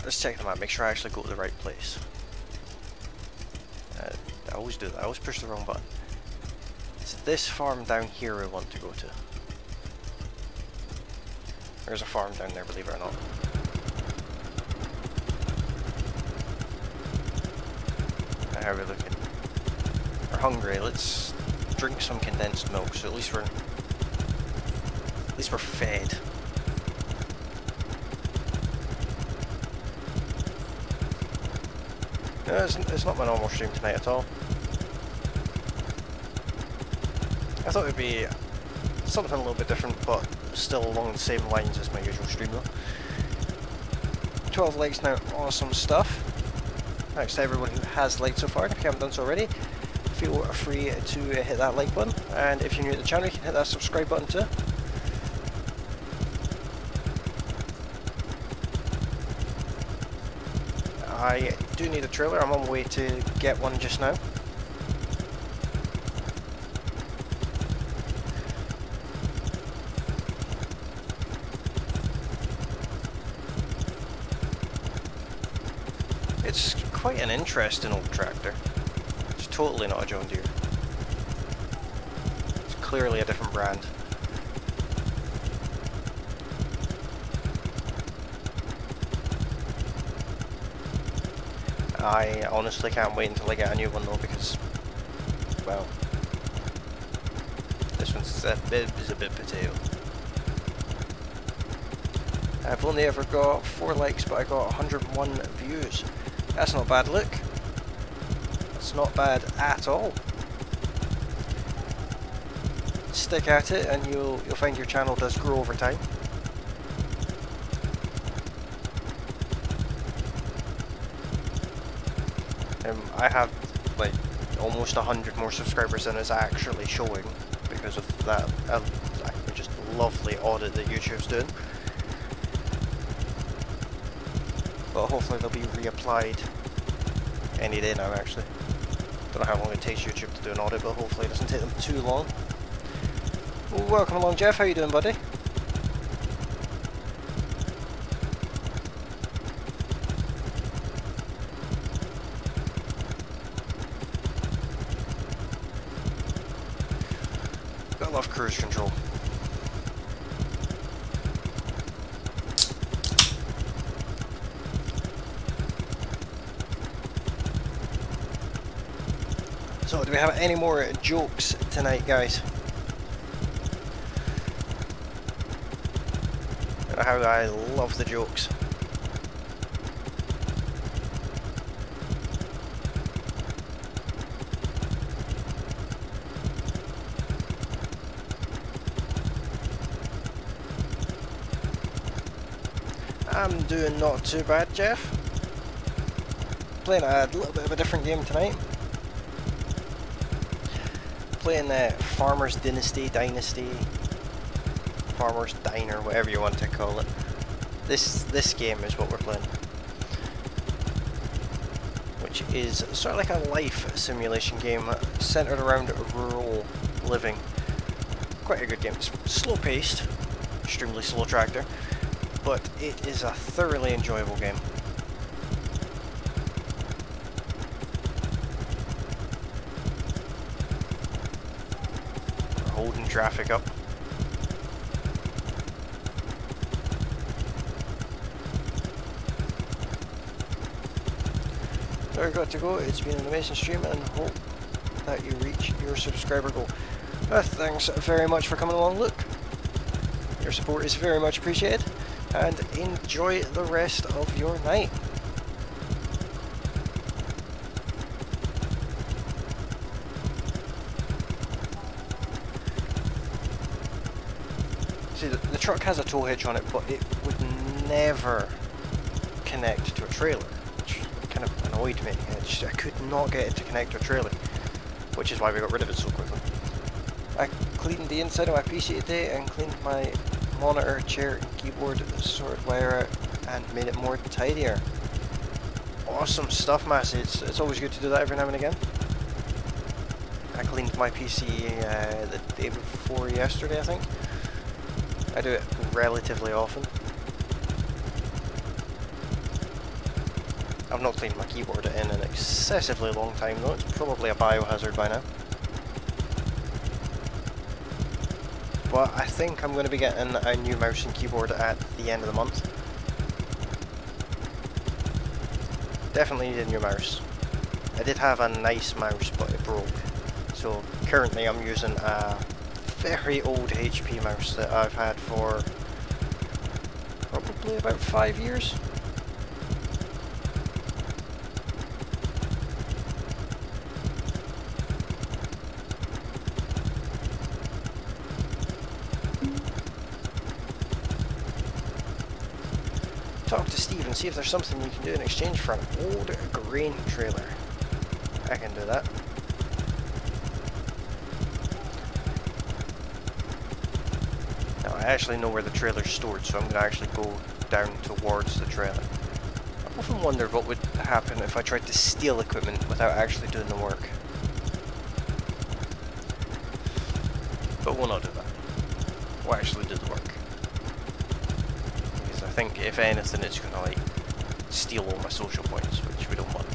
Let's check the map, make sure I actually go to the right place. I always do that, I always push the wrong button. It's this farm down here we want to go to. There's a farm down there, believe it or not. How are we looking? We're hungry, let's drink some condensed milk, so at least we're fed. No, it's not my normal stream tonight at all. I thought it would be something a little bit different, but still along the same lines as my usual stream though. 12 likes now, awesome stuff. Thanks to everyone who has liked so far, and if you haven't done so already, feel free to hit that like button, and if you're new to the channel you can hit that subscribe button too. I do need a trailer, I'm on my way to get one just now. It's quite an interesting old tractor. It's totally not a John Deere. It's clearly a different brand. I honestly can't wait until I get a new one though, because, well, this one's a bit potato. I've only ever got 4 likes, but I got 101 views. That's not a bad look. That's not bad at all. Stick at it and you'll find your channel does grow over time. I have like almost 100 more subscribers than it's actually showing because of that just lovely audit that YouTube's doing. But hopefully they'll be reapplied any day now actually. Don't know how long it takes YouTube to do an audit, but hopefully it doesn't take them too long. Well, welcome along, Jeff. How you doing, buddy? Gotta love cruise control. So, do we have any more jokes tonight, guys? How I love the jokes. I'm doing not too bad, Jeff. Playing a little bit of a different game tonight. Playing Farmer's Dynasty. Farmer's Diner, whatever you want to call it. This game is what we're playing, which is sort of like a life simulation game centered around rural living. Quite a good game. It's slow paced, extremely slow tractor, but it is a thoroughly enjoyable game. We're holding traffic up. There got to go. It's been an amazing stream and hope that you reach your subscriber goal. Thanks very much for coming along, Luke. Your support is very much appreciated and enjoy the rest of your night. See, the truck has a tow hitch on it, but it would never connect to a trailer, which kind of annoyed me. I could not get it to connect to a trailer, which is why we got rid of it so quickly. I cleaned the inside of my PC today and cleaned my monitor, chair and keyboard, sorted wire out and made it more tidier. Awesome stuff, Massey. It's always good to do that every now and again. I cleaned my PC the day before yesterday, I think. I do it relatively often. I've not cleaned my keyboard in an excessively long time though. It's probably a biohazard by now. But I think I'm going to be getting a new mouse and keyboard at the end of the month. Definitely need a new mouse. I did have a nice mouse, but it broke. So currently I'm using a very old HP mouse that I've had for probably about 5 years. Talk to Steve and see if there's something you can do in exchange for an old grain trailer. I can do that. Now I actually know where the trailer's stored, so I'm going to actually go down towards the trailer. I've often wondered what would happen if I tried to steal equipment without actually doing the work. But we'll not do that. We'll actually do the work. I think if anything it's going to like steal all my social points, which we don't want.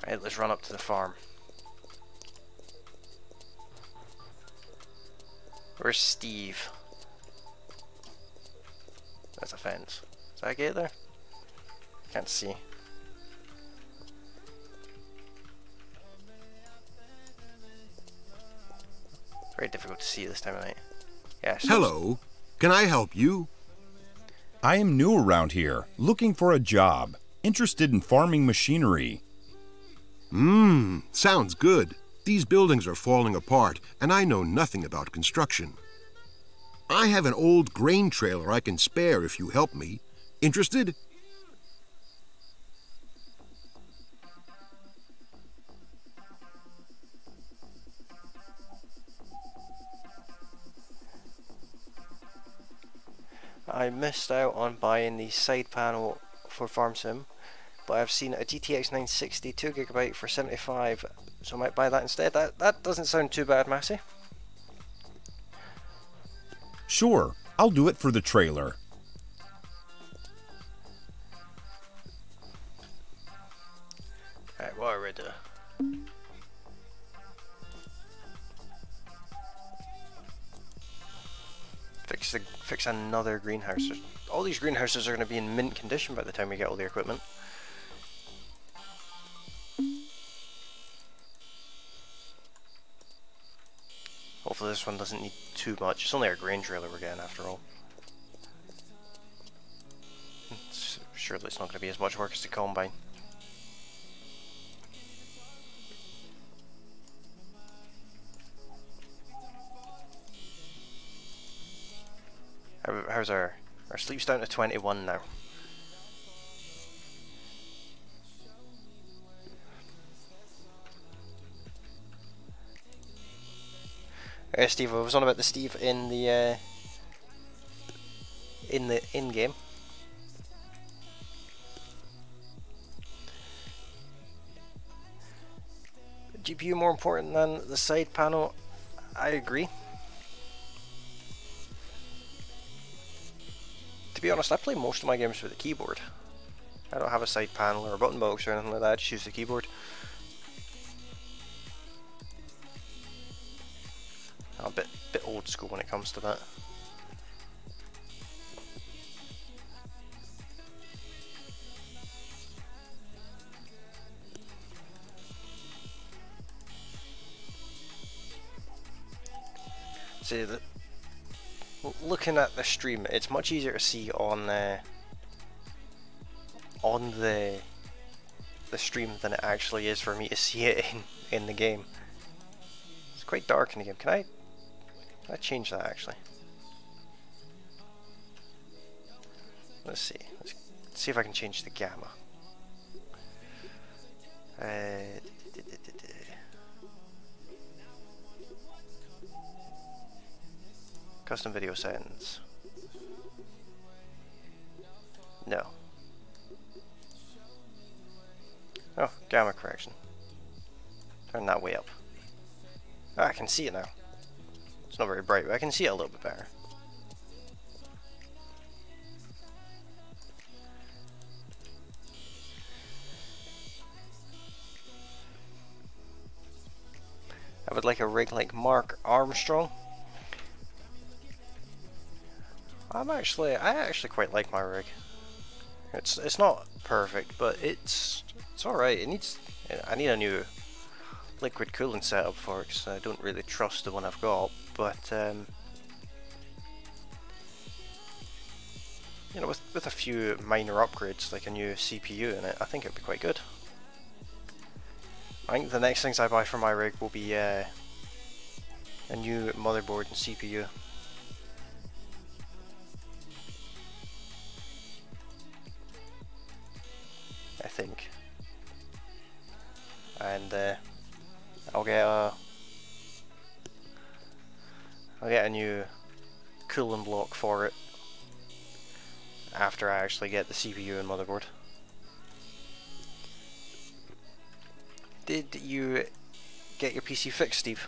Alright, let's run up to the farm. Where's Steve? that's a fence. Does that get there? Can't see. Very difficult to see this time of night. Yeah. Hello. Can I help you? I am new around here, looking for a job, interested in farming machinery. Sounds good. These buildings are falling apart, and I know nothing about construction. I have an old grain trailer I can spare if you help me. Interested? I missed out on buying the side panel for FarmSim, but I've seen a GTX 960 2GB for 75, so I might buy that instead. That doesn't sound too bad, Massey. Sure, I'll do it for the trailer. Alright, what are we doing? Fix another greenhouse. All these greenhouses are going to be in mint condition by the time we get all the equipment. Hopefully this one doesn't need too much. It's only our grain trailer we're getting after all. Surely it's not going to be as much work as the combine. How's our sleep's down to 21 now. Steve, I was on about the Steve in the in-game. GPU more important than the side panel. I agree. To be honest, I play most of my games with a keyboard. I don't have a side panel or a button box or anything like that, I just use the keyboard. I'm a bit old school when it comes to that. See, looking at the stream, it's much easier to see on the stream than it actually is for me to see it in the game. It's quite dark in the game. Can I change that actually? Let's see. Let's see if I can change the gamma. Custom video settings. No. Oh, gamma correction. Turn that way up. Oh, I can see it now. It's not very bright, but I can see it a little bit better. I would like a rig like Mark Armstrong. I actually quite like my rig. It's not perfect, but it's alright. I need a new liquid cooling setup for it because I don't really trust the one I've got, but you know, with a few minor upgrades like a new CPU in it, I think it'd be quite good. I think the next things I buy for my rig will be a new motherboard and CPU. I think. And I'll get a new cooling block for it after I actually get the CPU and motherboard. Did you get your PC fixed, Steve?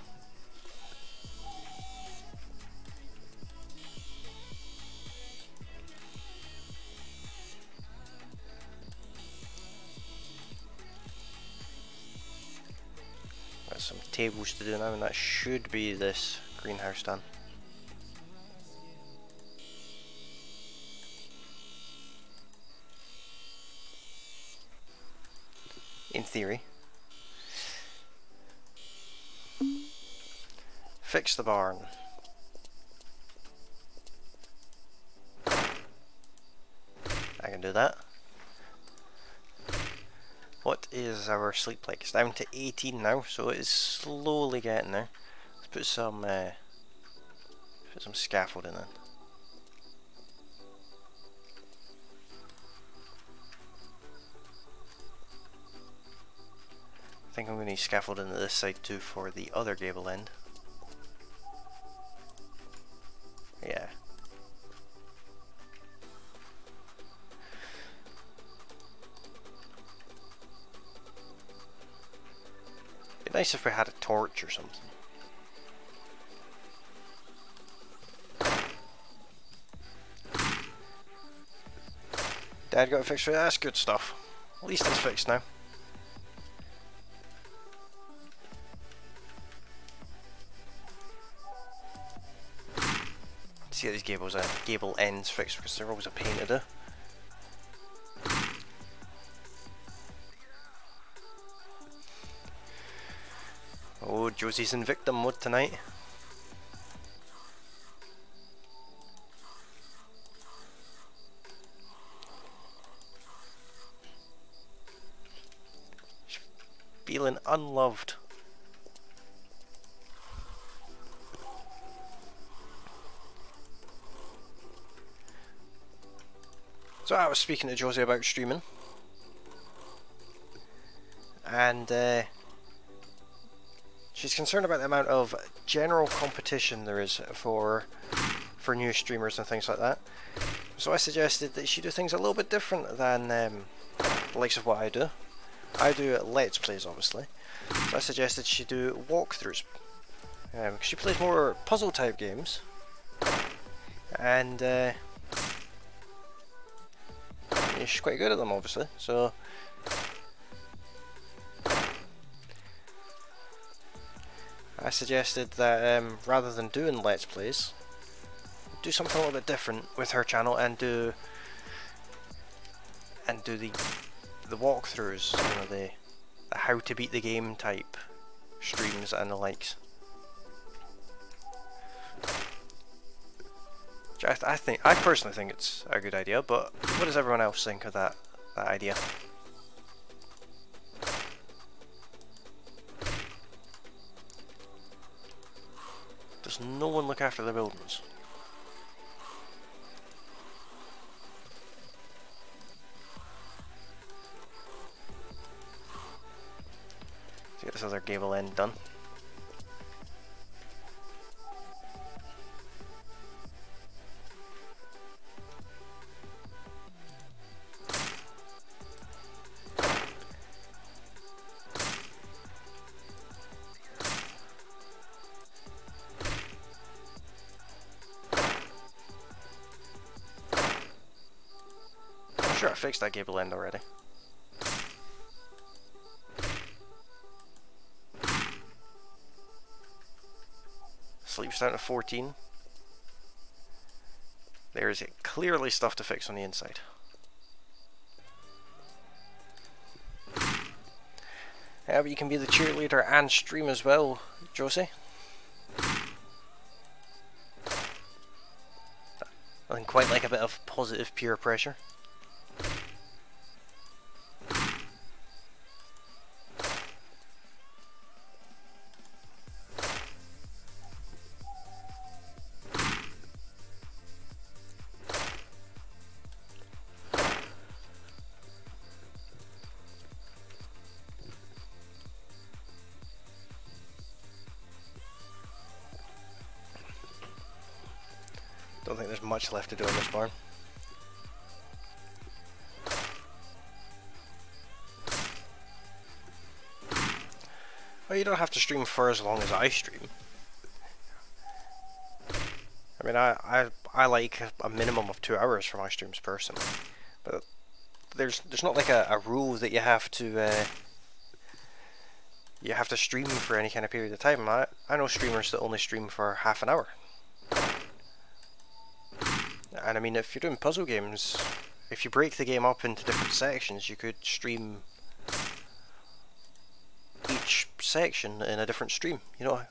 Got some tables to do now, and that should be this greenhouse done. in theory. Fix the barn. I can do that. What is our sleep like? It's down to 18 now, so it is slowly getting there. Let's put some scaffolding in. I think I'm going to need scaffolding to this side too for the other gable end. Yeah. Be nice if we had a torch or something. Dad got it fixed for you? That's good stuff. At least it's fixed now. See how these gable ends fixed because they're always a pain to do. Oh, Josie's in victim mode tonight. She's feeling unloved. So I was speaking to Josie about streaming, and she's concerned about the amount of general competition there is for new streamers and things like that. So I suggested that she do things a little bit different than the likes of what I do. I do Let's Plays, obviously. So I suggested she do walkthroughs. Because she plays more puzzle type games, and yeah, she's quite good at them, obviously. So I suggested that rather than doing Let's Plays, do something a little bit different with her channel and do the walkthroughs, you know, the how to beat the game type streams and the likes. Which I personally think it's a good idea, but what does everyone else think of that idea? Does no one look after the buildings? Let's get this other gable end done. Sure, I fixed that gable end already. Sleep's down to 14. There's clearly stuff to fix on the inside. Yeah, but you can be the cheerleader and stream as well, Josie. Nothing quite like a bit of positive peer pressure. Don't think there's much left to do on this barn. Well, you don't have to stream for as long as I stream. I mean, I like a minimum of 2 hours for my streams personally, but there's not like a rule that you have to stream for any kind of period of time. I know streamers that only stream for half an hour. And I mean, if you're doing puzzle games, if you break the game up into different sections, you could stream each section in a different stream. You know,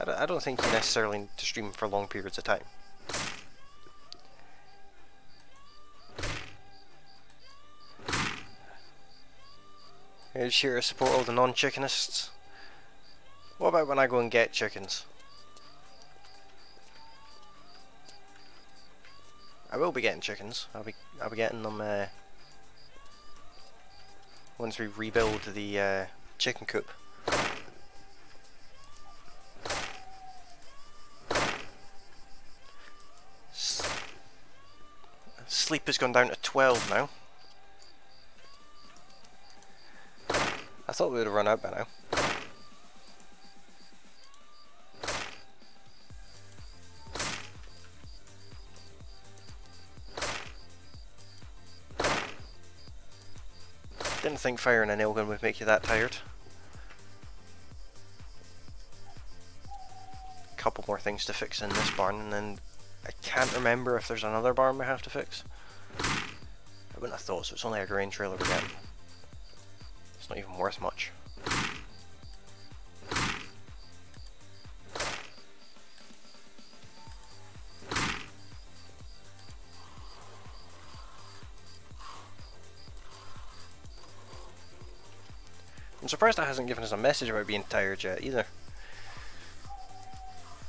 I don't think you necessarily need to stream for long periods of time. Here's here to support all the non-chickenists. What about when I go and get chickens? I will be getting chickens. I'll be getting them once we rebuild the chicken coop. Sleep has gone down to 12 now. I thought we would have run out by now. Didn't think firing a nail gun would make you that tired. A couple more things to fix in this barn, and then I can't remember if there's another barn we have to fix. I wouldn't have thought so. It's only a grain trailer we're getting. It's not even worth much. I'm surprised that hasn't given us a message about being tired yet either.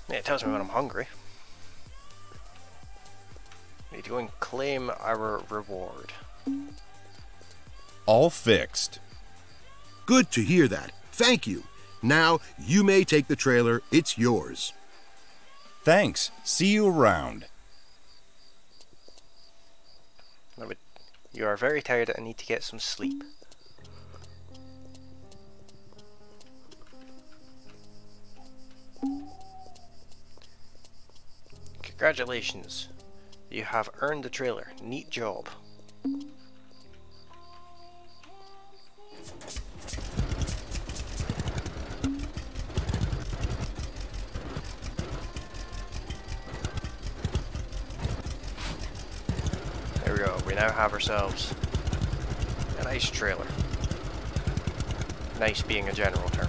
Yeah, it tells me when I'm hungry. We need to go and claim our reward. All fixed. Good to hear that. Thank you. Now, you may take the trailer. It's yours. Thanks. See you around. You are very tired and need to get some sleep. Congratulations. You have earned the trailer. Neat job. There we go. We now have ourselves a nice trailer. Nice being a general term.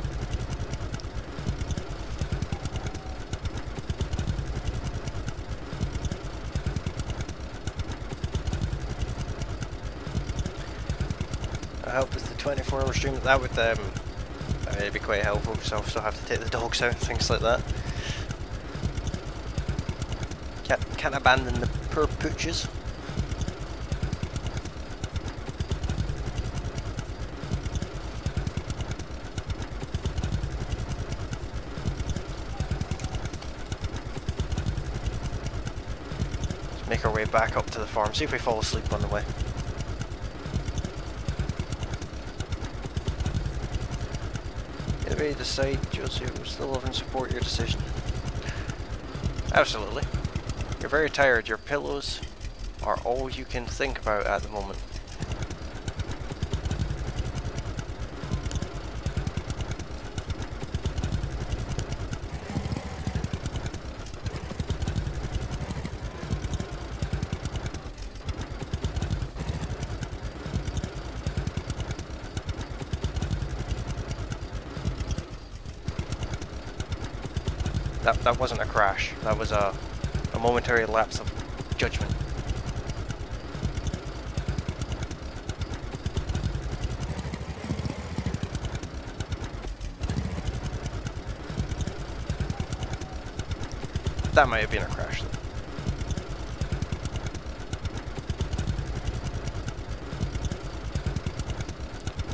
I hope with the 24-hour stream that would it'd be quite helpful because I'll still have to take the dogs out and things like that. Can't abandon the poor pooches. Let's make our way back up to the farm, see if we fall asleep on the way. Decide, Josie, we still love and support your decision. Absolutely. You're very tired. Your pillows are all you can think about at the moment. That wasn't a crash, that was a momentary lapse of judgment. That might have been a crash though.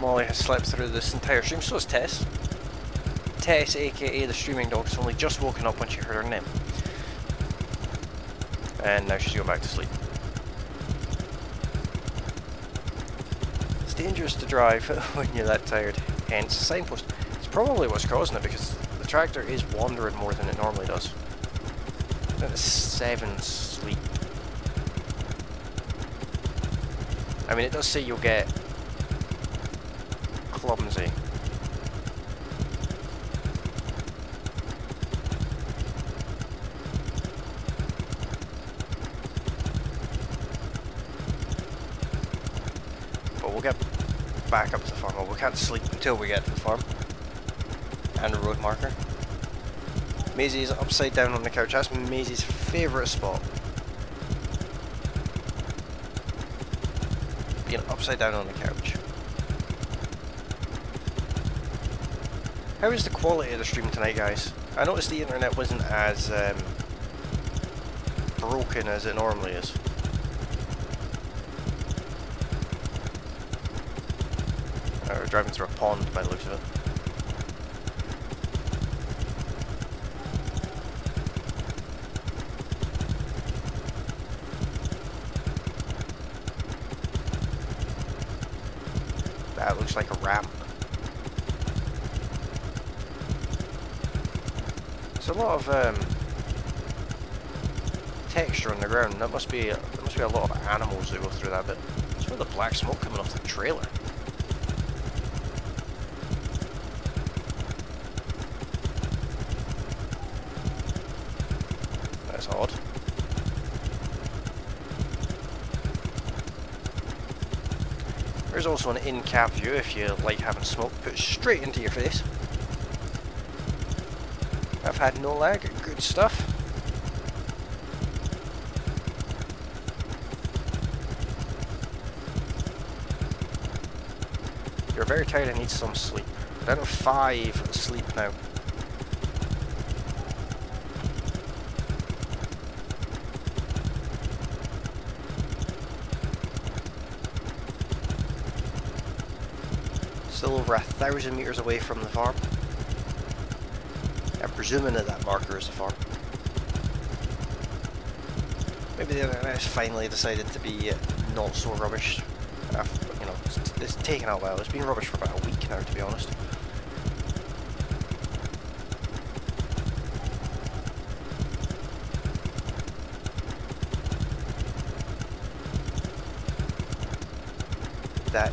Molly has slept through this entire stream, so has Tess. Tess, aka the streaming dog, has only just woken up when she heard her name. And now she's going back to sleep. It's dangerous to drive when you're that tired, hence the signpost. It's probably what's causing it because the tractor is wandering more than it normally does. I think it's 7 sleep. I mean, it does say you'll get clumsy. back up to the farm. Well, we can't sleep until we get to the farm. And a road marker. Maisie's upside down on the couch. That's Maisie's favourite spot. Being upside down on the couch. How is the quality of the stream tonight, guys? I noticed the internet wasn't as broken as it normally is. We're driving through a pond by the looks of it. That looks like a ramp. There's a lot of texture on the ground. There must be a lot of animals that go through that bit. There's where the black smoke coming off the trailer. That's odd. There's also an in-cab view if you like having smoke put straight into your face. I've had no lag, good stuff. You're very tired and need some sleep. Down to 5 sleep now. Still over 1,000 meters away from the farm. I'm presuming that marker is the farm. Maybe the internet has finally decided to be not so rubbish. You know, it's taken a while. It's been rubbish for about a week now, to be honest. That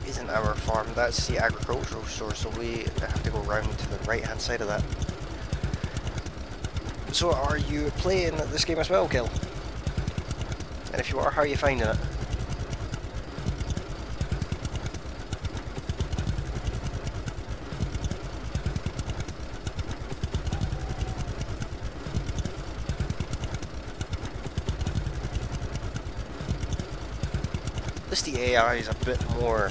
isn't our farm, that's the agricultural store, so we have to go round to the right hand side of that. So are you playing this game as well, Gil? And if you are, how are you finding it? At least the AI is a bit more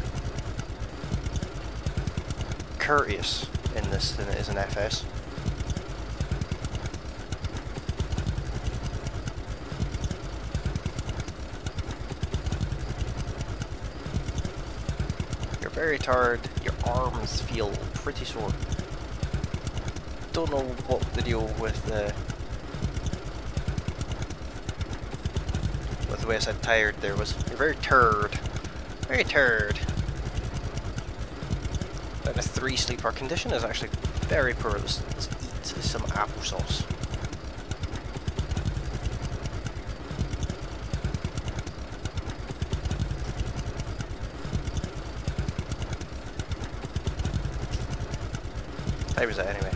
courteous in this than it is in FS. You're very tired, your arms feel pretty sore. Don't know what the deal with the way I said tired there was. You're very tired. Very tired. And a 3 sleep. Our condition is actually very poor. Let's eat some applesauce. What time is it anyway?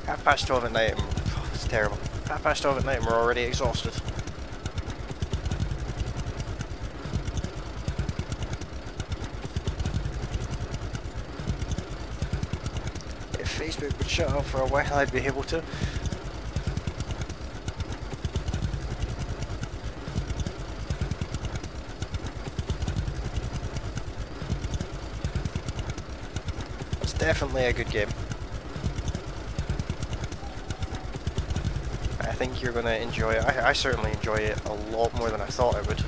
12:30 at night and it's terrible. 12:30 at night and we're already exhausted. Facebook would shut up for a while, I'd be able to. It's definitely a good game. I think you're going to enjoy it. I certainly enjoy it a lot more than I thought I would.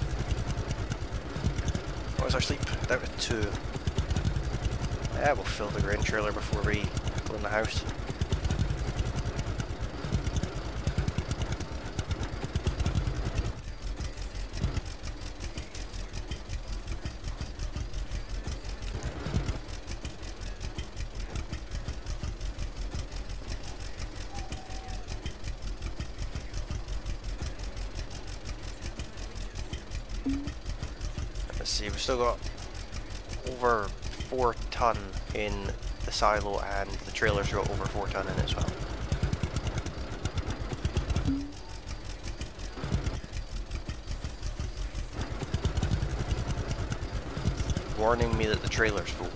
What was our sleep? Down to 2. Yeah, we'll fill the grain trailer before we go in the house. Let's see, we've still got over 4 ton in the silo and the trailer's got over 4 ton in it as well. warning me that the trailer's full.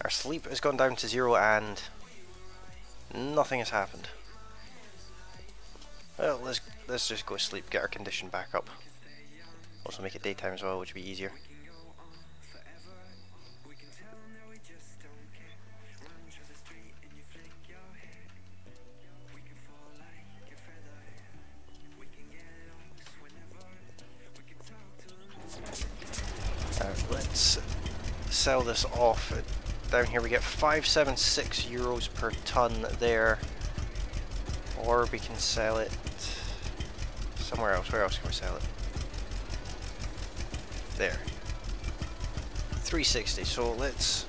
Our sleep has gone down to 0 and nothing has happened. Well, let's just go sleep, get our condition back up. Also make it daytime as well, which would be easier. Let's sell this off. Down here we get 576 euros per ton there, or we can sell it somewhere else. Where else can we sell it? There, 360. So let's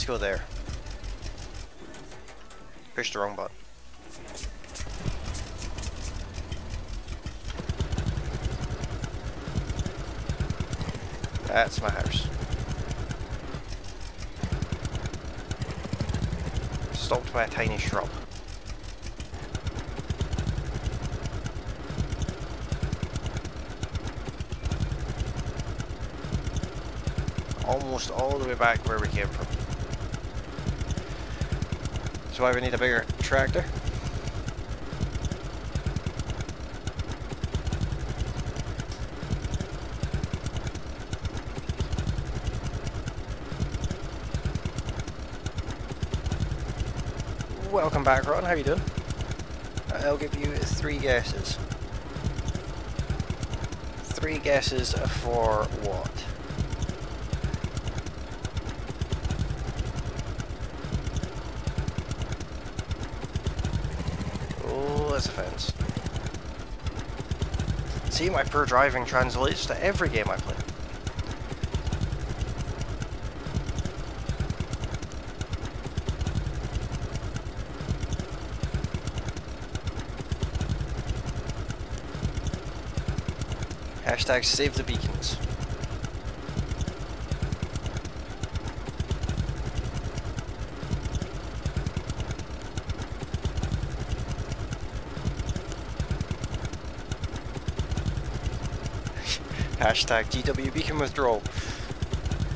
go there. Push the wrong button. That's my house. Stopped by a tiny shrub. Almost all the way back where we came from. That's why we need a bigger tractor. Welcome back, Ron. How you doing? I'll give you 3 guesses. 3 guesses for what? Oh, that's a fence. See, my poor driving translates to every game I play. Hashtag save the beacons. Hashtag GW beacon withdrawal.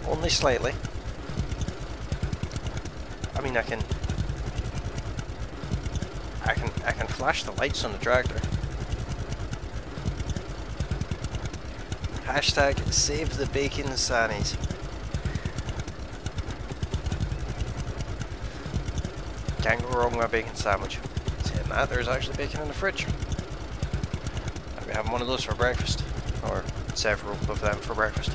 Only slightly. I mean, I can flash the lights on the tractor. Hashtag save the bacon sannies. Can't go wrong with a bacon sandwich. Saying that, there's actually bacon in the fridge. I'll be having one of those for breakfast. Or several of them for breakfast.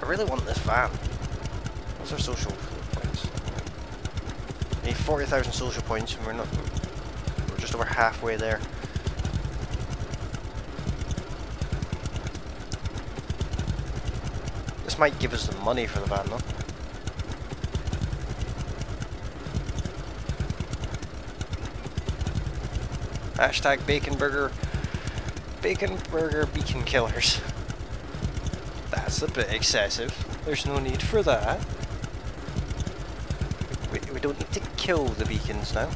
I really want this van. What's our social points? We need 40,000 social points and we're just over halfway there. This might give us the money for the van though. Hashtag bacon burger beacon killers. That's a bit excessive. There's no need for that. We don't need to kill the beacons now.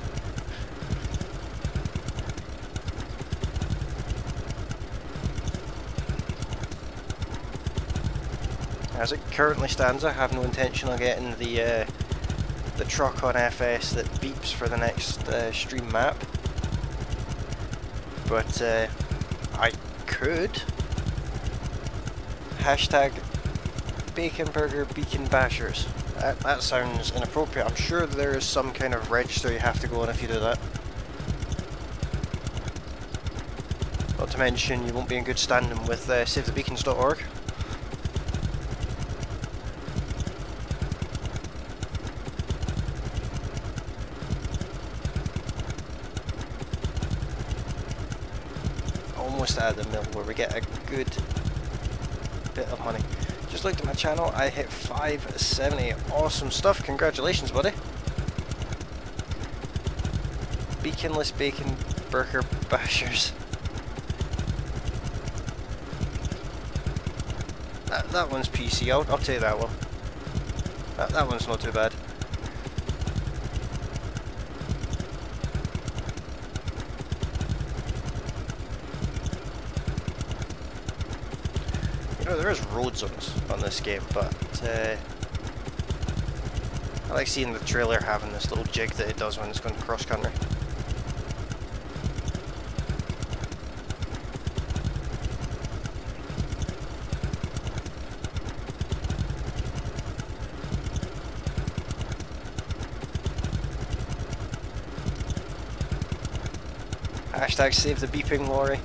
As it currently stands, I have no intention of getting the truck on FS that beeps for the next stream map. But I could. Hashtag bacon burger beacon bashers. That sounds inappropriate. I'm sure there is some kind of register you have to go on if you do that. Not to mention you won't be in good standing with savethebeacons.org. Almost at the mill where we get a good bit of money. just looked at my channel, I hit 570. Awesome stuff, congratulations buddy. Beaconless Bacon Burger Bashers. That one's PC, I'll take that one. That one's not too bad. You know, there is roads on this game, but I like seeing the trailer having this little jig that it does when it's going cross country. Hashtag save the beeping lorry.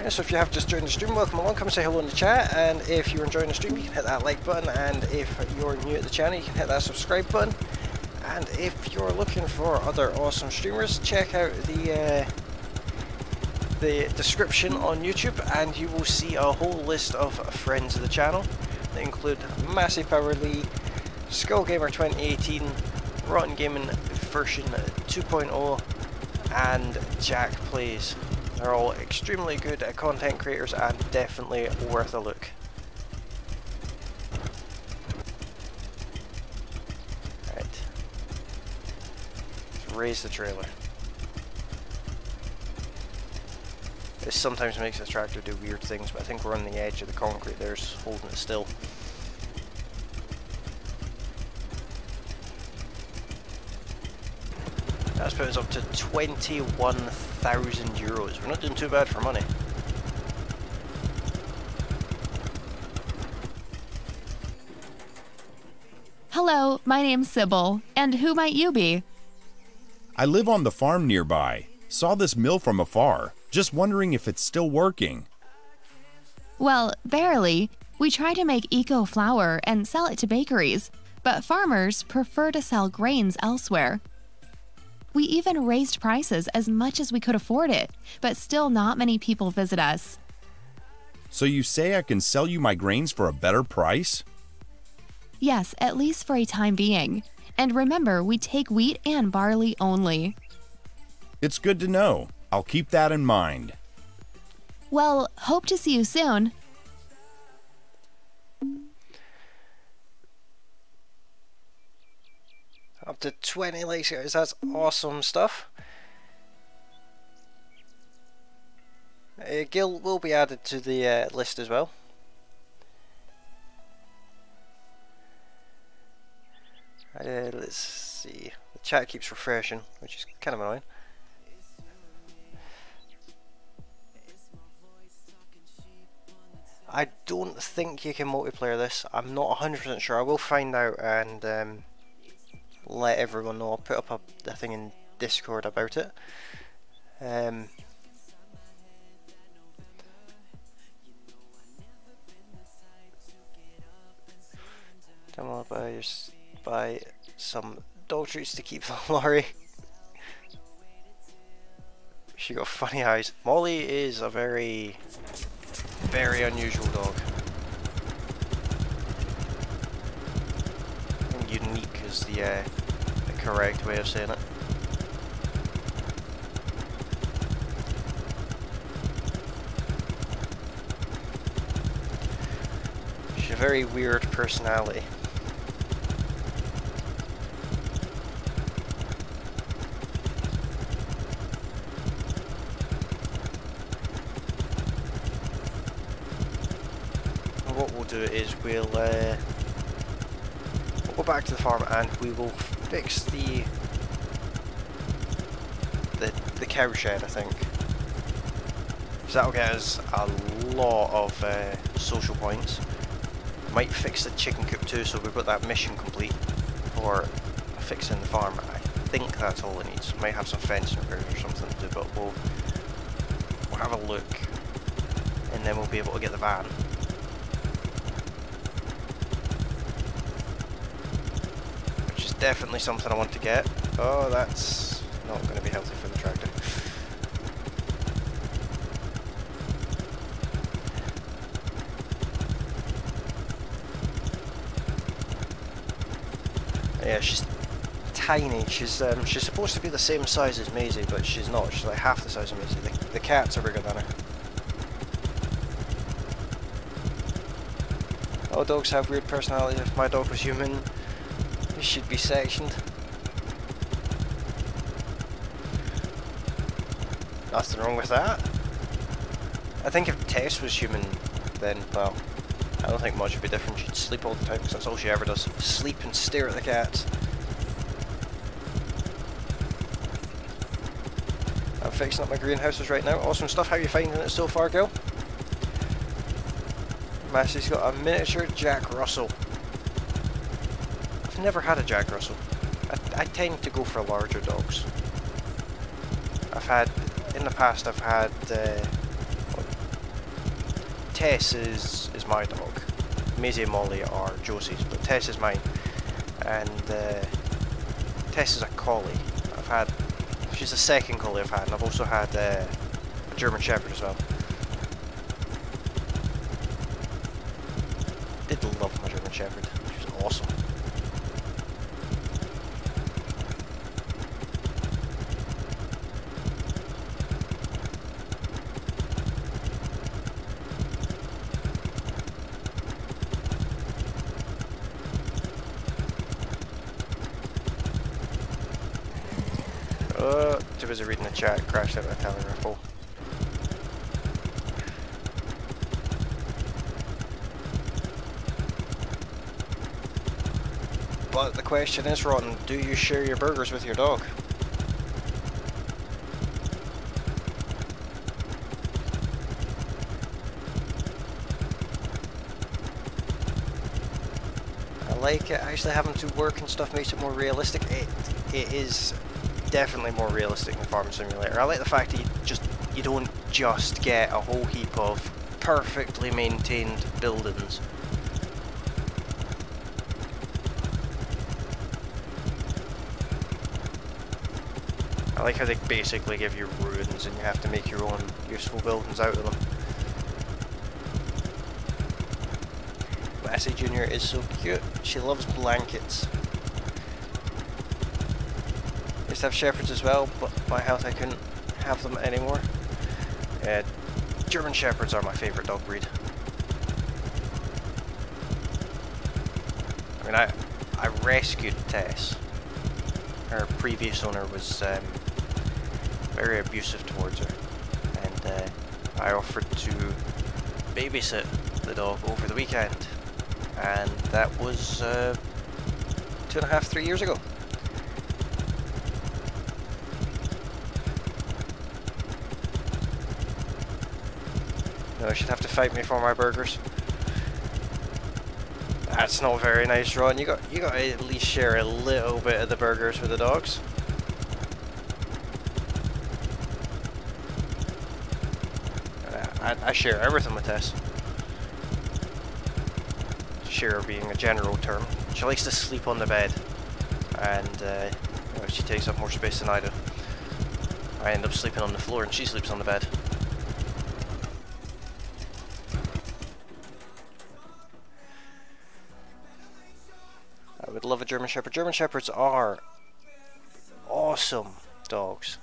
So if you have just joined the stream, welcome along, come say hello in the chat, and if you're enjoying the stream you can hit that like button, and if you're new at the channel you can hit that subscribe button, and if you're looking for other awesome streamers, check out the description on YouTube and you will see a whole list of friends of the channel. They include Massey Power Lee, Skullgamer 2018, Rotten Gaming version 2.0, and Jack Plays. They're all extremely good content creators and definitely worth a look. Right. Let's raise the trailer. This sometimes makes the tractor do weird things, but I think we're on the edge of the concrete there, just holding it still. That's put us up to 21,000 euros. We're not doing too bad for money. Hello, my name's Sybil, and who might you be? I live on the farm nearby. Saw this mill from afar. Just wondering if it's still working. Well, barely. We try to make eco flour and sell it to bakeries, but farmers prefer to sell grains elsewhere. We even raised prices as much as we could afford it, but still not many people visit us. So you say I can sell you my grains for a better price? Yes, at least for a time being. And remember, we take wheat and barley only. It's good to know. I'll keep that in mind. Well, hope to see you soon. Up to 20 likes, guys. That's awesome stuff. Gil will be added to the list as well. Let's see. The chat keeps refreshing, which is kind of annoying. I don't think you can multiplayer this. I'm not 100% sure. I will find out and let everyone know. I'll put up a thing in Discord about it. Come on, buy some dog treats to keep the lorry. She got funny eyes. Molly is a very unusual dog. I think unique is the correct way of saying it. She's a very weird personality. What we'll do is we'll go back to the farm and we will fix the cow shed, I think, because that'll get us a lot of social points. Might fix the chicken coop too, so we've got that mission complete for fixing the farm. I think that's all it needs. Might have some fencing repairs or something to do, but we'll have a look and then we'll be able to get the van. Definitely something I want to get. Oh, that's not going to be healthy for the tractor. Yeah, she's tiny. She's supposed to be the same size as Maisie, but she's not. She's like half the size of Maisie. The cats are bigger than her. All dogs have weird personalities. If my dog was human, he should be sectioned. Nothing wrong with that. I think if Tess was human, then, well, I don't think much would be different. She'd sleep all the time, because that's all she ever does. Sleep and stare at the cats. I'm fixing up my greenhouses right now. Awesome stuff. How are you finding it so far, Gil? Massey's got a miniature Jack Russell. I've never had a Jack Russell. I tend to go for larger dogs. In the past I've had, Tess is my dog. Maisie and Molly are Josie's, but Tess is mine. And Tess is a collie. She's the second collie I've had, and I've also had a German Shepherd as well. Did love my German Shepherd. She was awesome. Too busy reading the chat, crashed out of a telegraph pole. But the question is, Rotten, do you share your burgers with your dog? I like it. Actually having to work and stuff makes it more realistic. It is definitely more realistic than Farming Simulator. I like the fact that you don't just get a whole heap of perfectly maintained buildings. I like how they basically give you ruins and you have to make your own useful buildings out of them. Massey Jr. is so cute. She loves blankets. I used to have Shepherds as well, but my health I couldn't have them anymore. German Shepherds are my favourite dog breed. I mean, I rescued Tess. Her previous owner was very abusive towards her, and I offered to babysit the dog over the weekend, and that was 2.5, 3 years ago. No, she'd have to fight me for my burgers. That's not very nice, Ron. You got to at least share a little bit of the burgers with the dogs. I share everything with Tess. Share being a general term. She likes to sleep on the bed, and you know, she takes up more space than I do. I end up sleeping on the floor, and she sleeps on the bed. I would love a German Shepherd. German Shepherds are awesome dogs.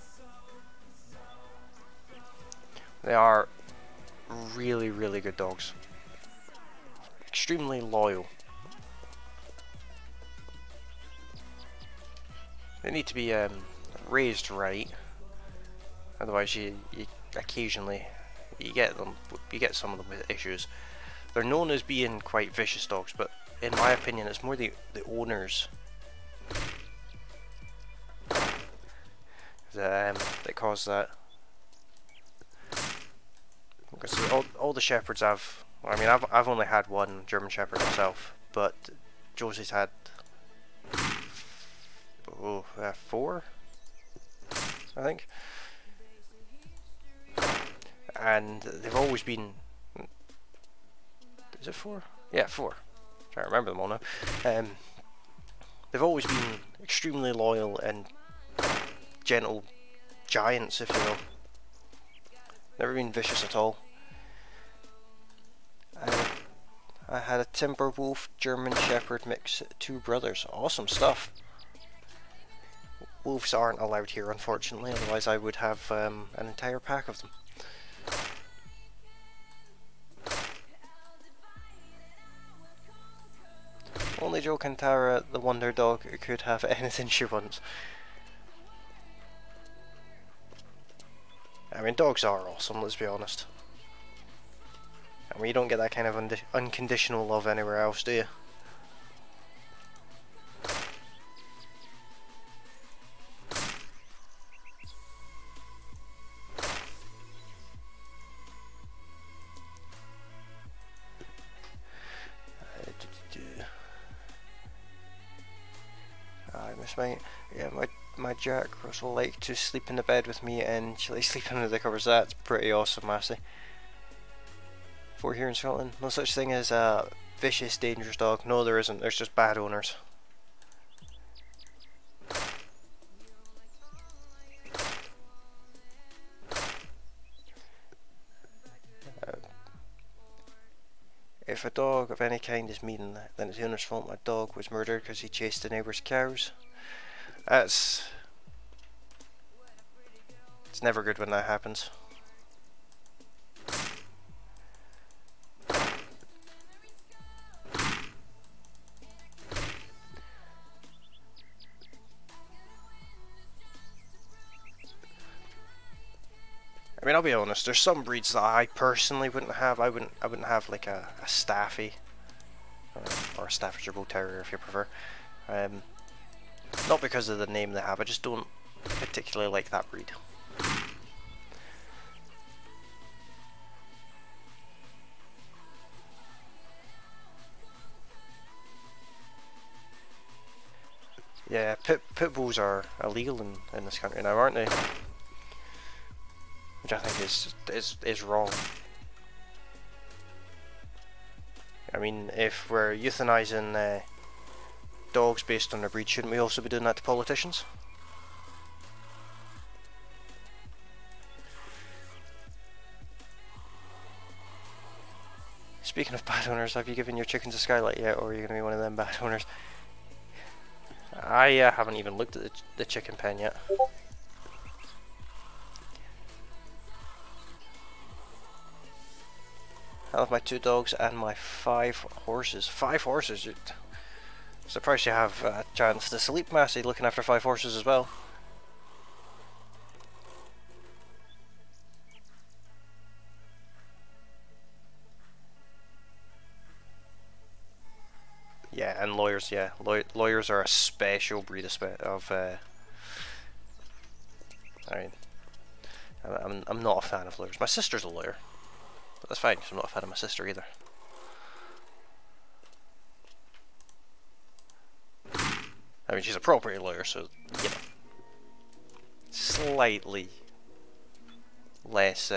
They are really, really good dogs. Extremely loyal. They need to be raised right. Otherwise, you occasionally you get some of them with issues. They're known as being quite vicious dogs, but in my opinion, it's more the owners that cause that. Because all the Shepherds I've only had one German Shepherd myself, but Josie's had 4, I think, and they've always been. Is it 4? Yeah, 4. I'm trying to remember them all now. They've always been extremely loyal and gentle giants, if you will. Never been vicious at all. I had a Timber Wolf German Shepherd mix, 2 brothers. Awesome stuff. Wolves aren't allowed here, unfortunately, otherwise I would have an entire pack of them. Only Joe Cantara, the Wonder Dog, could have anything she wants. I mean, dogs are awesome, let's be honest. I mean, you don't get that kind of unconditional love anywhere else, do you? My Jack Russell liked to sleep in the bed with me and she likes sleeping under the covers. That's pretty awesome, Massey. For here in Scotland, no such thing as a vicious, dangerous dog. No, there isn't. There's just bad owners. If a dog of any kind is mean, then it's the owner's fault. My dog was murdered because he chased the neighbour's cows. It's never good when that happens. I mean, I'll be honest, there's some breeds that I personally wouldn't have. I wouldn't have like a Staffy or a Staffordshire Bull Terrier if you prefer. Not because of the name they have, I just don't particularly like that breed. Yeah, pit bulls are illegal in this country now, aren't they? Which I think is wrong. I mean, if we're euthanizing dogs based on their breed, shouldn't we also be doing that to politicians? Speaking of bad owners, have you given your chickens a skylight yet, or are you going to be one of them bad owners? I haven't even looked at the chicken pen yet. I love my 2 dogs and my 5 horses. 5 horses? Surprised you have a chance to sleep, Massey, looking after 5 horses as well. Yeah, and lawyers, yeah. Lawyers are a special breed of I mean, I'm not a fan of lawyers. My sister's a lawyer. But that's fine, because I'm not a fan of my sister either. I mean, she's a property lawyer, so, you know, slightly less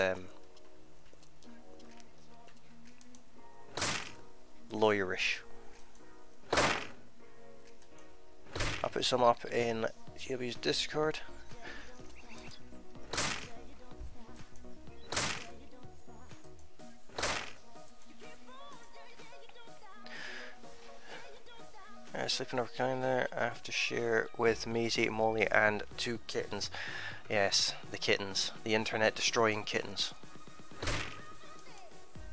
lawyerish. I'll put some up in GW's Discord. Sleeping over kind there. I have to share with Maisie, Molly, and 2 kittens. Yes, the kittens. The internet destroying kittens.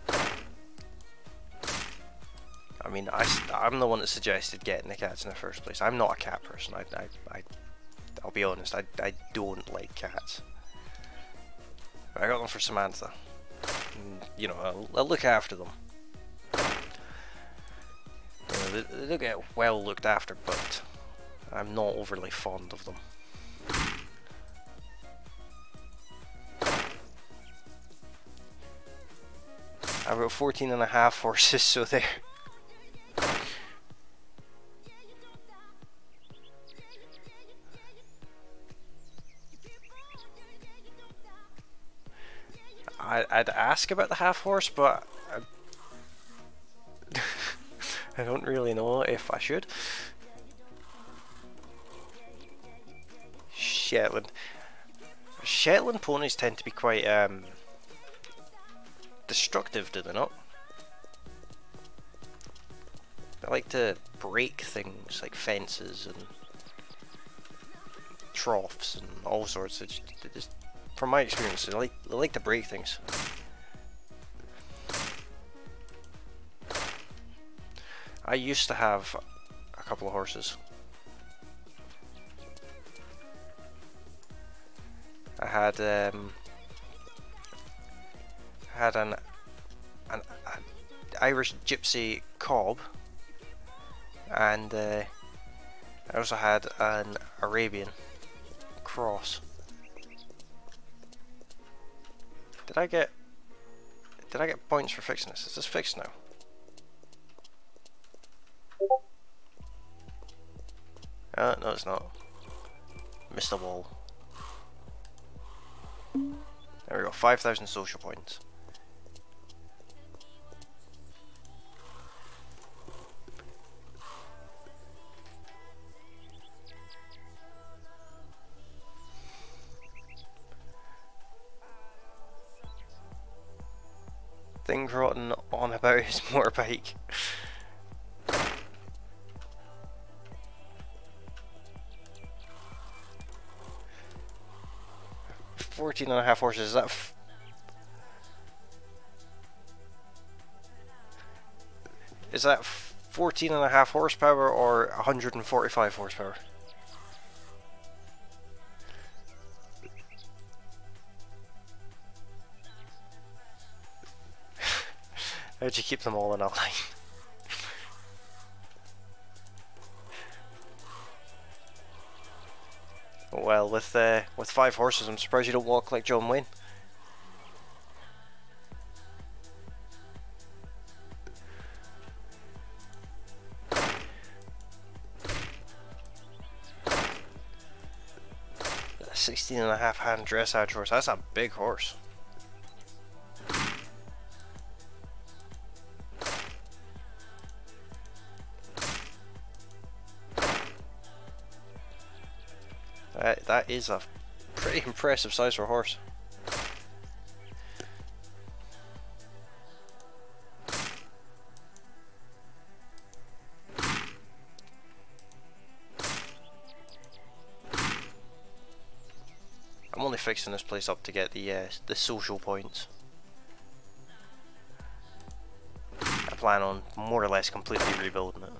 I mean, I'm the one that suggested getting the cats in the first place. I'm not a cat person. I'll be honest. I don't like cats. But I got them for Samantha. And, you know, I'll look after them. You know, they do get well looked after, but I'm not overly fond of them. I've got 14.5 horses, so there. I'd ask about the half horse, but I don't really know if I should. Shetland ponies tend to be quite destructive, do they not? They like to break things like fences and troughs and all sorts. From my experience, they like to break things. I used to have a couple of horses. I had an Irish Gypsy cob, and I also had an Arabian cross. Did I get points for fixing this? Is this fixed now? No, it's not. Missed the wall. There we go, 5,000 social points. Thing rotten on about his motorbike. 14.5 horses, is that is that 14.5 horsepower or 145 horsepower? How'd you keep them all in a line? Well, with 5 horses, I'm surprised you don't walk like John Wayne. A 16.5 hand dressage horse. That's a big horse. That is a pretty impressive size for a horse. I'm only fixing this place up to get the social points. I plan on more or less completely rebuilding it.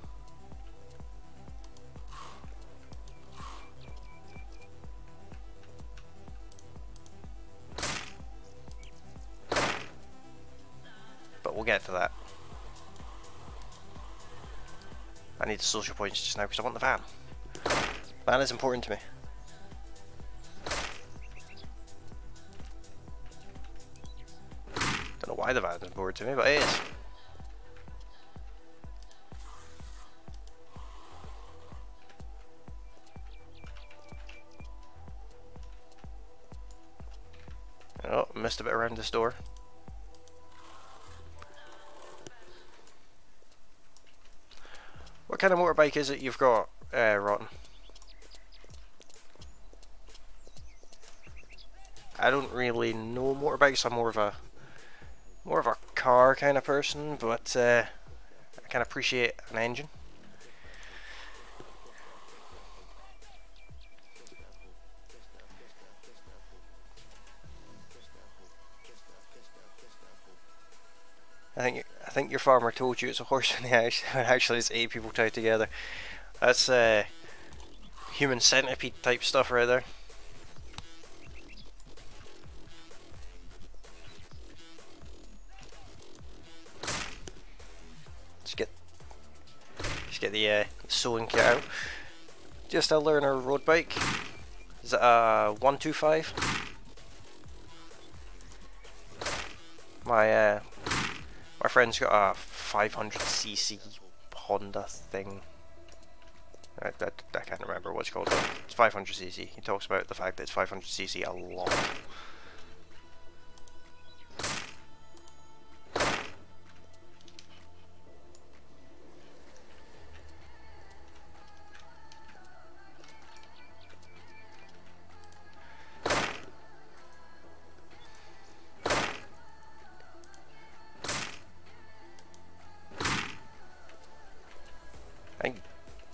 We'll get to that. I need the social points just now because I want the van. Van is important to me. Don't know why the van is important to me, but it is. Oh, missed a bit around this door. What kind of motorbike is it you've got, Rotten? I don't really know motorbikes. I'm more of a car kind of person, but I can appreciate an engine. I think your farmer told you it's a horse when actually it's 8 people tied together. That's human centipede type stuff right there. Just get the sewing kit out. Just a learner road bike. Is it a 125? My friend's got a 500cc Honda thing. I can't remember what it's called. It's 500cc. He talks about the fact that it's 500cc a lot.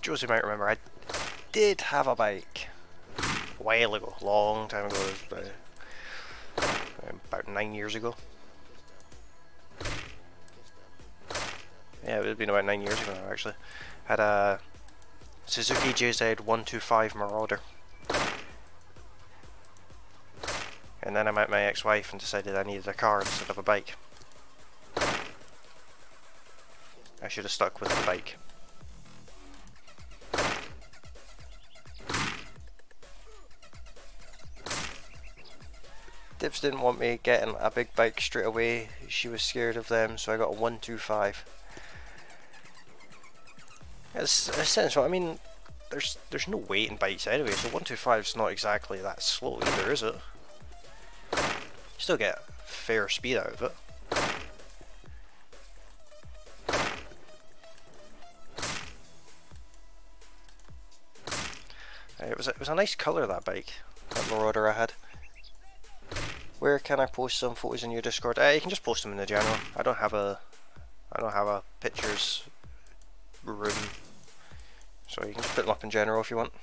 Josie might remember, I did have a bike a while ago, long time ago, about 9 years ago. Yeah, it would have been about 9 years ago now, actually. Had a Suzuki JZ125 Marauder. And then I met my ex-wife and decided I needed a car instead of a bike. I should have stuck with the bike. Dips didn't want me getting a big bike straight away. She was scared of them, so I got a 125. It's a sense. I mean, there's no weight in bikes anyway, so 125's not exactly that slow either, is it? You still get fair speed out of it. It was a nice colour, that bike, that Marauder I had. Where can I post some photos in your Discord? You can just post them in the general. I don't have a pictures room, so you can just put them up in general if you want.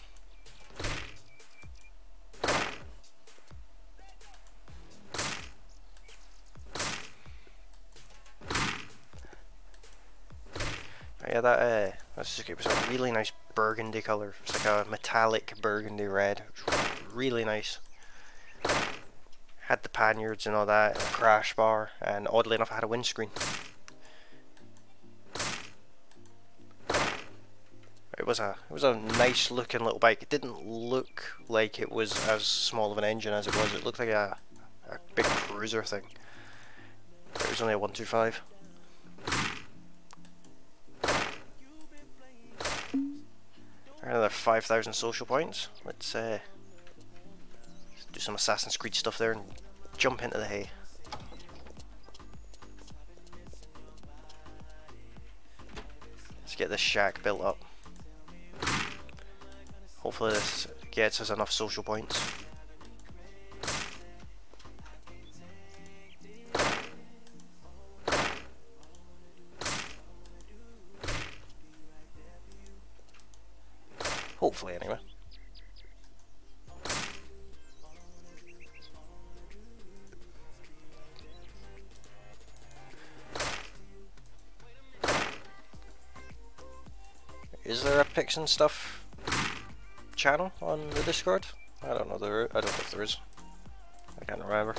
Yeah, that Suzuki was a really nice burgundy colour. It's like a metallic burgundy red. Really nice. Had the panniers and all that, and a crash bar, and oddly enough I had a windscreen. It was a nice looking little bike. It didn't look like it was as small of an engine as it was. It looked like a big cruiser thing. But it was only a 125. Another 5,000 social points. Let's do some Assassin's Creed stuff there and jump into the hay. Let's get this shack built up. Hopefully this gets us enough social points. Hopefully, anyway. Is there a Picks and Stuff channel on the Discord? I don't know if there is. I can't remember.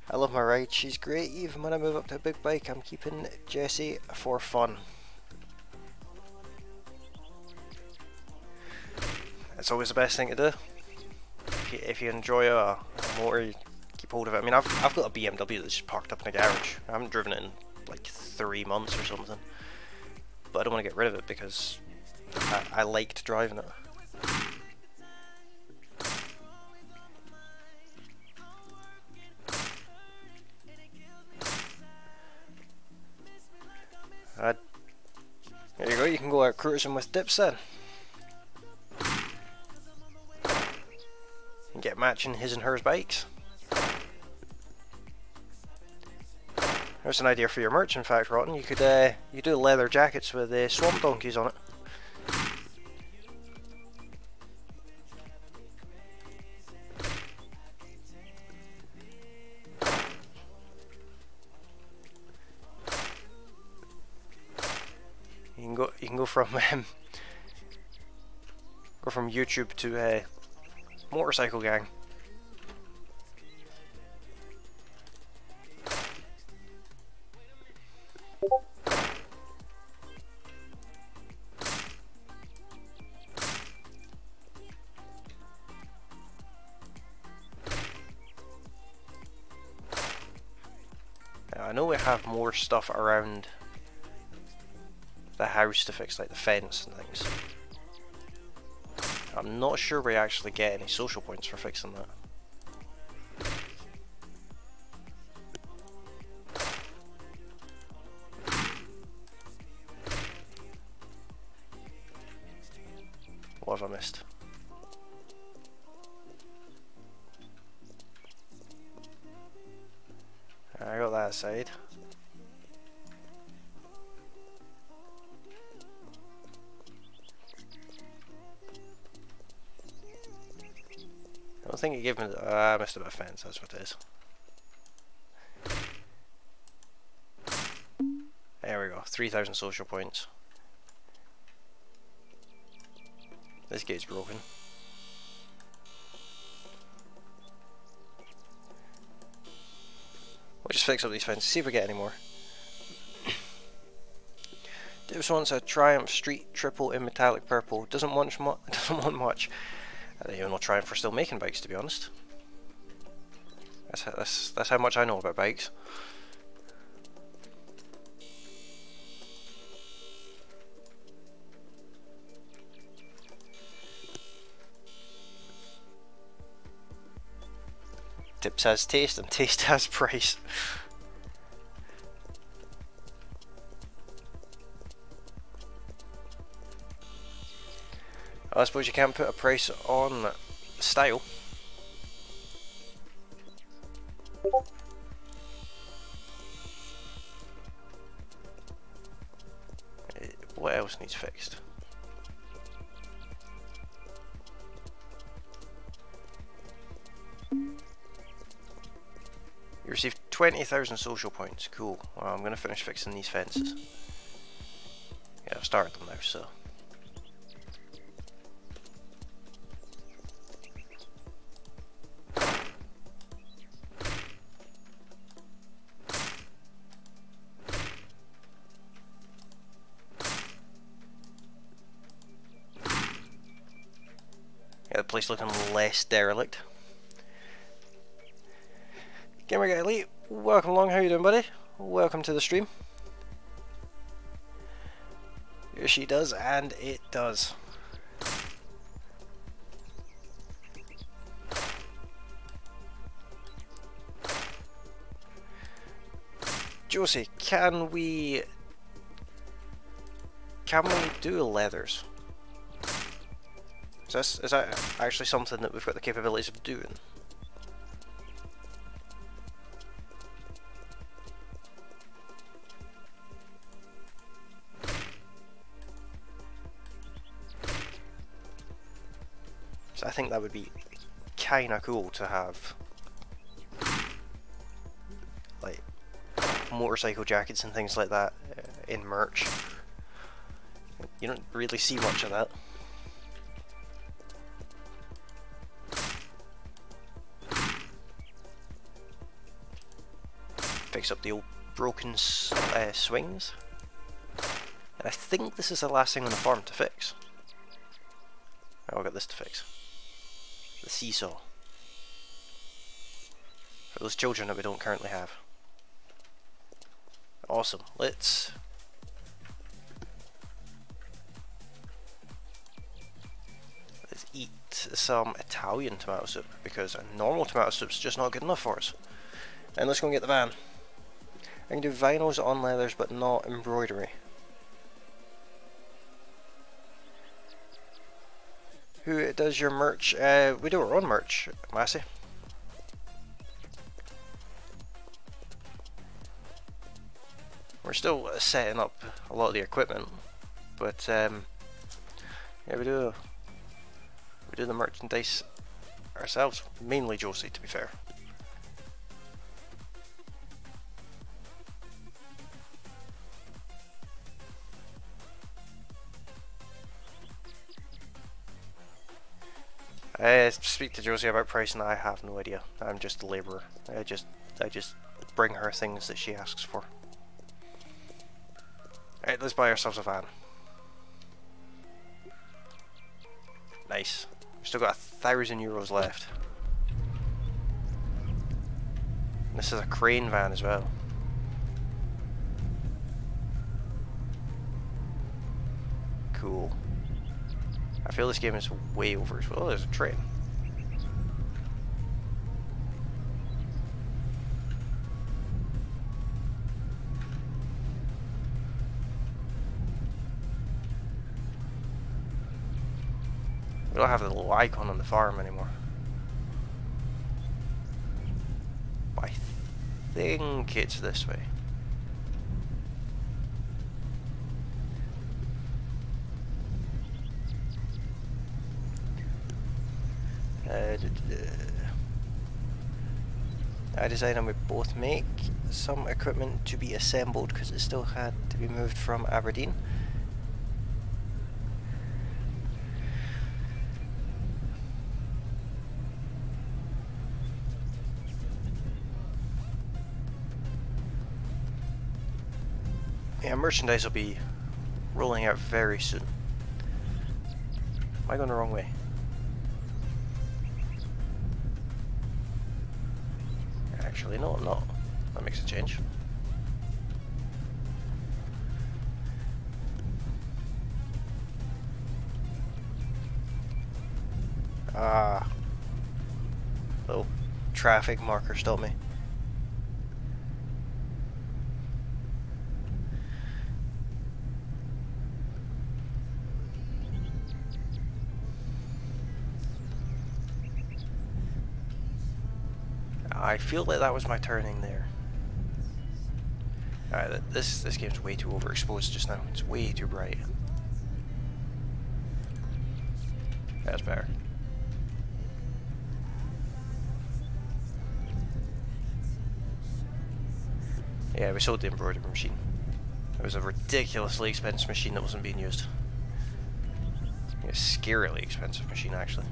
I love my ride. She's great. Even when I move up to a big bike, I'm keeping Jessie for fun. It's always the best thing to do. If you enjoy a motor, you keep hold of it. I mean, I've got a BMW that's just parked up in a garage. I haven't driven it in like 3 months or something. But I don't want to get rid of it because I liked driving it. There you go, you can go out cruising with Dips then. And get matching his and hers bikes. There's an idea for your merch, in fact, Rotten. You could you do leather jackets with swamp donkeys on it. You can go from YouTube to Motorcycle Gang. Now, I know we have more stuff around the house to fix, like the fence and things. I'm not sure we actually get any social points for fixing that. What have I missed? I got that aside. don't think it gave me the... I missed a bit of fence, that's what it is. There we go, 3,000 social points. This gate's broken. We'll just fix up these fences, see if we get any more. This wants a Triumph Street Triple in metallic purple. Doesn't want much. I don't even know Triumph are still making bikes, to be honest. That's how much I know about bikes. Tips has taste and taste has price. I suppose you can't put a price on style. What else needs fixed? You received 20,000 social points. Cool. Well, I'm going to finish fixing these fences. Yeah, I've started them now, so... Yeah, the place looking less derelict. Gamer Guy Elite, welcome along, how you doing, buddy? Welcome to the stream. Here she does, and it does. Josie, can we do leathers? Is that actually something that we've got the capabilities of doing? So I think that would be kinda cool to have, like, motorcycle jackets and things like that in merch. You don't really see much of that. Fix up the old broken swings. And I think this is the last thing on the farm to fix. Oh, I've got this to fix. The seesaw. For those children that we don't currently have. Awesome. Let's eat some Italian tomato soup, because a normal tomato soup's just not good enough for us. And let's go and get the van. I can do vinyls on leathers, but not embroidery. Who does your merch? We do our own merch, Massey. We're still setting up a lot of the equipment, but yeah, we do the merchandise ourselves, mainly Josie, to be fair. Speak to Josie about pricing. I have no idea. I'm just a labourer. I just bring her things that she asks for. Alright, let's buy ourselves a van. Nice. We've still got 1,000 euros left. This is a crane van as well. Cool. I feel this game is way over as well. Oh, there's a train. We don't have the little icon on the farm anymore. But I think it's this way. I decided we both make some equipment to be assembled because it still had to be moved from Aberdeen. Yeah, merchandise will be rolling out very soon. Am I going the wrong way? Actually, no, I'm not. That makes a change. Ah. Little traffic marker stopped me. I feel like that was my turning there. Alright, this game's way too overexposed just now. It's way too bright. That's better. Yeah, we sold the embroidery machine. It was a ridiculously expensive machine that wasn't being used. A scarily expensive machine, actually.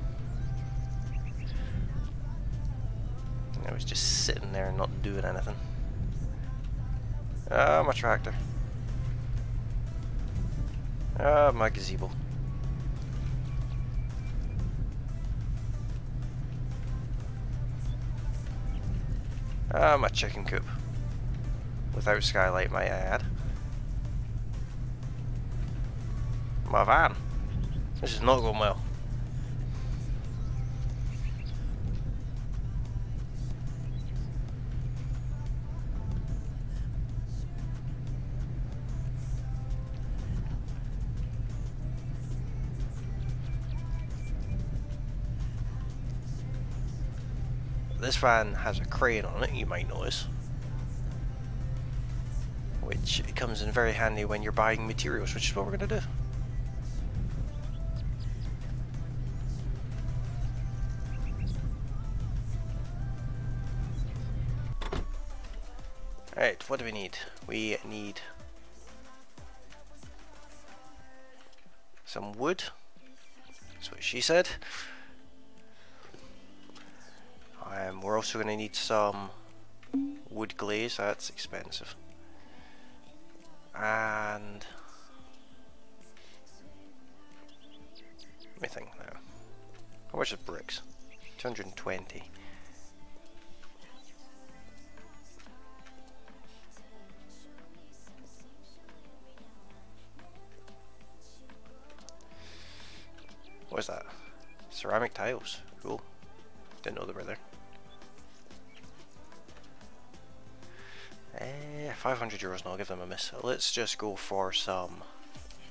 I was just sitting there and not doing anything. Ah, my tractor. Ah, my gazebo. Ah, my chicken coop. Without skylight, might I add. My van. This is not going well. This van has a crane on it, you might notice, which comes in very handy when you're buying materials, which is what we're going to do. Alright, what do we need? We need some wood, that's what she said. We're also going to need some wood glaze, that's expensive. And let me think now. How much is bricks? 220. What is that? Ceramic tiles. Cool. Didn't know they were there. 500 euros, and I'll give them a miss. Let's just go for some.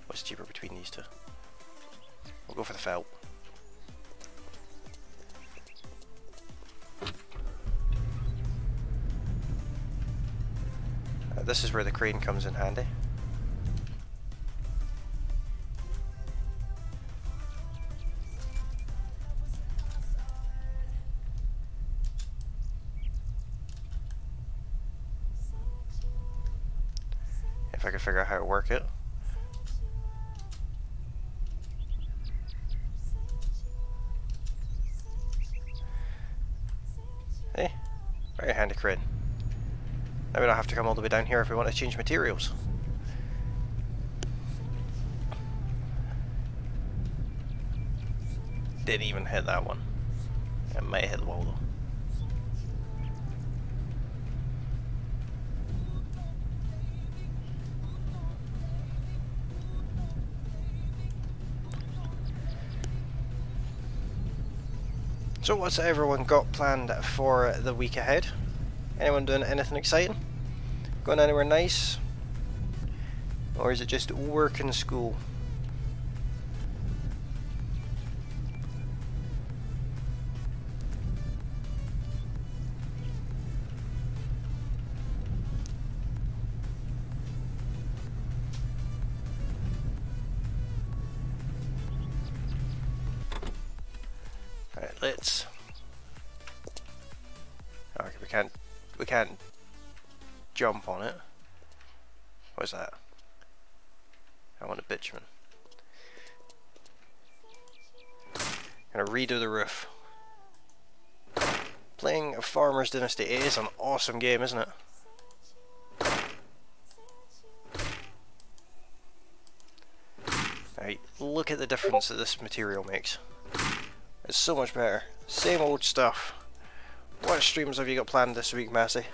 What's cheaper between these two? We'll go for the felt. This is where the crane comes in handy. If I could figure out how to work it. Hey, very handy crane. Now we don't have to come all the way down here if we want to change materials. Didn't even hit that one. It might hit the wall though. So what's everyone got planned for the week ahead? Anyone doing anything exciting? Going anywhere nice? Or is it just work and school? Alright, let's we can't jump on it. What is that? I want a bitumen. Gonna redo the roof. Playing Farmers Dynasty, it is an awesome game, isn't it? Right, look at the difference that this material makes. It's so much better. Same old stuff. What streams have you got planned this week, Massey?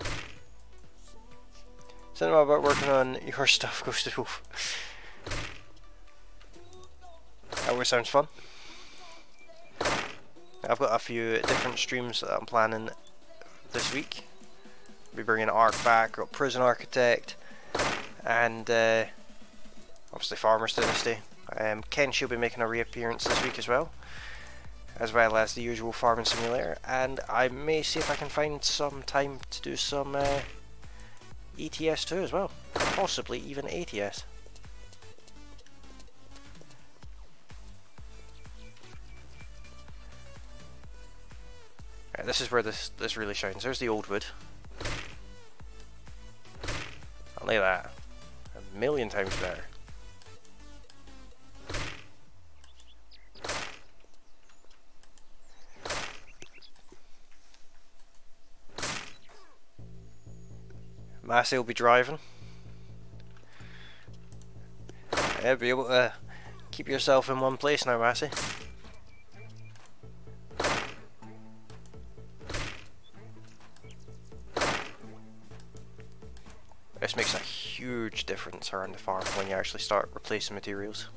Something about working on your stuff, Ghosted Wolf. That always sounds fun. I've got a few different streams that I'm planning this week. I'll be bringing Ark back, got Prison Architect, and obviously Farmers Dynasty. Ken should be making a reappearance this week as well as the usual farming simulator, and I may see if I can find some time to do some ETS too as well, possibly even ATS. Right, this is where this really shines. There's the old wood. I'll lay that 1,000,000 times better. Massey will be driving. Yeah, be able to keep yourself in one place now, Massey. This makes a huge difference around the farm when you actually start replacing materials.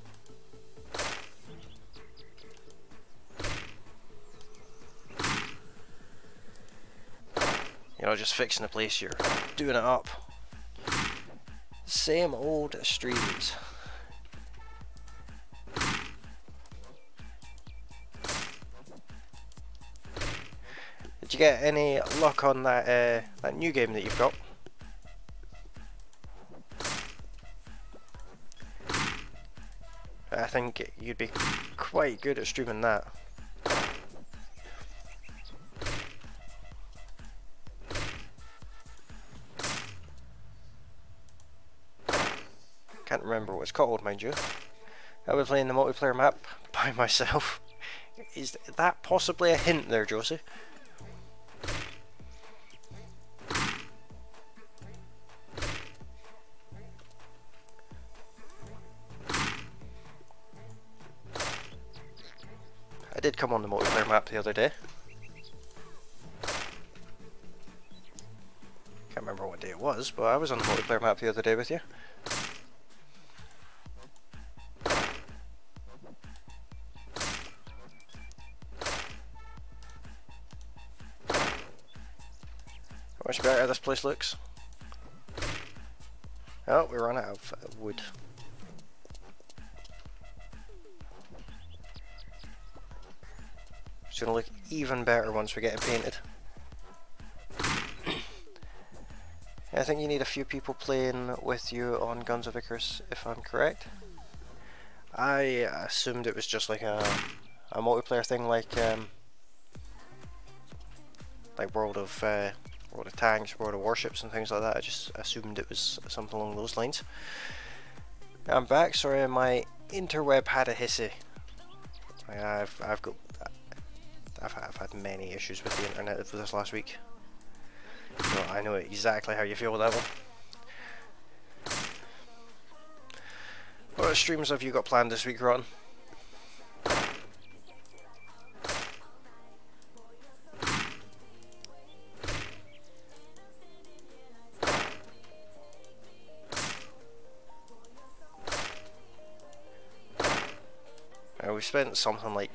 You're not just fixing a place, you're doing it up. Same old streams. Did you get any luck on that that new game that you've got? I think you'd be quite good at streaming that. Can't remember what it's called, mind you. I'll be playing the multiplayer map by myself. Is that possibly a hint there, Josie? I did come on the multiplayer map the other day. Can't remember what day it was, but I was on the multiplayer map the other day with you. How much better this place looks. Oh, we ran out of wood. It's going to look even better once we get it painted. I think you need a few people playing with you on Guns of Icarus, if I'm correct. I assumed it was just like a multiplayer thing, like World of Tanks, World of Warships and things like that. I just assumed it was something along those lines. I'm back. Sorry, my interweb had a hissy. I've had many issues with the internet for this last week. So I know exactly how you feel with that one. What streams have you got planned this week, Ron? We spent something like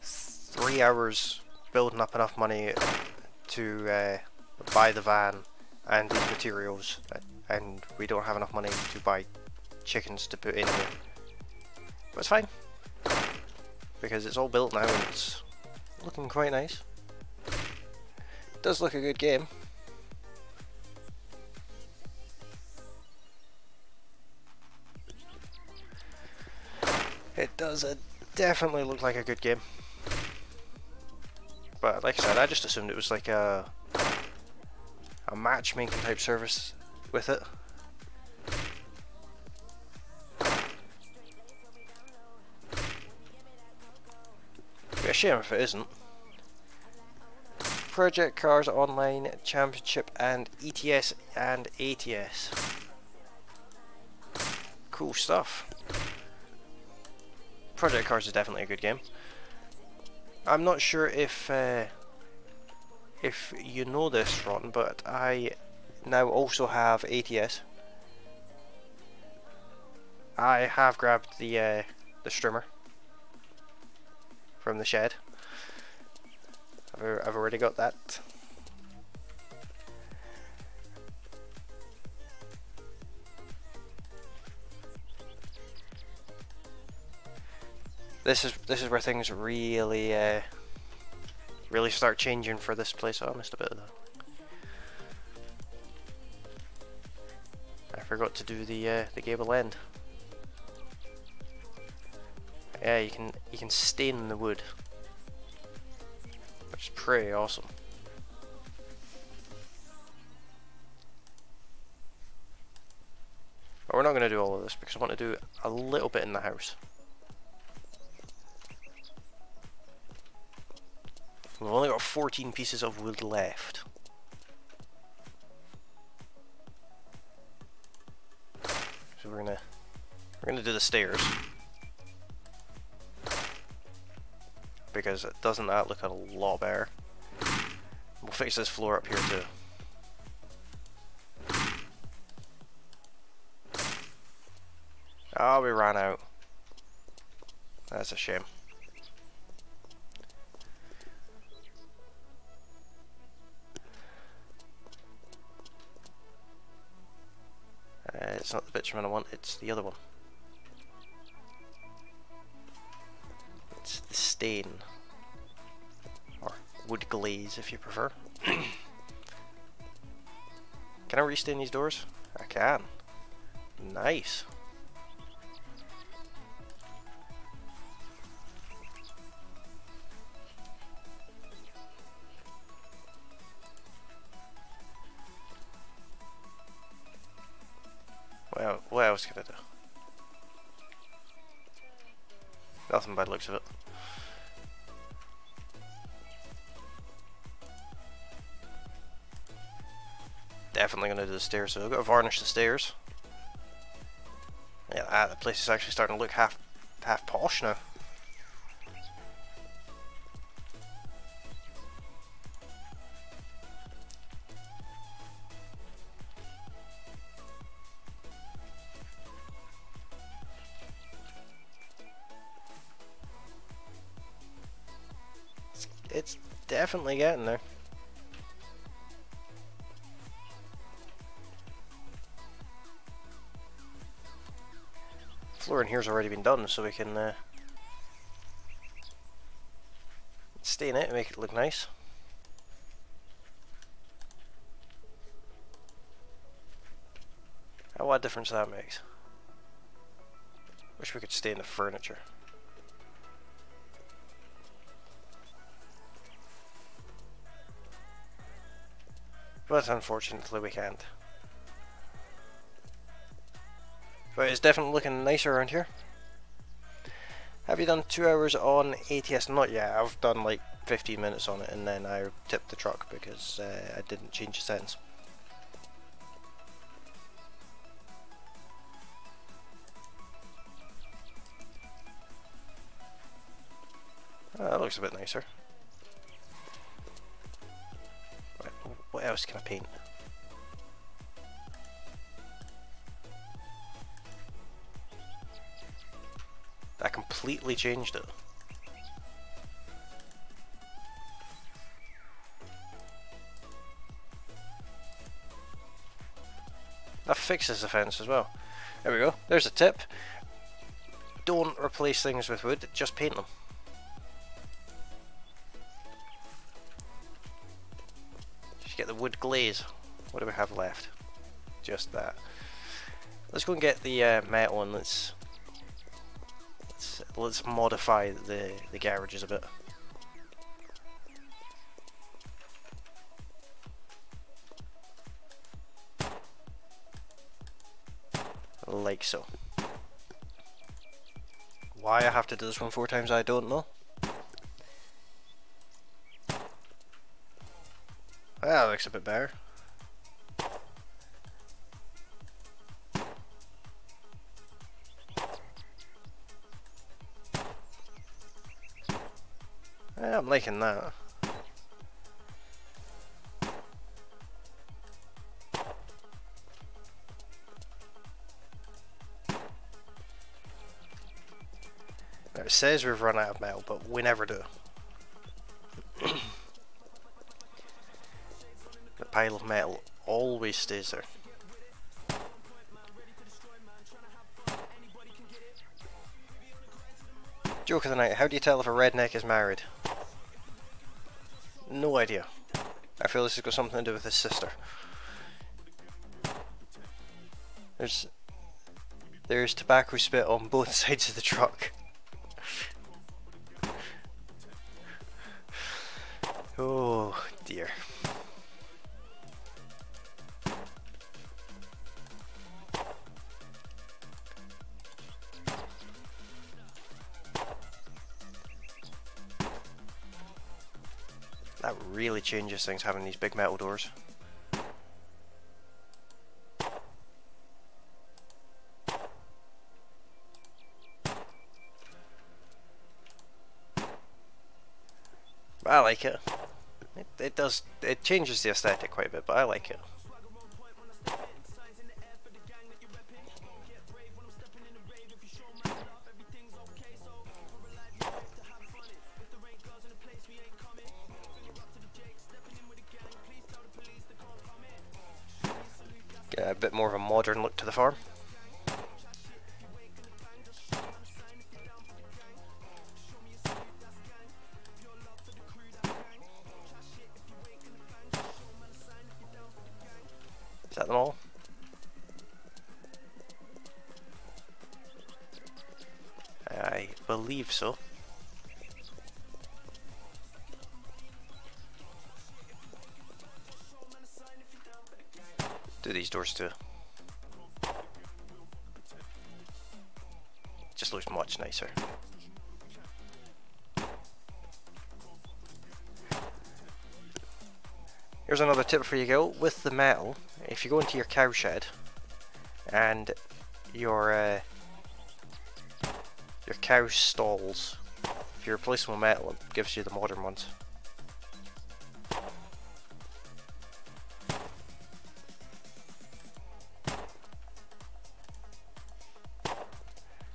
3 hours building up enough money to buy the van and these materials, and we don't have enough money to buy chickens to put in here. But it's fine, because it's all built now and it's looking quite nice. It does look a good game. It does definitely look like a good game. But like I said, I just assumed it was like a matchmaking type service with it. It'd be a shame if it isn't. Project Cars Online Championship and ETS and ATS. Cool stuff. Project Cars is definitely a good game. I'm not sure if you know this, Ron, but I now also have ATS. I have grabbed the streamer from the shed. I've already got that. This is where things really really start changing for this place. Oh, I missed a bit of that. I forgot to do the gable end. Yeah, you can stain the wood, which is pretty awesome. But we're not going to do all of this because I want to do a little bit in the house. We've only got 14 pieces of wood left. So we're gonna do the stairs. Because doesn't that look a lot better? We'll fix this floor up here too. Oh, we ran out. That's a shame. It's not the bitumen I want, it's the other one. It's the stain. Or wood glaze if you prefer. Can I restain these doors? I can. Nice. Well, what else can I do? Nothing by the looks of it. Definitely gonna do the stairs, so I've got to varnish the stairs. Yeah, the place is actually starting to look half posh now. It's definitely getting there. Floor in here's already been done, so we can stain it and make it look nice. Oh, what difference that makes. Wish we could stain the furniture. But unfortunately we can't. But it's definitely looking nicer around here. Have you done 2 hours on ATS? Not yet. I've done like 15 minutes on it and then I tipped the truck because I didn't change the settings. Oh, that looks a bit nicer. What else can I paint? That completely changed it. That fixes the fence as well. There we go. There's a tip. Don't replace things with wood, just paint them. Get the wood glaze. What do we have left? Just that. Let's go and get the metal and let's modify the garages a bit. like so. Why I have to do this one 4 times, I don't know. That looks a bit better. Yeah, I'm liking that. Now it says we've run out of metal, but we never do. The pile of metal always stays there. Joke of the night, how do you tell if a redneck is married? No idea. I feel this has got something to do with his sister. There's tobacco spit on both sides of the truck. Oh dear. That really changes things, having these big metal doors. I like it. It changes the aesthetic quite a bit, but I like it. Get a bit more of a modern look to the farm. Is that them all? I believe so. Do these doors too. Just looks much nicer. Here's another tip for you, go with the metal. If you go into your cow shed and your cow stalls, if you replace them with metal, it gives you the modern ones.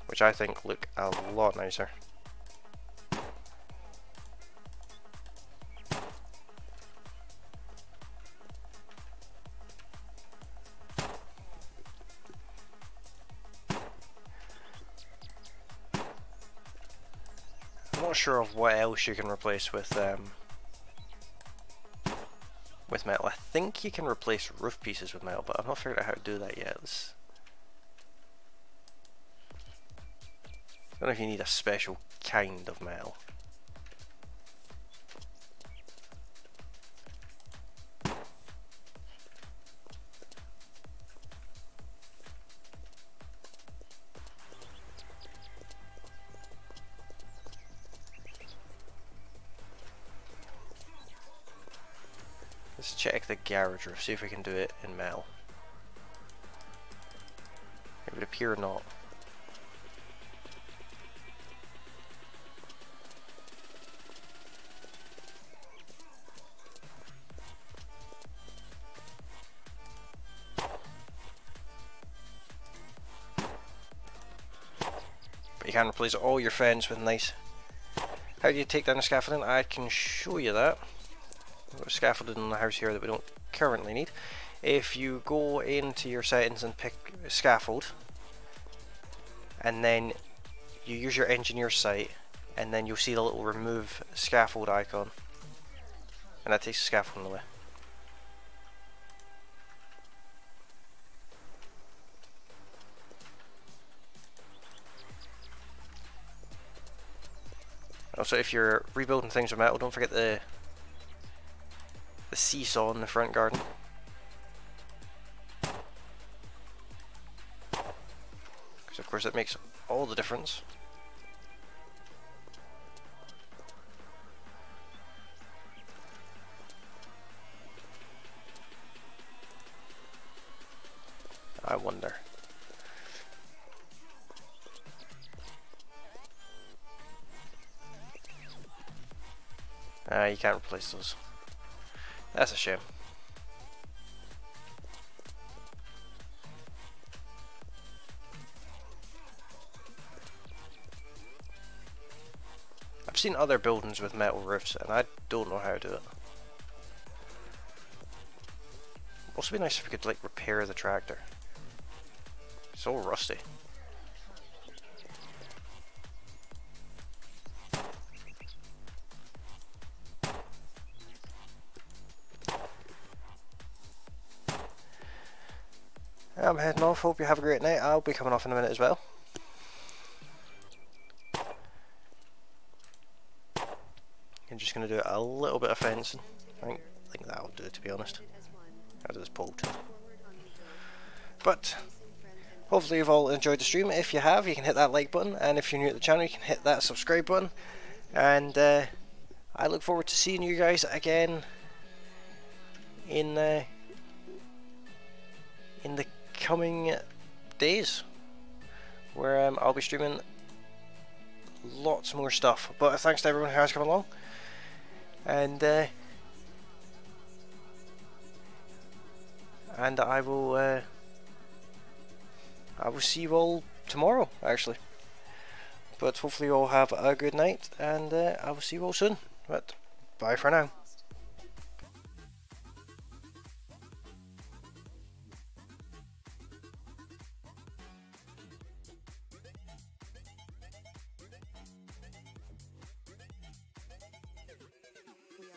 Which I think look a lot nicer. I'm not sure of what else you can replace with metal. I think you can replace roof pieces with metal, but I've not figured out how to do that yet. I don't know if you need a special kind of metal. Let's check the garage roof, see if we can do it in metal. It would appear not. You can replace all your fence with nice. How do you take down the scaffolding? I can show you that. We've got scaffolding in the house here that we don't currently need. If you go into your settings and pick scaffold, and then you use your engineer site, and then you'll see the little remove scaffold icon, and that takes the scaffolding away. Also, if you're rebuilding things with metal, don't forget the seesaw in the front garden. course it makes all the difference. I wonder. You can't replace those. That's a shame. I've seen other buildings with metal roofs and I don't know how to do it. Also be nice if we could like repair the tractor. It's all rusty. I'm heading off, hope you have a great night. I'll be coming off in a minute as well. I'm just going to do a little bit of fencing. I think that'll do it, to be honest. I'll do this pole too. But hopefully you've all enjoyed the stream. If you have, you can hit that like button, and if you're new to the channel, you can hit that subscribe button. And I look forward to seeing you guys again in the coming days, where I'll be streaming lots more stuff. But thanks to everyone who has come along, and I will see you all tomorrow, actually. But hopefully you all have a good night, and I will see you all soon. But bye for now.